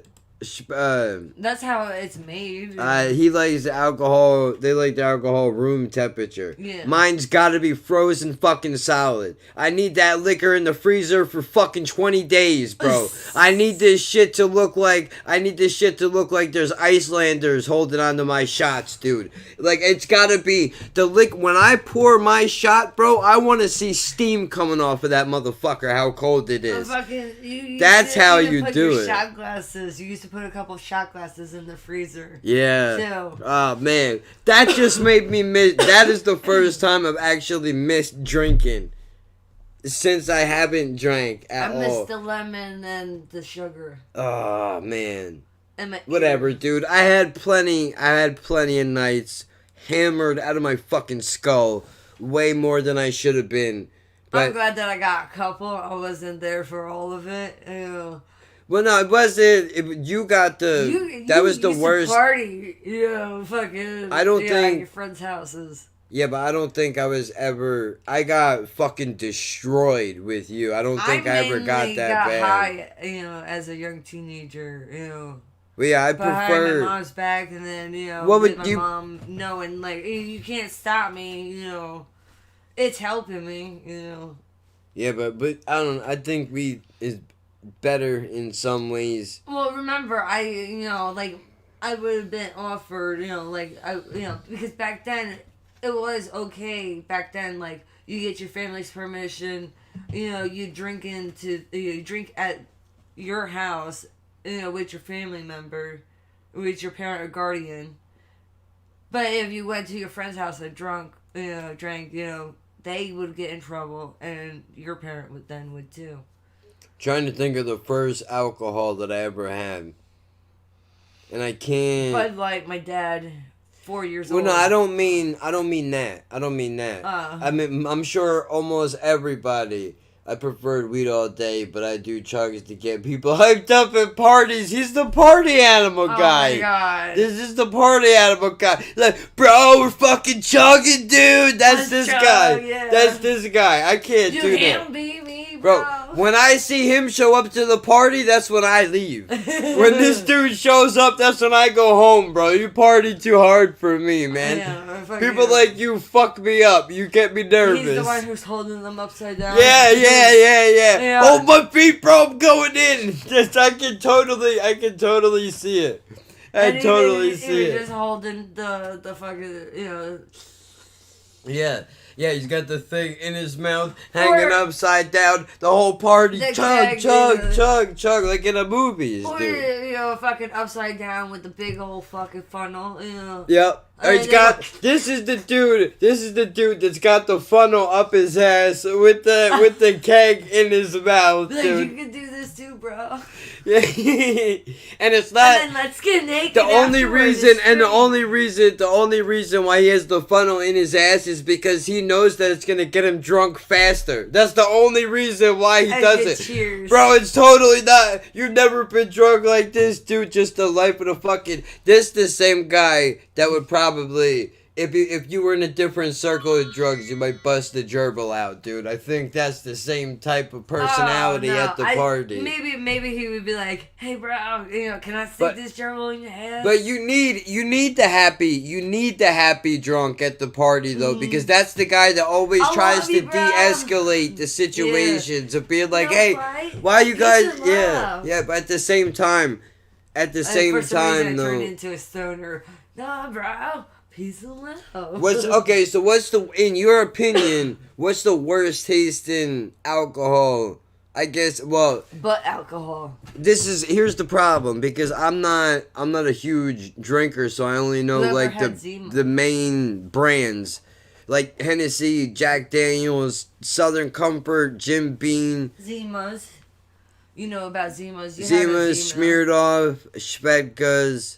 That's how it's made. He likes the alcohol. They like the alcohol room temperature. Yeah. Mine's got to be frozen fucking solid. I need that liquor in the freezer for fucking 20 days, bro. I need this shit to look like. There's Icelanders holding on to my shots, dude. Like, it's got to be the when I pour my shot, bro. I want to see steam coming off of that motherfucker. How cold it is. That's how you do it. Shot glasses. You used to put a couple shot glasses in the freezer. Yeah. Too. Oh, man. That just made me miss. That is the first time I've actually missed drinking. Since I haven't drank at all. I missed the lemon and the sugar. Oh, man. And Whatever, dude. I had plenty of nights hammered out of my fucking skull. Way more than I should have been. But, I'm glad that I got a couple. I wasn't there for all of it. Ew. Well, no, it wasn't. You got the. That was the used worst. To party, fucking. I don't think- at your friends' houses. Yeah, but I don't think I was ever. I got fucking destroyed with you. I don't think I ever got mainly that bad. high, as a young teenager, Well, yeah, I behind prefer. my mom's back, and then What with would my you- mom knowing like you can't stop me, it's helping me, Yeah, but I don't. I think we is better in some ways. Well, remember, I would have been offered, because back then it was okay. Back then, like, you get your family's permission, you drink at your house, with your family member, with your parent or guardian, But if you went to your friend's house and drank, they would get in trouble, and your parent would too. Trying to think of the first alcohol that I ever had, and I can't. But like my dad, 4 years Well, old. no, I don't mean that. I mean, I'm sure almost everybody. I preferred weed all day, but I do chugs to get people hyped up at parties. He's the party animal guy. Oh my god. This is the party animal guy. Like, bro, we're fucking chugging, dude. That's this chug, guy. yeah. That's this guy. I can't You do that. can't beat me, bro. When I see him show up to the party, that's when I leave. When this dude shows up, that's when I go home, bro. You party too hard for me, man. Yeah, People like you fuck me up. You get me nervous. He's the one who's holding them upside down. Yeah. Yeah. Hold my feet, bro. I'm going in. I can totally see it. I totally see it. Just holding the fucking, Yeah, he's got the thing in his mouth, hanging upside down. The whole party, The chug, keg, chug, like in a movies, or dude. fucking upside down with the big old fucking funnel. Yep. This is the dude that's got the funnel up his ass with the keg in his mouth, Like, dude. you can do this too, bro. Yeah. And it's not. And then let's get naked. The only afterwards. reason why he has the funnel in his ass is because he knows that it's gonna get him drunk faster. That's the only reason why he does it. Cheers. Bro, it's totally not. You've never been drunk like this, dude. Just the life of the fucking. This the same guy that would probably. If you were in a different circle of drugs, you might bust the gerbil out, dude. I think that's the same type of personality at the party. Maybe he would be like, "Hey, bro, can I stick this gerbil in your ass?" But you need the happy drunk at the party though, because that's the guy that always tries to de-escalate the situations of being like, "Hey, why you guys?" Yeah. But at the same time, for some reason, I though, turned into a stoner. Nah, bro. Peace and love. In your opinion, what's the worst tasting alcohol? I guess, but alcohol. Here's the problem, because I'm not a huge drinker, so I only know like the main brands, like Hennessy, Jack Daniels, Southern Comfort, Jim Beam, Zimas. You know about Zimas. Zimas, Smirnoff, Svedka's,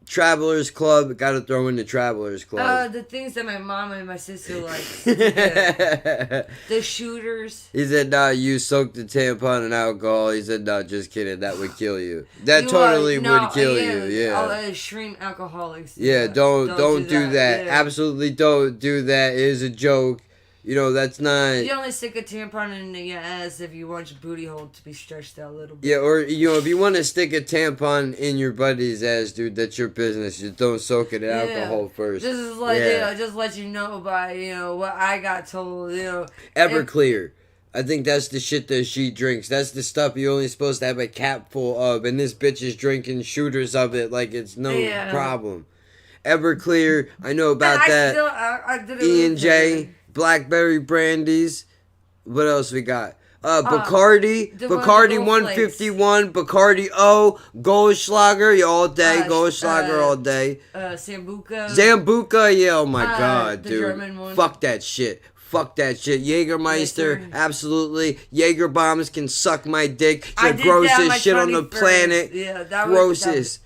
Travelers Club. Gotta throw in the Travelers Club. The things that my mom and my sister like. The shooters. He said, "Nah, you soaked the tampon in alcohol." He said, "Nah, just kidding. That would kill you. That totally would kill you." Yeah. All extreme alcoholics. Yeah. Don't do that. Yeah. Absolutely don't do that. It is a joke. That's not. You only stick a tampon in your ass if you want your booty hole to be stretched out a little bit. Yeah, or if you want to stick a tampon in your buddy's ass, dude, that's your business. Just don't soak it in alcohol first. This is like just let you know by what I got told. Everclear. I think that's the shit that she drinks. That's the stuff you're only supposed to have a cap full of, and this bitch is drinking shooters of it like it's no problem. Everclear, I know about that. I did it E&J, Blackberry Brandies. What else we got? Bacardi, Bacardi 151, Bacardi O, Goldschlager, all day, Goldschlager all day. Zambuca, yeah, oh my god, dude. German one. Fuck that shit. Jägermeister, absolutely. Jaeger bombs can suck my dick. It's the grossest shit on the planet. Yeah, that grossest.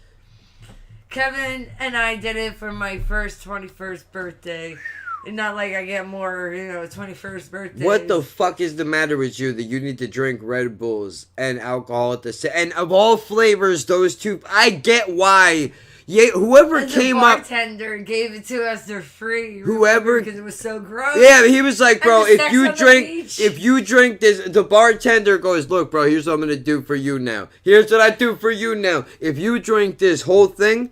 Kevin and I did it for my first 21st birthday. Not like I get more, 21st birthday. What the fuck is the matter with you that you need to drink Red Bulls and alcohol at the same? And of all flavors, those two, I get why. Yeah, whoever came up, the bartender gave it to us for free. Whoever, because it was so gross. Yeah, he was like, bro, if you drink this, the bartender goes, look, bro, here's what I'm gonna do for you now. Here's what I do for you now. If you drink this whole thing,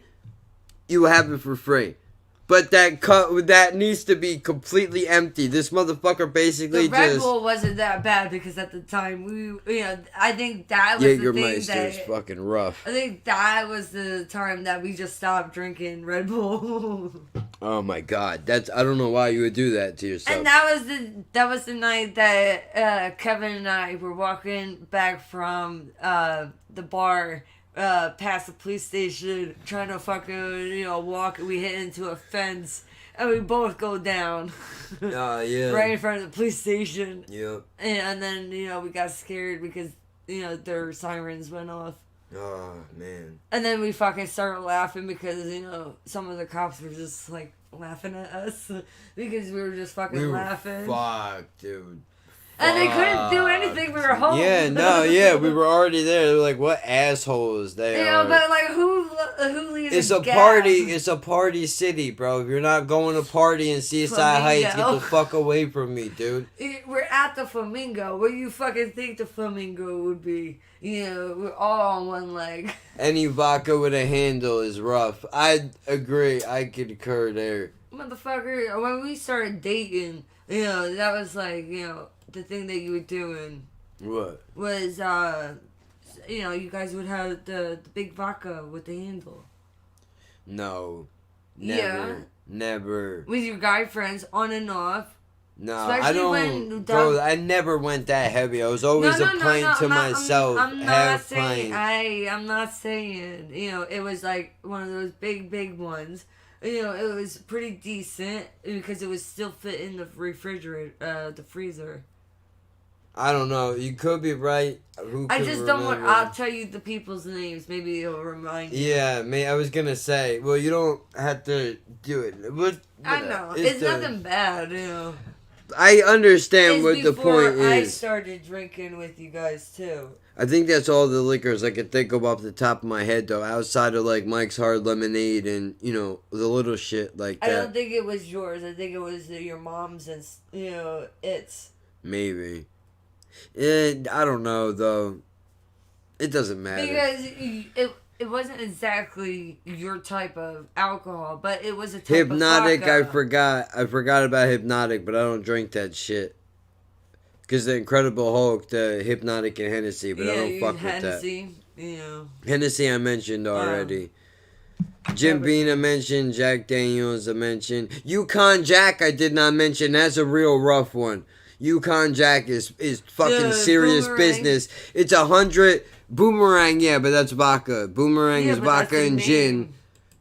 you have it for free. But that needs to be completely empty. This motherfucker basically the Red Bull wasn't that bad because at the time I think that was the thing that is fucking rough. I think that was the time that we just stopped drinking Red Bull. Oh my god, I don't know why you would do that to yourself. And that was the night that Kevin and I were walking back from the bar past the police station, trying to fucking, walk, and we hit into a fence, and we both go down. Yeah. Right in front of the police station. Yep. And then, we got scared because, their sirens went off. Oh, man. And then we fucking started laughing because, some of the cops were just, like, laughing at us because we were just fucking laughing. Fuck, dude. And they couldn't do anything. We were home. Yeah, we were already there. They were like, what assholes they are. But like, who leaves It's a a gas? party. It's a party city, bro. If you're not going to party in Seaside Heights, get the fuck away from me, dude. We're at the Flamingo. Where you fucking think the Flamingo would be? We're all on one leg. Any vodka with a handle is rough. I agree. I concur there. Motherfucker, when we started dating, that was like, the thing that you were doing. What? Was, you guys would have the big vodka with the handle. No. Never. Yeah. Never. With your guy friends, on and off. No, Especially I don't. when Bro, I never went that heavy. I was always a pint to myself. I'm not half saying. pint. I'm not saying. It was like one of those big ones. It was pretty decent because it was still fit in the refrigerator, the freezer. I don't know. You could be right. I just don't want. I'll tell you the people's names. Maybe it'll remind you. Yeah, I was gonna say. Well, you don't have to do it. But I know it's nothing bad. I understand what the point I is. started drinking with you guys too. I think that's all the liquors I could think of off the top of my head, though. Outside of like Mike's Hard Lemonade and the little shit like that. I don't think it was yours. I think it was your mom's and it's. Maybe. I don't know though. It doesn't matter. Because it wasn't exactly your type of alcohol, but it was a type Hypnotic, of vodka. I forgot about Hypnotic, but I don't drink that shit. Because the Incredible Hulk, the Hypnotic and Hennessy, but I don't fuck with that. Hennessy I mentioned already. Jim Beam I mentioned, Jack Daniels I mentioned. Yukon Jack I did not mention. That's a real rough one. Yukon Jack is fucking serious Boomerang. business. It's 100 Boomerang, yeah, but that's vodka. Boomerang is but vodka that's the and gin. name.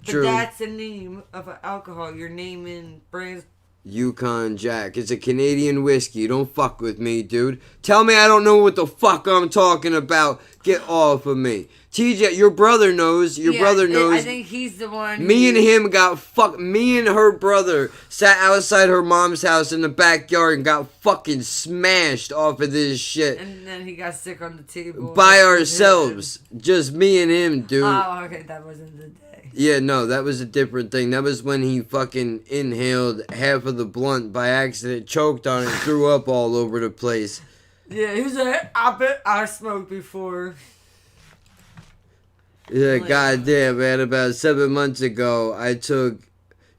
True. But that's the name of an alcohol. You're naming brands. Yukon Jack. It's a Canadian whiskey. Don't fuck with me, dude. Tell me I don't know what the fuck I'm talking about. Get off of me. TJ, your brother knows. Your brother knows. I think he's the one. Me and him got fucked. Me and her brother sat outside her mom's house in the backyard and got fucking smashed off of this shit. And then he got sick on the table. By ourselves. Just me and him, dude. Oh, okay. That wasn't the day. Yeah, no, that was a different thing. That was when he fucking inhaled half of the blunt by accident, choked on it, and threw up all over the place. Yeah, he was like, I bet I smoked before. Yeah, goddamn, man. About 7 months ago, I took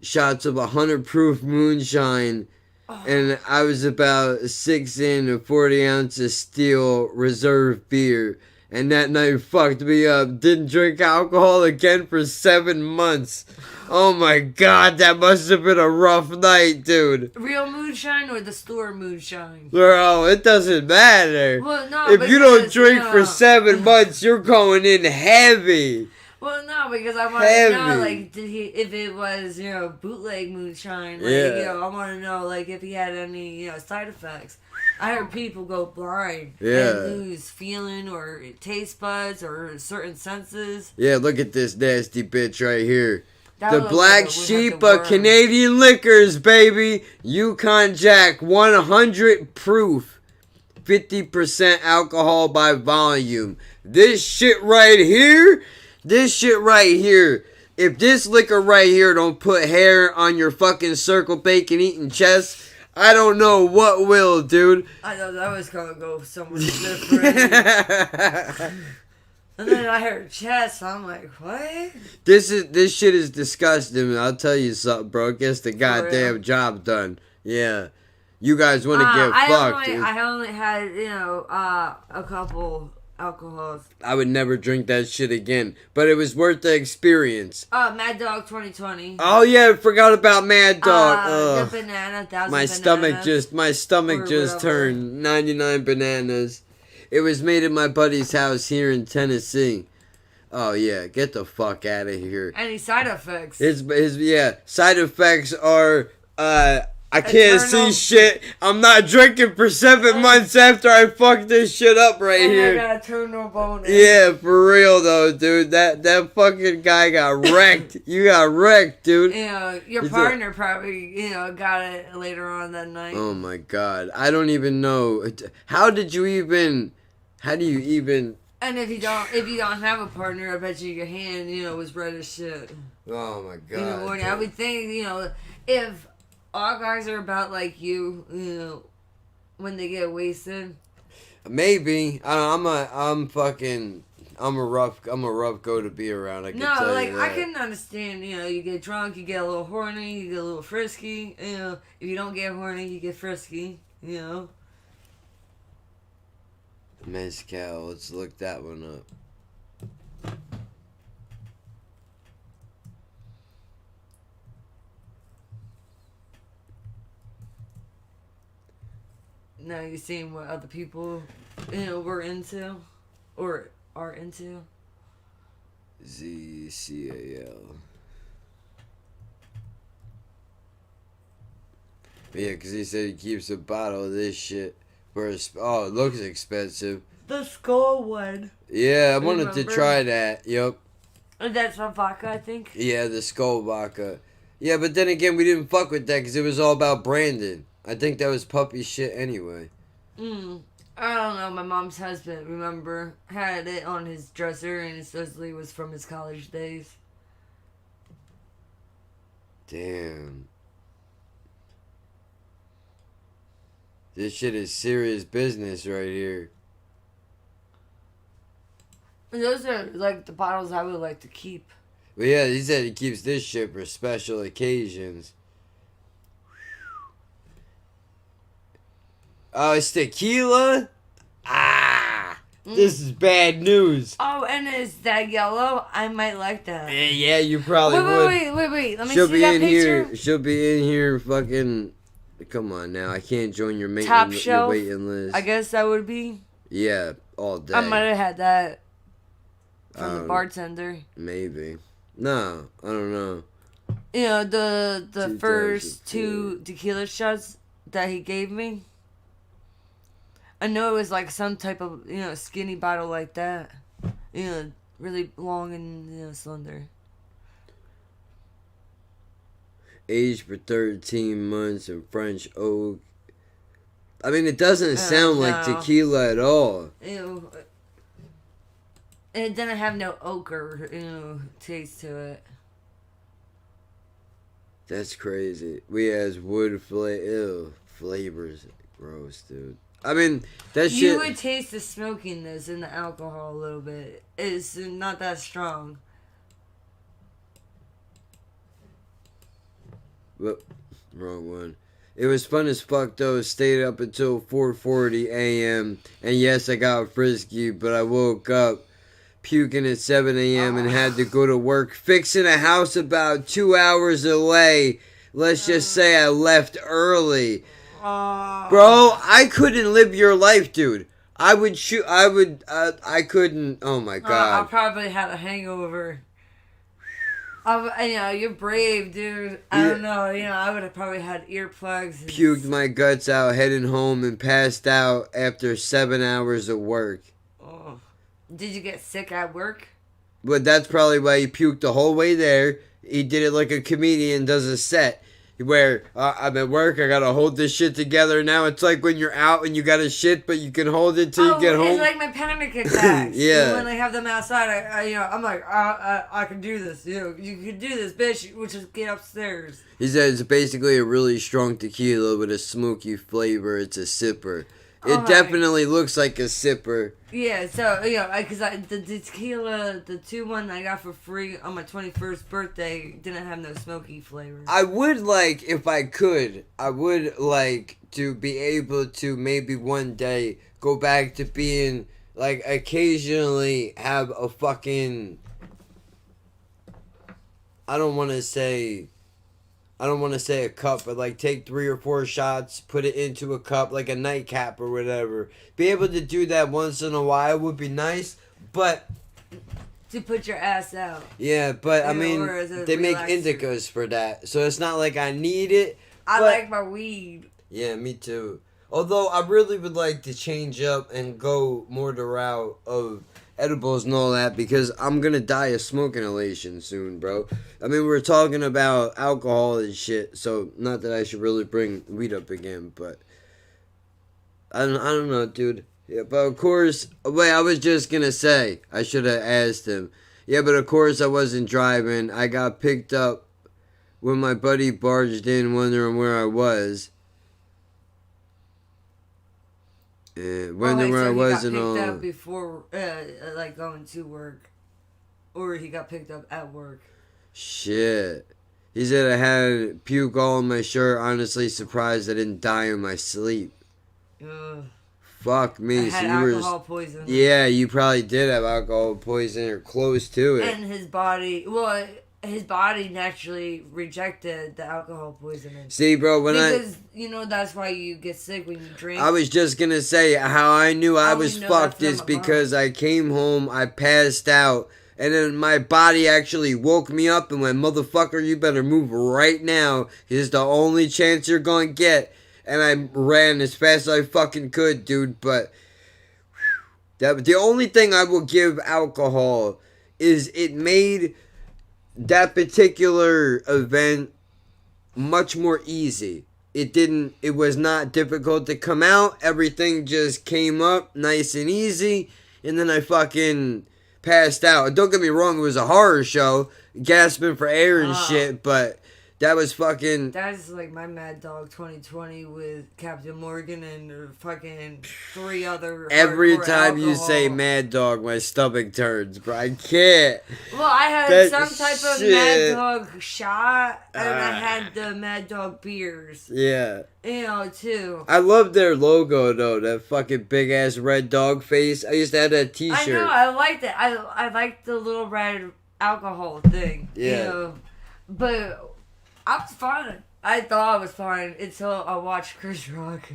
shots of 100 proof moonshine, and I was about 6 in of 40 ounces steel reserve beer. And that night fucked me up. Didn't drink alcohol again for 7 months. Oh my god, that must have been a rough night, dude. Real moonshine or the store moonshine? Bro, it doesn't matter. Well, no, if you don't because, drink for 7 months, you're going in heavy. Well, no, because I want to know, like, if it was, bootleg moonshine, like, I want to know, like, if he had any, side effects. I heard people go blind and lose feeling or taste buds or certain senses. Yeah, look at this nasty bitch right here. That the black sheep of Canadian liquors, baby. Yukon Jack, 100 proof. 50% alcohol by volume. This shit right here. If this liquor right here don't put hair on your fucking circle bacon eating chest, I don't know what will, dude. I know that was gonna go somewhere different. And then I heard chest, I'm like, what? This shit is disgusting. I'll tell you something, bro. It gets the goddamn job done. Yeah. You guys want to get fucked, dude. I only had, a couple alcohols. I would never drink that shit again. But it was worth the experience. Mad Dog 2020. Oh yeah, I forgot about Mad Dog. The banana, 1,000 my stomach just turned 99 bananas. It was made at my buddy's house here in Tennessee. Oh yeah, get the fuck out of here. Any side effects? His side effects are I can't Eternal. see shit. I'm not drinking for 7 months after I fucked this shit up right and here. I got a eternal bonus. Yeah, for real though, dude. That fucking guy got wrecked. You got wrecked, dude. You know, your He's partner probably, got it later on that night. Oh my god. I don't even know. How do you even And if you don't have a partner, I bet you your hand, was red as shit. Oh my god. In the morning. I would think, if all guys are about like you, when they get wasted. Maybe. I'm a rough go to be around. I can tell you that. I can understand, you get drunk, you get a little horny, you get a little frisky, if you don't get horny, you get frisky, Mezcal, let's look that one up. Now you're seeing what other people, were into, or are into. ZCAL. Yeah, because he said he keeps a bottle of this shit. It looks expensive. The skull one. Yeah, I wanted to Remember? try that. Yep. And that's on vodka, I think. Yeah, the skull vodka. Yeah, but then again, we didn't fuck with that because it was all about Brandon. I think that was puppy shit anyway. I don't know. My mom's husband, remember, had it on his dresser, and it supposedly was from his college days. Damn. This shit is serious business right here. Those are like the bottles I would like to keep. But yeah, he said he keeps this shit for special occasions. Oh, it's tequila? This is bad news. Oh, and is that yellow? I might like that. Yeah, you probably would. Wait. Let me She'll see be that in picture. here. She'll be in here fucking... Come on now, I can't join your Top your shelf. waiting list. I guess that would be. Yeah, all day. I might have had that from the bartender. Maybe. No, I don't know. The first 2 tequila shots that he gave me. I know it was like some type of, skinny bottle like that. Really long and, slender. Aged for 13 months in French oak. I mean, it doesn't sound like no. tequila at all. Ew. It didn't have no ochre, taste to it. That's crazy. We has flavors. Gross, dude. I mean, that shit... You would taste the smokiness in the alcohol a little bit. It's not that strong. Whoop, wrong one. It was fun as fuck though. Stayed up until 4:40 a.m. And yes, I got frisky, but I woke up puking at 7 a.m. and had to go to work fixing a house about 2 hours away. Let's just say I left early. Bro, I couldn't live your life, dude. I couldn't. Oh my I god. probably had a hangover. You're brave, dude. I don't know. I would have probably had earplugs. And Puked my guts out heading home and passed out after 7 hours of work. Oh. Did you get sick at work? But that's probably why he puked the whole way there. He did it like a comedian does a set. Where I'm at work, I gotta hold this shit together. Now it's like when you're out and you gotta shit, but you can hold it till you get home. It's like my panic attacks. Yeah. When they have them outside, I'm like, I can do this. You can do this, bitch. We'll just get upstairs. He said it's basically a really strong tequila with a smoky flavor. It's a sipper. It definitely looks like a sipper. Yeah, so, because the tequila, the 2 I got for free on my 21st birthday didn't have no smoky flavor. I would like, if I could, to be able to maybe one day go back to being, like, occasionally have a fucking, I don't want to say a cup, but like take 3 or 4 shots, put it into a cup, like a nightcap or whatever. Be able to do that once in a while would be nice, but to put your ass out. Yeah, but I You know, mean, or as a they make relaxer. indicas for that, so it's not like I need it. I but- like my weed. Yeah, me too. Although I really would like to change up and go more the route of edibles and all that because I'm gonna die of smoke inhalation soon, bro. I mean, we're talking about alcohol and shit, so not that I should really bring weed up again, but I don't know, dude. Yeah, but of course, wait, I was just gonna say, I should have asked him. Yeah, but of course I wasn't driving. I got picked up when my buddy barged in wondering where I was. Wondering where I was and all. He got picked up before, like, going to work. Or he got picked up at work. Shit. He said I had puke all on my shirt. Honestly surprised I didn't die in my sleep. Ugh. Fuck me. I had So you alcohol were. poisoning. Yeah, you probably did have alcohol poisoning or close to it. And his body naturally rejected the alcohol poisoning. See, bro, Because, you know, that's why you get sick when you drink. I was just gonna say how I knew I How we was know fucked that's is from a because I came home, I passed out, and then my body actually woke me up and went, motherfucker, you better move right now. It's the only chance you're gonna get. And I ran as fast as I fucking could, dude. But the only thing I will give alcohol is it made that particular event much more easy. It was not difficult to come out. Everything just came up nice and easy. And then I fucking passed out. Don't get me wrong, it was a horror show, gasping for air and shit, but that was fucking... That's like my Mad Dog 2020 with Captain Morgan and fucking 3 other. Every hardcore time you alcohol. say Mad Dog, my stomach turns, bro. I can't. Well, I had That some type of shit. Mad Dog shot, and I had the Mad Dog beers. Yeah. You know, too. I love their logo, though. That fucking big-ass red dog face. I used to have that I t-shirt. know, I liked it. I liked the little red alcohol thing. Yeah. You know? But I was fine. I thought I was fine until I watched Chris Rock.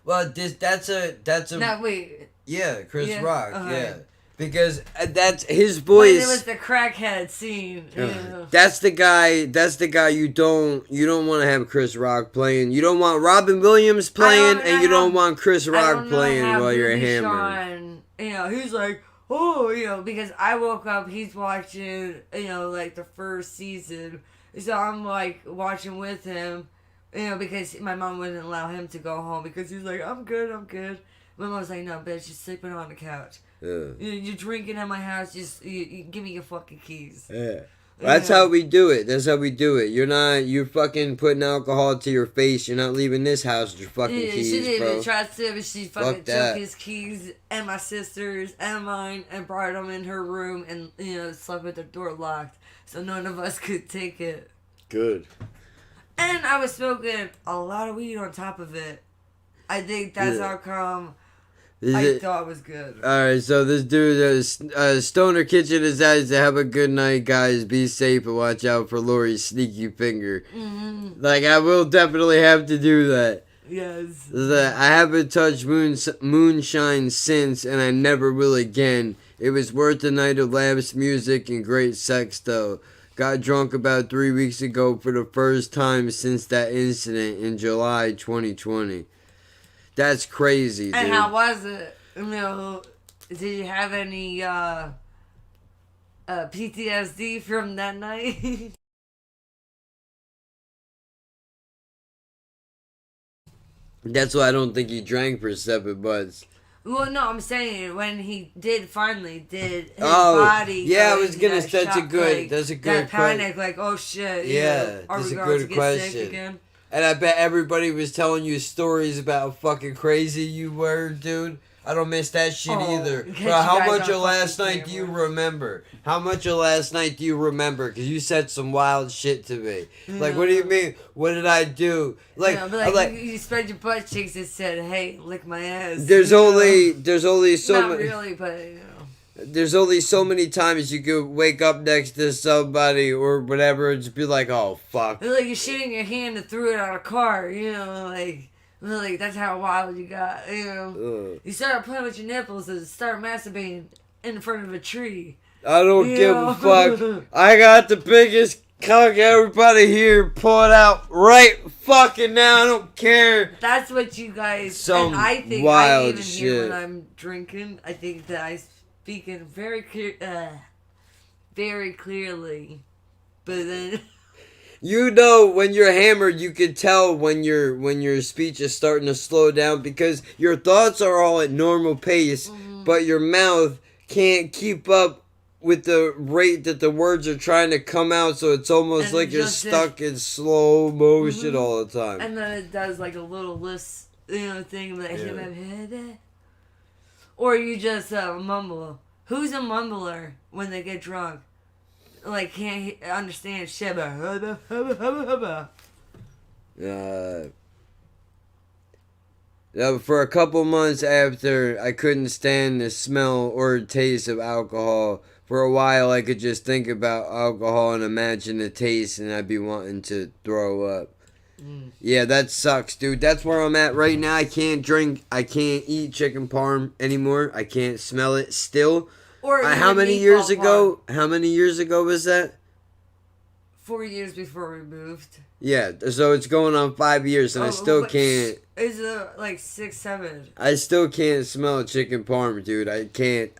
Well, that's a... No, wait. Yeah, Chris Yeah, Rock, uh-huh. yeah. Because that's his When voice... it was the crackhead scene. You know? That's the guy you don't want to have Chris Rock playing. You don't want Robin Williams playing, and you don't want Chris I Rock don't know playing how while you're Booby hammered. Sean, you know, he's like, oh, you know, because I woke up, he's watching, you know, like the first season. So I'm like watching with him, you know, because my mom wouldn't allow him to go home because he's like, I'm good. My mom was like, no, bitch, you're sleeping on the couch. Yeah. You're drinking at my house. Just you give me your fucking keys. Yeah. That's how we do it. That's how we do it. You're fucking putting alcohol to your face. You're not leaving this house with your fucking Yeah, keys, she didn't bro. even try to, but she fucking Fuck that. took his keys and my sister's and mine and brought them in her room and, you know, slept with the door locked so none of us could take it. Good. And I was smoking a lot of weed on top of it. I think that's Yeah. how come Is I it- thought it was good. Alright, so this dude, Stoner Kitchen decides to have a good night, guys. Be safe and watch out for Lori's sneaky finger. Mm-hmm. Like, I will definitely have to do that. Yes. I haven't touched moonshine since, and I never will again. It was worth the night of laughs, music, and great sex, though. Got drunk about 3 weeks ago for the first time since that incident in July 2020. That's crazy, dude. And how was it? You know, did you have any PTSD from that night? That's why I don't think he drank for 7 months. Well, no, I'm saying when he finally did his Oh, body. yeah, go I was into gonna- that that's a shock, good- like, that's a good that panic, like, oh shit. you Yeah, know, are that's we a going good to get question. sick again? And I bet everybody was telling you stories about how fucking crazy you were, dude. I don't miss that shit Oh, either. get Bro, you how guys much on of last fucking night do you camera. remember? How much of last night do you remember? Because you said some wild shit to me. Like, what do you mean? What did I do? Like, You know, but I'm like, you spread your butt cheeks and said, hey, lick my ass. there's you know? only so Not many. really, but, you know. There's only so many times you could wake up next to somebody or whatever and just be like, oh, fuck. It's like you're shitting your hand and threw it on a car, you know, like that's how wild you got, you know. Ugh. You start playing with your nipples and start masturbating, in front of a tree. I don't give a Yeah. fuck. I got the biggest cock everybody here. Pull it out right fucking now. I don't care. That's what you guys. Some and I think wild I even hear shit. when I'm drinking. I think that I speak it very very clearly. But then. You know, when you're hammered, you can tell when your speech is starting to slow down because your thoughts are all at normal pace, but your mouth can't keep up with the rate that the words are trying to come out, so it's almost And like you're just stuck in slow motion all the time. And then it does like a little list, thing that Yeah. or you just mumble. Who's a mumbler when they get drunk? Like can't understand shit. For a couple months after, I couldn't stand the smell or taste of alcohol. For a while, I could just think about alcohol and imagine the taste, and I'd be wanting to throw up. Yeah, that sucks, dude. That's where I'm at right now. I can't drink. I can't eat chicken parm anymore. I can't smell it still. Or How even many meatball years parm. ago? How many years ago was that? 4 years before we moved. Yeah, so it's going on 5 years, and I still but can't. It's like 6, 7. I still can't smell chicken parm, dude. I can't,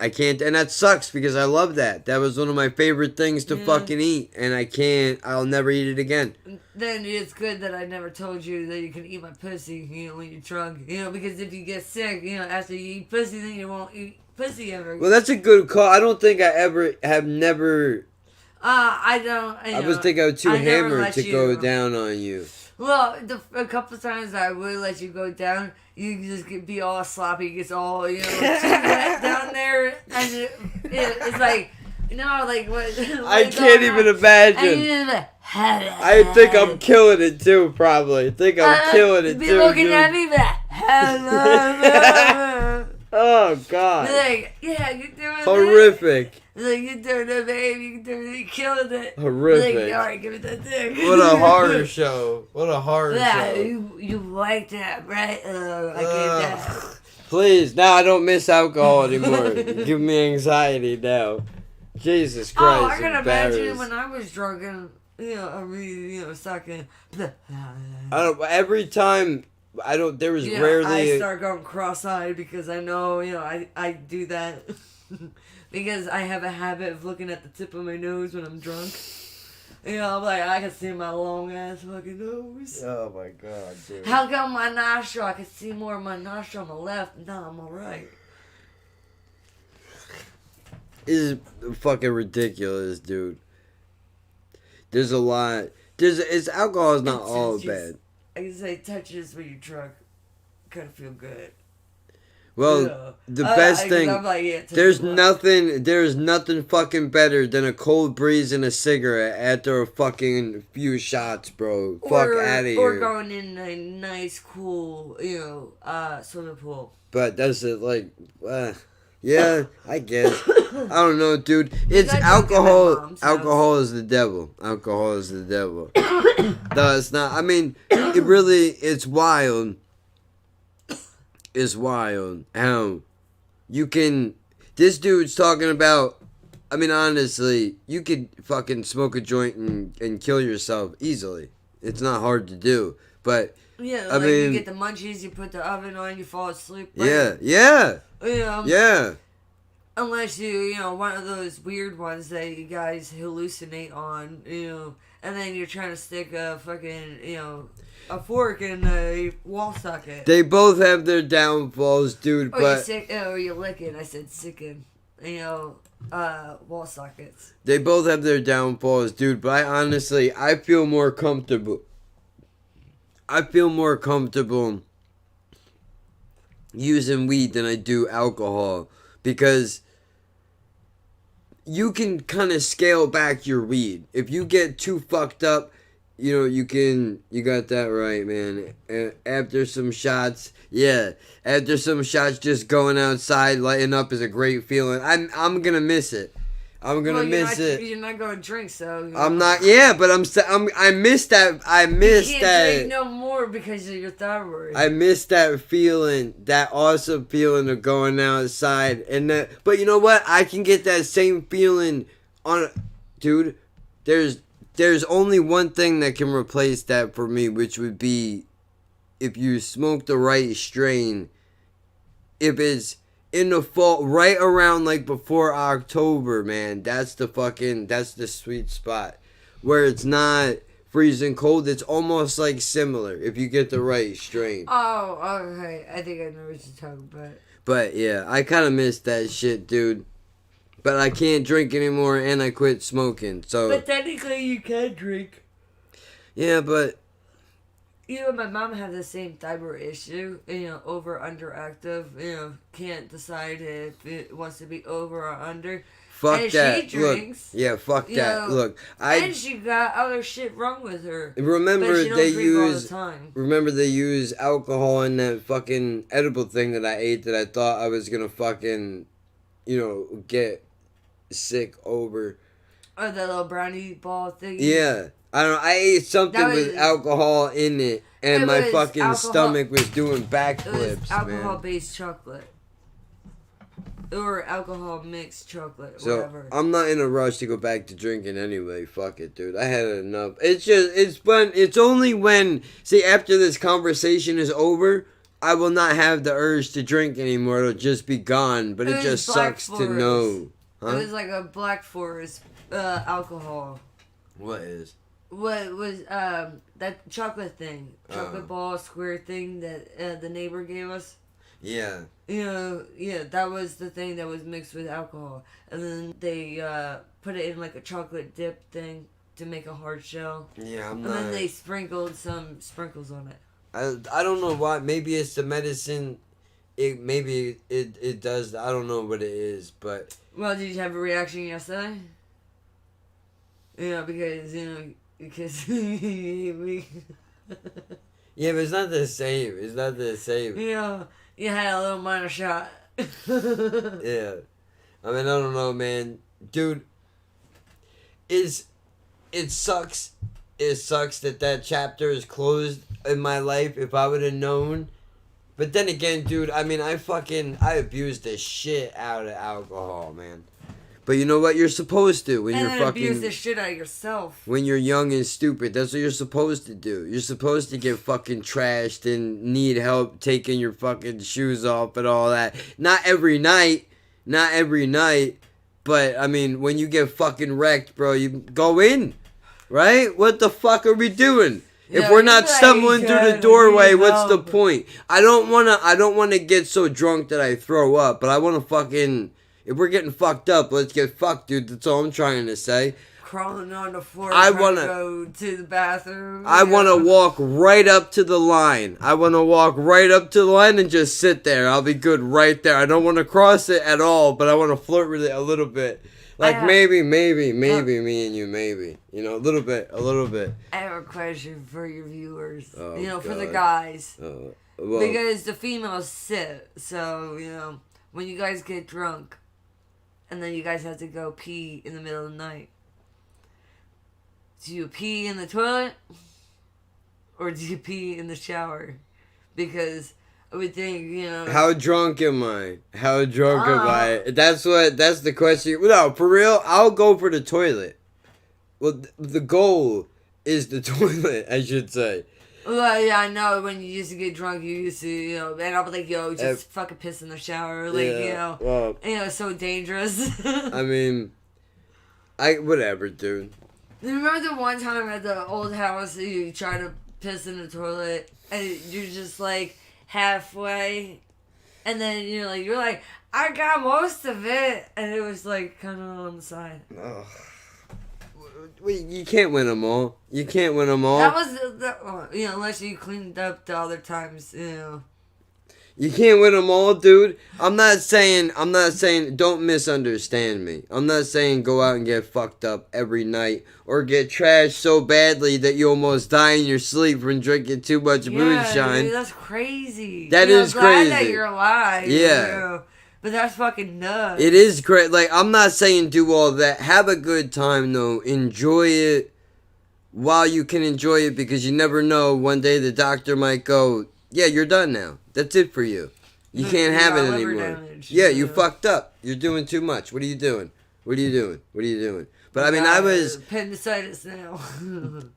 and that sucks because I love that. That was one of my favorite things to fucking eat, and I can't. I'll never eat it again. Then it's good that I never told you that you can eat my pussy, when you're drunk. Because if you get sick, after you eat pussy, then you won't eat pussy ever. Well, that's a good call. I don't think I ever have never. I don't. I was thinking I was too I never hammered let to you- go down on you. Well, a couple of times I would let you go down. You just be all sloppy, gets all too wet down there, and it's like what? I can't even imagine. I think I'm killing it too. Probably. I think I'm killing it be too. looking dude. at me, Oh God. like, yeah, you're doing Horrific. it. Like, you're doing it, babe. You're doing it. You're killing it. Horrific. Like, all right, give me that dick. What a horror show. What a horror Yeah, show. you like that, right? I get that. Please, now I don't miss alcohol anymore. Give me anxiety now. Jesus Christ. Oh, I can imagine embarrassed. when I was drunk and, I really, sucking. I don't. Every time, I don't. There was I rarely. start going cross-eyed because I know, I do that. Because I have a habit of looking at the tip of my nose when I'm drunk. I'm like, I can see my long-ass fucking nose. Oh my God, dude. How come my nostril, I can see more of my nostril on the left? No, I'm alright. Is fucking ridiculous, dude. There's a lot. It's alcohol is not all bad. I can say touches when you're drunk. Kind of feel good. Well, Yeah. the best thing. I'm like, yeah, There's nothing. nothing fucking better than a cold breeze and a cigarette after a fucking few shots, bro. Fuck out of here. Or going in a nice, cool, swimming pool. But that's it, like, yeah, I guess. I don't know, dude. It's got drunk at my alcohol. mom's house. Alcohol is the devil. Alcohol is the devil. No, it's not. I mean, it really, it's wild. It's wild how you can. This dude's talking about. I mean, honestly, you could fucking smoke a joint and kill yourself easily. It's not hard to do. But Yeah, I like mean- you get the munchies, you put the oven on, you fall asleep. yeah, Right? yeah, Yeah. yeah. Unless you, one of those weird ones that you guys hallucinate on, and then you're trying to stick a fucking, a fork in a wall socket. They both have their downfalls, dude. Or But you lick it. I said sicking. Wall sockets. they both have their downfalls, dude. But I feel more comfortable. I feel more comfortable using weed than I do alcohol because you can kind of scale back your weed. If you get too fucked up, you got that right, man. After some shots, just going outside, lighting up is a great feeling. I'm gonna miss it. I'm gonna miss it. You're not going to drink, so. I'm not. Yeah, but I missed that. I You missed can't that. drink no more or because of your thyroid? I miss that feeling, that awesome feeling of going outside, and that. But you know what? I can get that same feeling on, dude. There's only one thing that can replace that for me, which would be if you smoke the right strain. If it's in the fall, right around like before October, man, that's the sweet spot where it's not freezing cold. It's almost like similar if you get the right strain. Oh, okay. I think I know what you're talking about. But yeah, I kind of miss that shit, dude. But I can't drink anymore, and I quit smoking. So. But technically, you can drink. Yeah, but. You know, my mom had the same thyroid issue. Over underactive. Can't decide if it wants to be over or under. Fuck and that. She drinks. Look, yeah, fuck that. Look, and she got other shit wrong with her. Remember but she don't they drink all use. the time. Remember they use alcohol in that fucking edible thing that I ate that I thought I was gonna fucking, get sick over. Or the little brownie ball thing. Yeah. I don't know. I ate something with alcohol in it, and my fucking stomach was doing backflips, It was alcohol-based chocolate. Or alcohol mixed chocolate, so whatever. I'm not in a rush to go back to drinking anyway. Fuck it, dude. I had enough. It's only when, see, after this conversation is over, I will not have the urge to drink anymore. It'll just be gone, but it just sucks to know. Huh? It was like a Black Forest alcohol. What is? What was that chocolate thing? Chocolate ball square thing that the neighbor gave us? Yeah. That was the thing that was mixed with alcohol. And then they put it in like a chocolate dip thing to make a hard shell. Yeah, And then they sprinkled some sprinkles on it. I don't know why. Maybe it's the medicine. Maybe it does. I don't know what it is, but. Well, did you have a reaction yesterday? Because me. Yeah, but it's not the same. It's not the same. You had a little minor shot. Yeah. I mean, I don't know, man. Dude, it sucks. It sucks that chapter is closed in my life if I would have known. But then again, dude, I mean, I abused the shit out of alcohol, man. But you know what? You're supposed to when you're fucking. Abuse the shit out of yourself. When you're young and stupid, that's what you're supposed to do. You're supposed to get fucking trashed and need help taking your fucking shoes off and all that. Not every night, but I mean, when you get fucking wrecked, bro, you go in, right? What the fuck are we doing? If we're not stumbling through the doorway, what's the point? I don't wanna get so drunk that I throw up, but I wanna fucking. If we're getting fucked up, let's get fucked, dude. That's all I'm trying to say. Crawling on the floor. I want wanna to go to the bathroom. I want to walk right up to the line. And just sit there. I'll be good right there. I don't want to cross it at all, but I want to flirt with it a little bit. Like maybe me and you, maybe. A little bit. I have a question for your viewers. Oh, for the guys. Well, Because the females sit. So, when you guys get drunk, and then you guys have to go pee in the middle of the night. Do you pee in the toilet? Or do you pee in the shower? Because I would think, How drunk am I? That's the question. No, for real, I'll go for the toilet. Well, the goal is the toilet, I should say. Well, yeah, I know. When you used to get drunk, you used to, and I'll be like, just fucking piss in the shower. Like, it's so dangerous. I mean, whatever, dude. Remember the one time at the old house, you tried to piss in the toilet, and you're just, like, halfway, and then you're like, I got most of it, and it was, like, kind of on the side. Ugh. You can't win them all. That was, unless you cleaned up the other times, You can't win them all, dude. I'm not saying, don't misunderstand me. I'm not saying go out and get fucked up every night or get trashed so badly that you almost die in your sleep from drinking too much moonshine. Dude, that's crazy. That is crazy. Glad that you're alive. Yeah. But that's fucking nuts. It is great. Like, I'm not saying do all that. Have a good time, though. Enjoy it while you can enjoy it, because you never know, one day the doctor might go, yeah, you're done now. That's it for you. You can't have it got liver anymore. damage. Yeah, you fucked up. You're doing too much. What are you doing? What are you doing? What are you doing? But I mean, I was... appendicitis now.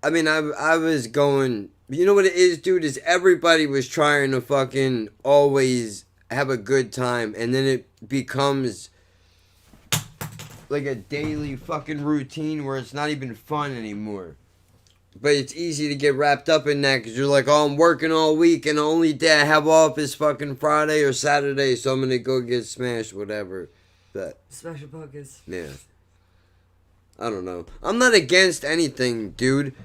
I mean, I was going... You know what it is, dude? Is everybody was trying to fucking always have a good time, and then it becomes like a daily fucking routine where it's not even fun anymore. But it's easy to get wrapped up in that because you're like, oh, I'm working all week, and the only day I have off is fucking Friday or Saturday, so I'm gonna go get smashed, whatever. But Special buckets. yeah. I don't know. I'm not against anything, dude.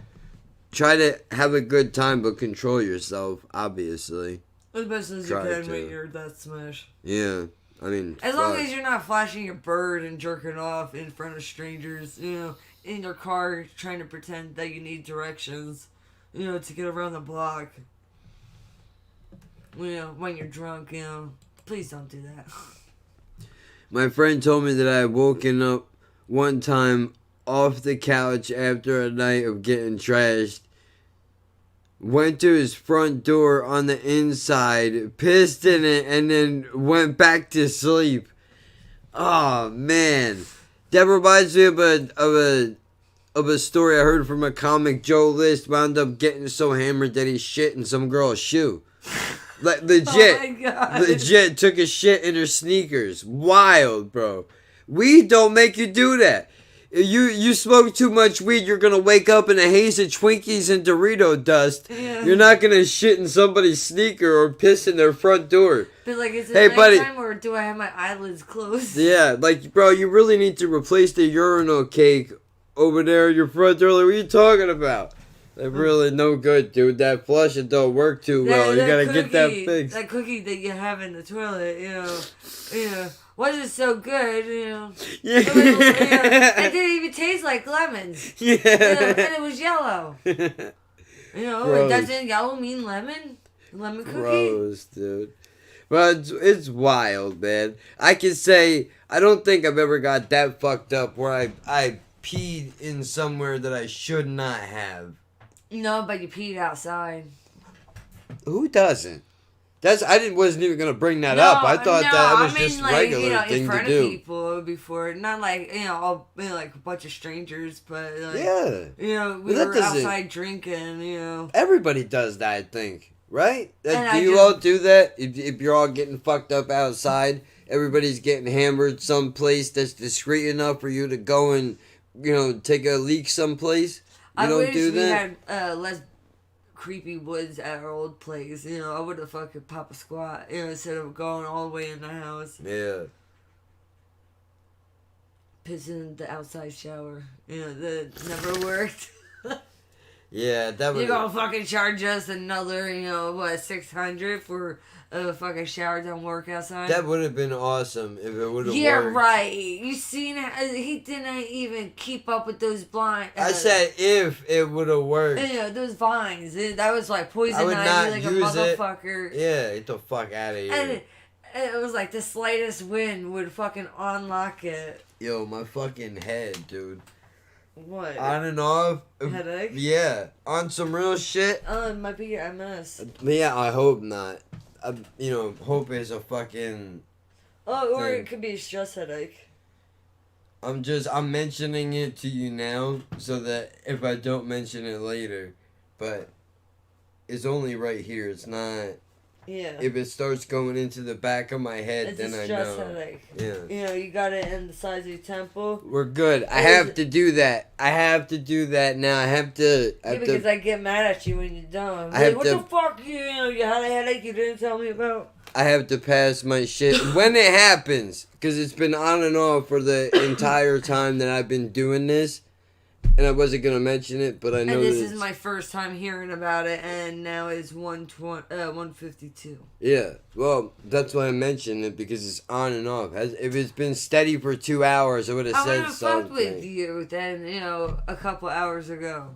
Try to have a good time, but control yourself, obviously. As best as you Try can to. when you're that smash. Yeah. I mean, As long fuck. as you're not flashing your bird and jerking off in front of strangers, in your car trying to pretend that you need directions, to get around the block. When you're drunk, please don't do that. My friend told me that I had woken up one time off the couch after a night of getting trashed. Went to his front door on the inside, pissed in it, and then went back to sleep. Oh man, that reminds me of a story I heard from a comic. Joe List wound up getting so hammered that he shit in some girl's shoe. Like legit, Oh my God. legit took a shit in her sneakers. Wild, bro. Weed don't make you do that. You smoke too much weed, you're gonna wake up in a haze of Twinkies and Dorito dust. Yeah. You're not gonna shit in somebody's sneaker or piss in their front door. But is it Hey, buddy. nighttime or do I have my eyelids closed? Yeah, bro, you really need to replace the urinal cake over there in your front door. Like, what are you talking about? They're really no good, dude. That flush, it don't work too well. You gotta get that fixed. That cookie that you have in the toilet, wasn't so good, Yeah. It didn't even taste like lemons. Yeah. And it was yellow. Gross. Doesn't yellow mean lemon? Lemon cookie? Gross, dude. But it's wild, man. I can say I don't think I've ever got that fucked up where I peed in somewhere that I should not have. No, but you peed outside. Who doesn't? Wasn't even gonna bring that up. I thought that was just regular thing in front to do. of people before, not all like a bunch of strangers, but Yeah. we Well, that were doesn't- outside drinking, Everybody does that, I think. Right? And Do I you just- all do that? If you're all getting fucked up outside, everybody's getting hammered someplace that's discreet enough for you to go and, take a leak someplace? You I don't wish do we that? had less creepy woods at our old place. I would have fucking pop a squat, instead of going all the way in the house, Yeah. pissing in the outside shower. That never worked. Yeah, that You're would. gonna fucking charge us another, $600 for a fucking shower don't work outside? That would have been awesome if it would have Yeah, worked. right. You seen he didn't even keep up with those blinds. I said if it would have worked. Those vines. That was like poison I would ivy, not like a use it. motherfucker. Yeah, get the fuck out of here. And it was like the slightest wind would fucking unlock it. Yo, my fucking head, dude. What? On and off. Headache? Yeah, on some real shit. Oh, it might be your MS. Yeah, I hope not. Hope is a fucking. Oh, or thing. it could be a stress headache. I'm mentioning it to you now so that if I don't mention it later, but it's only right here. It's not. Yeah. If it starts going into the back of my head, It's then a I stress know. headache. Yeah. You got it in the size of your temple. We're good. I have to do that. I have to do that now. I have to. Yeah, because I get mad at you when you don't. I have What to- the fuck? You had a headache you didn't tell me about. I have to pass my shit when it happens, because it's been on and off for the entire time that I've been doing this, and I wasn't gonna mention it, but I know And this that is my first time hearing about it, and now it's 152. Yeah, well, that's why I mentioned it, because it's on and off. If it's been steady for 2 hours, I would have I would said have fucked something. with you then, a couple hours ago.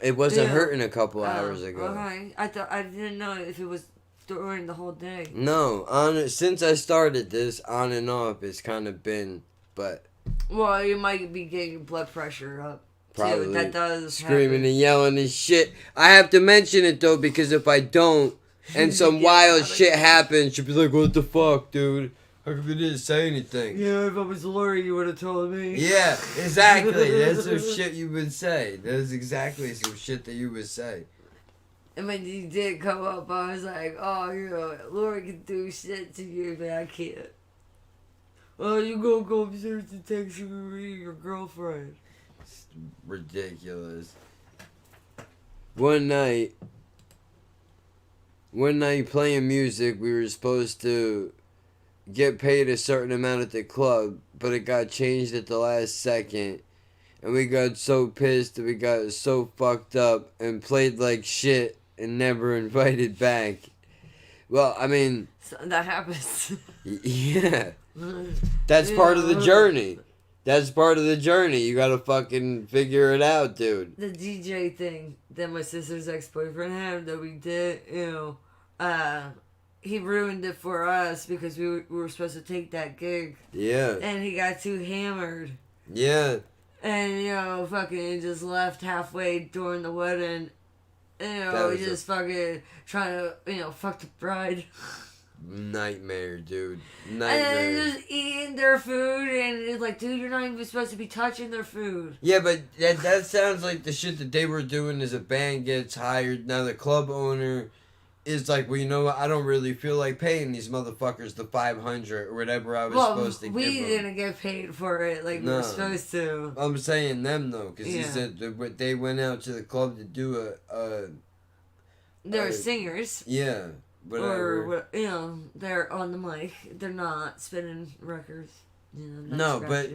It wasn't Yeah. hurting a couple hours ago. Okay. I didn't know if it was during the whole day. No, since I started this, on and off, it's kind of been, but Well, you might be getting your blood pressure up. Probably that does screaming happen. and yelling and shit. I have to mention it though because if I don't and some wild shit happens, she'll be like, "What the fuck, dude? How come you didn't say anything?" Yeah, if I was Lori, you would have told me. Yeah, exactly. That's some shit you would say. That's exactly some shit that you would say. And when you did come up, I was like, oh, you know, Lori can do shit to you, but I can't. Oh, you gonna go upstairs to text your girlfriend. It's ridiculous. One night playing music, we were supposed to get paid a certain amount at the club, but it got changed at the last second. And we got so pissed that we got so fucked up and played like shit and never invited back. Well, I mean... So that happens. Yeah. That's part of the journey. That's part of the journey. You gotta fucking figure it out, dude. The DJ thing that my sister's ex-boyfriend had that we did, you know, he ruined it for us because we were supposed to take that gig. Yeah. And he got too hammered. Yeah. And, you know, fucking just left halfway during the wedding. You know, just fucking trying to, you know, fuck the bride. Nightmare, dude. And Nightmare. then just eating their food, and it's like, dude, you're not even supposed to be touching their food. Yeah, but that sounds like the shit that they were doing as a band gets hired. Now the club owner is like, well, you know what? I don't really feel like paying these motherfuckers the $500 or whatever I was supposed to give them. We didn't get paid for it like we were supposed to. I'm saying them, though, because he Yeah. said that they went out to the club to do They're singers. Yeah. Whatever. Or, you know, they're on the mic. They're not spinning records. You know, No, but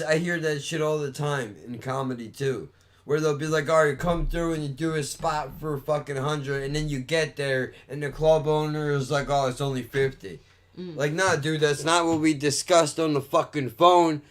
I hear that shit all the time in comedy, too. Where they'll be like, alright, come through and you do a spot for fucking 100, and then you get there, and the club owner is like, oh, it's only 50. Like, nah, dude, that's not what we discussed on the fucking phone.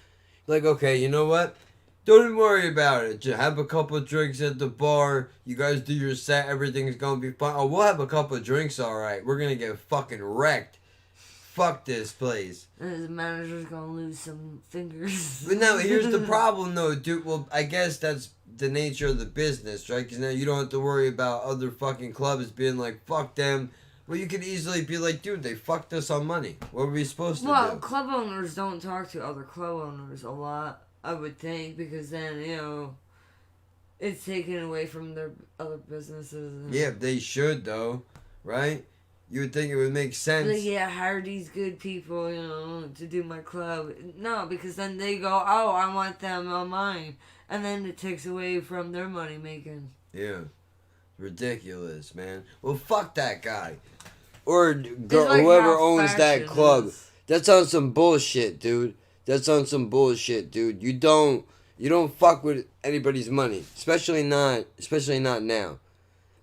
Like, okay, you know what? Don't even worry about it. Just have a couple of drinks at the bar. You guys do your set. Everything's gonna be fine. Oh, we'll have a couple of drinks, alright. We're gonna get fucking wrecked. Fuck this place. And the manager's gonna lose some fingers. But now, here's the problem, though, dude. Well, I guess that's the nature of the business, right? Because now you don't have to worry about other fucking clubs being like, fuck them. Well, you could easily be like, dude, they fucked us on money. What were we supposed to do? Well, club owners don't talk to other club owners a lot, I would think, because then, you know, it's taken away from their other businesses. Yeah, they should, though, right? You would think it would make sense. Like, yeah, hire these good people, you know, to do my club. No, because then they go, oh, I want them on mine. And then it takes away from their money making. Yeah. Ridiculous, man. Well, fuck that guy. Or like whoever how owns that fashion club. is. That's on some bullshit, dude. That's on some bullshit, dude. You don't fuck with anybody's money, especially not now.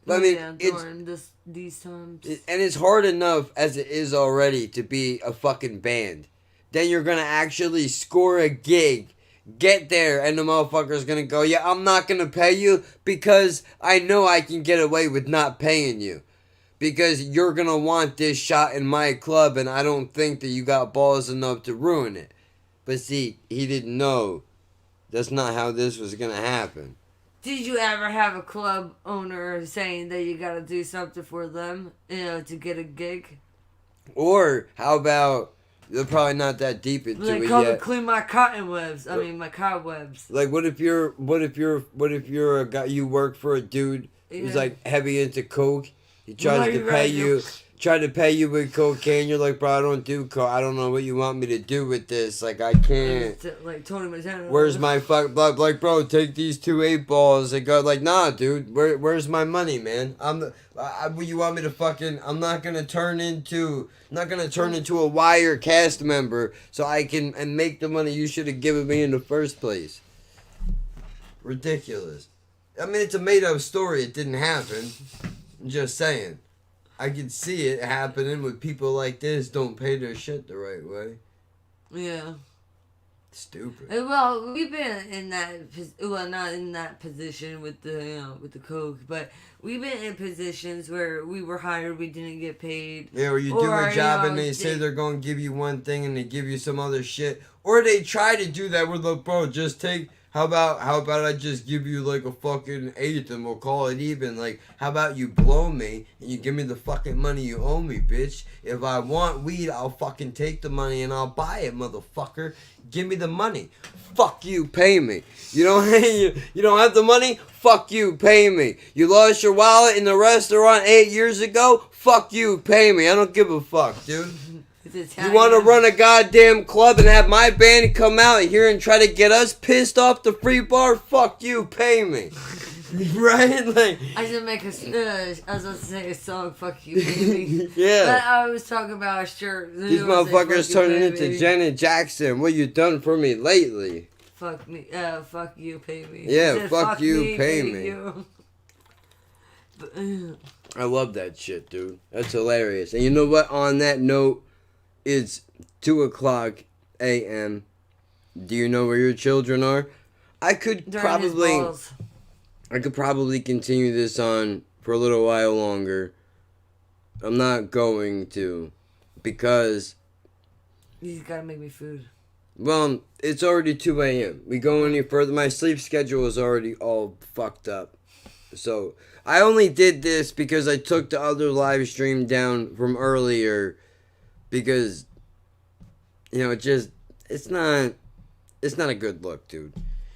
But I mean, yeah, it's during these times. and it's hard enough as it is already to be a fucking band. Then you're gonna actually score a gig, get there, and the motherfucker's gonna go, yeah, I'm not gonna pay you because I know I can get away with not paying you. Because you're gonna want this shot in my club, and I don't think that you got balls enough to ruin it. But see, he didn't know. That's not how this was gonna happen. Did you ever have a club owner saying that you gotta do something for them, you know, to get a gig? Or how about they're probably not that deep into Like, it come yet. and clean my cottonwebs. I mean, my cobwebs. Like, what if you're a guy, you work for a dude who's Yeah. like heavy into coke. He tries Right, to pay right. you. Try to pay you with cocaine. You're like, bro, I don't do coke. I don't know what you want me to do with this. Like, I can't. Like Tony Montana. Where's my fuck? Like, bro, take these 2 8-balls and go. Like, nah, dude. Where's my money, man? You want me to fucking? I'm not gonna turn into a wire cast member so I can and make the money you should have given me in the first place. Ridiculous. I mean, it's a made up story. It didn't happen. I'm just saying. I can see it happening with people like this don't pay their shit the right way. Yeah. Stupid. Well, we've been in that, well, not in that position with the coke, but we've been in positions where we were hired, we didn't get paid. Yeah, or you do a job and they say they're going to give you one thing and they give you some other shit. Or they try to do that where they'll, bro, just take How about I just give you like a fucking eighth and we'll call it even? Like, how about you blow me and you give me the fucking money you owe me, bitch? If I want weed, I'll fucking take the money and I'll buy it, motherfucker. Give me the money. Fuck you, pay me. You don't you don't have the money? Fuck you, pay me. You lost your wallet in the restaurant 8 years ago? Fuck you, pay me. I don't give a fuck, dude. You want to run a goddamn club and have my band come out here and try to get us pissed off the free bar? Fuck you, pay me. Right? Like, I should make I was about to say a song, fuck you, baby. Yeah. But I was talking about a shirt. These motherfuckers turning into Janet Jackson. What you done for me lately? Fuck me, fuck you, pay me. Yeah, fuck you, pay me. You. But, I love that shit, dude. That's hilarious. And you know what? On that note, it's 2 o'clock a.m. Do you know where your children are? I could probably continue this on for a little while longer. I'm not going to, because you gotta make me food. Well, it's already 2 a.m. We go any further, my sleep schedule is already all fucked up. So I only did this because I took the other live stream down from earlier, because, you know, it's not a good look, dude.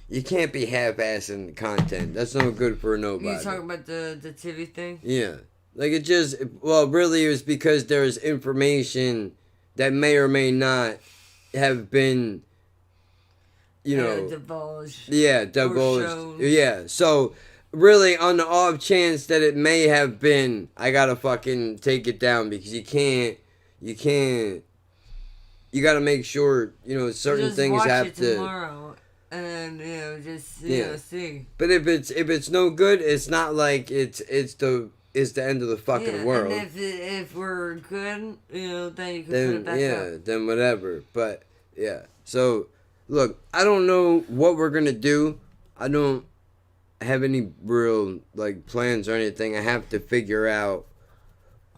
You can't be half-assing content. That's no good for nobody. You talking about the titty thing? Yeah. Like, really it was because there's information that may or may not have been, you know, divulged. Yeah, divulged. Yeah. So really, on the off chance that it may have been, I gotta fucking take it down, because you gotta make sure, you know, certain things have to. Tomorrow. And see. But if it's no good, it's not like it's the end of the fucking world. And if we're good, you know, then you can put it back up. Then whatever. But yeah. So look, I don't know what we're gonna do. I don't have any real like plans or anything. I have to figure out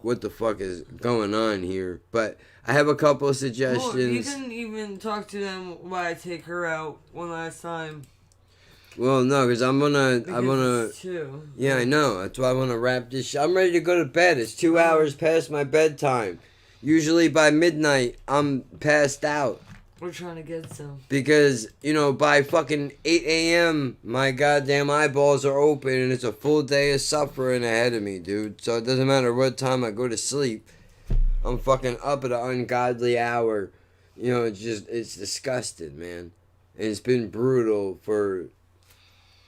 what the fuck is going on here. But I have a couple of suggestions. Well, you can even talk to them while I take her out one last time. Well, no, because I'm gonna. It's 2. Yeah, I know. That's why I want to wrap this shit. I'm ready to go to bed. It's 2 hours past my bedtime. Usually by midnight, I'm passed out. We're trying to get some. Because, you know, by fucking 8 a.m., my goddamn eyeballs are open and it's a full day of suffering ahead of me, dude. So it doesn't matter what time I go to sleep. I'm fucking up at an ungodly hour. You know, it's disgusting, man. And it's been brutal for,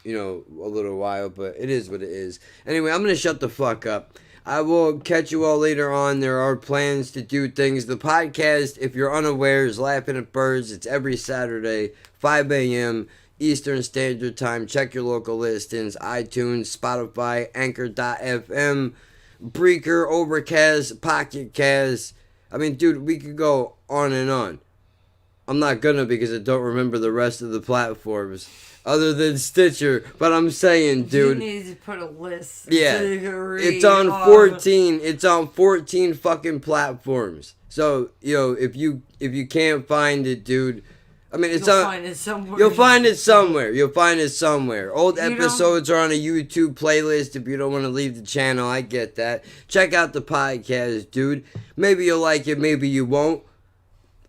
you know, a little while, but it is what it is. Anyway, I'm going to shut the fuck up. I will catch you all later on. There are plans to do things. The podcast, if you're unaware, is Laughing at Birds. It's every Saturday, 5 a.m. Eastern Standard Time. Check your local listings, iTunes, Spotify, Anchor.fm, Breaker, Overcast, Pocket Cast. I mean, dude, we could go on and on. I'm not gonna, because I don't remember the rest of the platforms other than Stitcher. But I'm saying, dude, you need to put a list. Yeah, so you can read it's on 14. It's on 14 fucking platforms. So, you know, if you can't find it, dude, I mean, it's You'll find it somewhere. You'll find it somewhere. You'll find it somewhere. Old episodes are on a YouTube playlist if you don't want to leave the channel. I get that. Check out the podcast, dude. Maybe you'll like it, maybe you won't.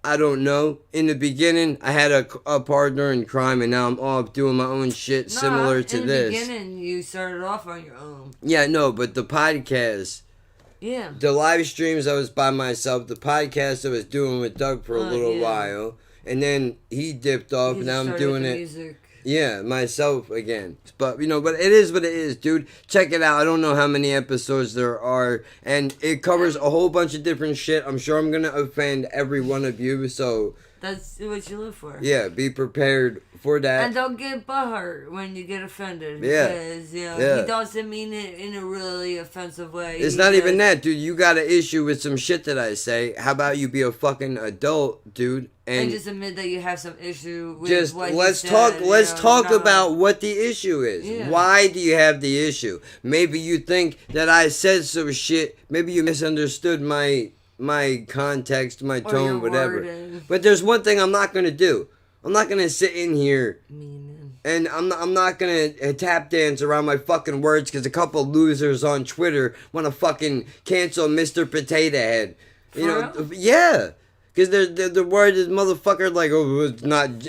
I don't know. In the beginning, I had a partner in crime, and now I'm off doing my own shit similar to this. In the beginning, you started off on your own. Yeah, no, but the podcast... Yeah. The live streams, I was by myself. The podcast, I was doing with Doug for a little while. And then he dipped off, and now I'm doing it. Music. Yeah, myself again. But, you know, but it is what it is, dude. Check it out. I don't know how many episodes there are. And it covers a whole bunch of different shit. I'm sure I'm going to offend every one of you, so... That's what you live for. Yeah, be prepared for that. And don't get butthurt when you get offended. Yeah. Because, you know, he doesn't mean it in a really offensive way. It's not even that, dude. You got an issue with some shit that I say. How about you be a fucking adult, dude? And just admit that you have some issue with just what let's he talk. said, Let's talk about what the issue is. Yeah. Why do you have the issue? Maybe you think that I said some shit. Maybe you misunderstood my context, my tone, whatever. Wording. But there's one thing I'm not gonna do. I'm not gonna sit in here And I'm not gonna tap dance around my fucking words because a couple losers on Twitter want to fucking cancel Mr. Potato Head. You know, real? yeah. Because the word is motherfucker like, oh, it's not, And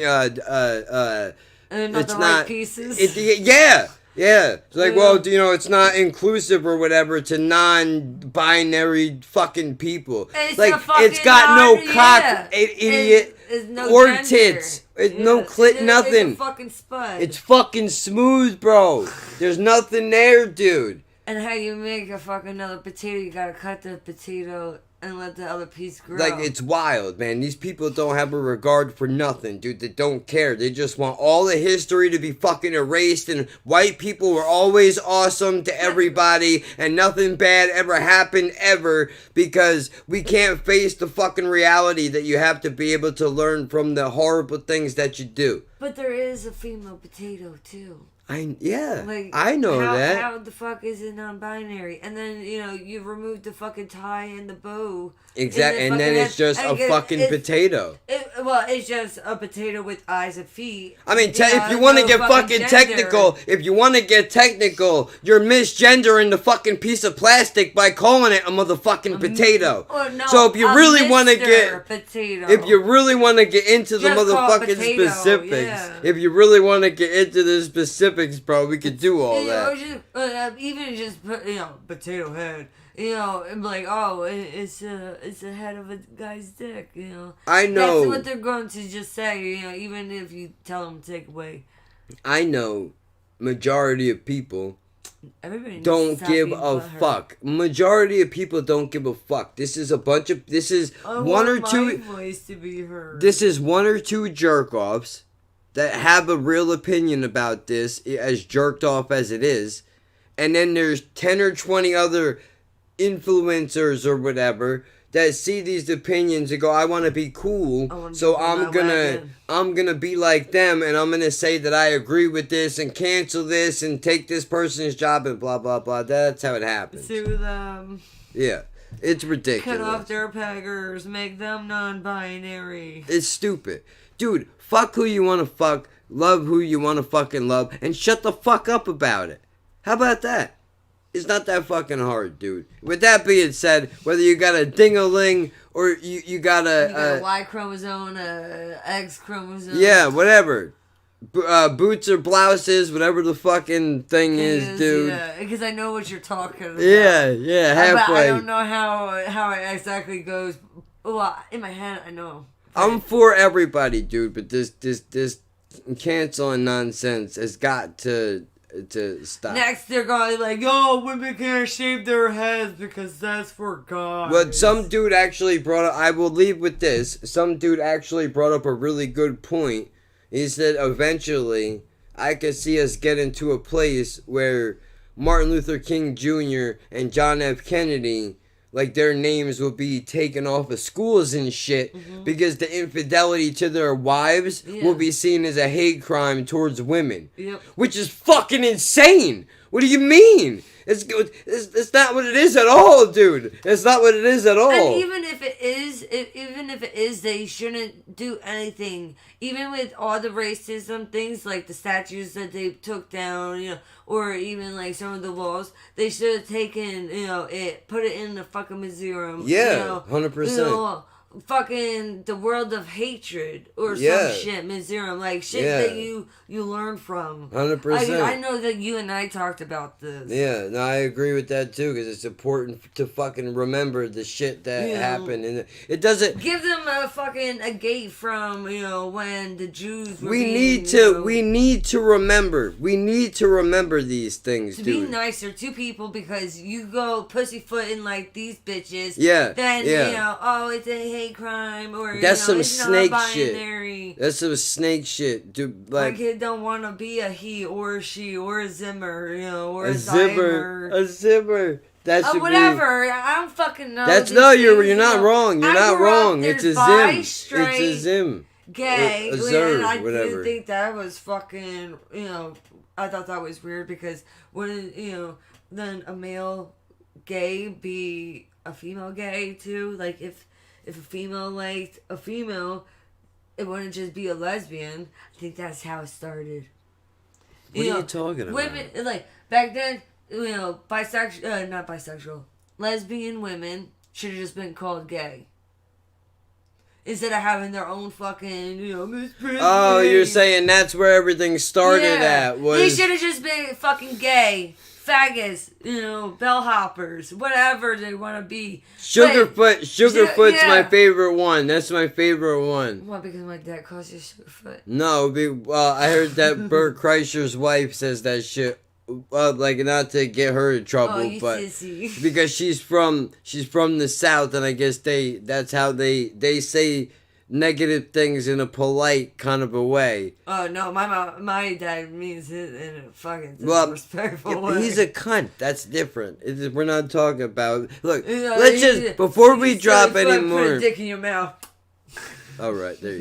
not it's the not, right pieces. yeah. It's like, Yeah. well, you know, it's not inclusive or whatever to non-binary fucking people. It's like, a fucking it's got no cock, yeah. idiot, It's no or gender. tits. It's no Yeah, clit, it's a nothing. fucking spud. It's fucking smooth, bro. There's nothing there, dude. And how you make a fucking another potato, you gotta cut the potato and let the other piece grow. Like, it's wild, man. These people don't have a regard for nothing, dude. They don't care. They just want all the history to be fucking erased, and white people were always awesome to everybody, and nothing bad ever happened ever, because we can't face the fucking reality that you have to be able to learn from the horrible things that you do. But there is a female potato too. Like, I know how, that. How the fuck is it non-binary? And then you remove the fucking tie and the bow. Exactly, and then it's just a fucking potato. It's just a potato with eyes and feet. I mean, if you want to get fucking technical, you're misgendering the fucking piece of plastic by calling it a motherfucking potato. No, so if you really want to get, potato. if you really want to get into the Just call it motherfucking potato, specifics, yeah. if you really want to get into the specifics, bro, we could do all that. Even just put, potato head. And like, oh, it's the head of a guy's dick. I know. That's what they're going to just say. Even if you tell them to take away. I know. Majority of people Everybody don't give a fuck. Majority of people don't give a fuck. This is one or two. Voice to be heard. This is one or two jerk offs that have a real opinion about this, as jerked off as it is, and then there's 10 or 20 other influencers or whatever that see these opinions and go, I want to be cool, so I'm gonna be like them, and I'm gonna say that I agree with this and cancel this and take this person's job and blah blah blah. That's how it happens. Sue them. Yeah, it's ridiculous. Cut off their peggers. Make them non-binary. It's stupid, dude. Fuck who you want to fuck, love who you want to fucking love, and shut the fuck up about it. How about that? It's not that fucking hard, dude. With that being said, whether you got a ding-a-ling or you got a Y chromosome, a X chromosome. Yeah, whatever. Boots or blouses, whatever the fucking thing is, dude. Yeah, because I know what you're talking about. Yeah, halfway. I don't know how it exactly goes. Well, in my head, I know. I'm for everybody, dude, but this canceling nonsense has got to stop. Next, they're going like, oh, women can't shave their heads because that's for God. Well, some dude actually brought up, I will leave with this, some dude actually brought up a really good point. He said, eventually, I could see us getting to a place where Martin Luther King Jr. and John F. Kennedy, like, their names will be taken off of schools and shit, because the infidelity to their wives will be seen as a hate crime towards women. Yep. Which is fucking insane. What do you mean? It's not what it is at all, dude. It's not what it is at all. And even if it is, they shouldn't do anything. Even with all the racism things, like the statues that they took down, or even like some of the laws, they should have taken, put it in the fucking museum. Yeah, 100%. Fucking the world of hatred or some shit, museum, like shit that you learn from. 100%. I know that you and I talked about this. Yeah, no, I agree with that too, because it's important to fucking remember the shit that happened, and it doesn't give them a gate from when the Jews were we need to remember these things, to dude. be nicer to people, because you go pussyfooting like these bitches. Then oh, it's a hate crime, or that's some it's snake non-binary. shit. That's some snake shit, dude. Like, my kid don't want to be a he or a she or a Zimmer, or a Zimmer. A Zimmer. That should whatever. I don't fucking know. You're not wrong. You're not wrong. It's a Zim. Straight, it's a Zim. Gay. A Zerg, I whatever. didn't think that was fucking. I thought that was weird, because when then a male gay be a female gay too. Like if a female liked a female, it wouldn't just be a lesbian. I think that's how it started. What are you talking about? Women, like, back then, not bisexual, lesbian women should have just been called gay. Instead of having their own fucking, Miss Princess. Oh, you're saying that's where everything started at. They should have just been fucking gay. Faggots, bellhoppers, whatever they want to be. Sugarfoot's my favorite one. That's my favorite one. What, because my dad calls you Sugarfoot? No, I heard that Bert Kreischer's wife says that shit. Like, not to get her in trouble, but sissy. because she's from the South, and I guess that's how they say negative things in a polite kind of a way. Oh no, my dad means it in a fucking disrespectful way. He's a cunt. That's different. We're not talking about. Look, let's just before we drop any more. Put a dick in your mouth. All right, there you go.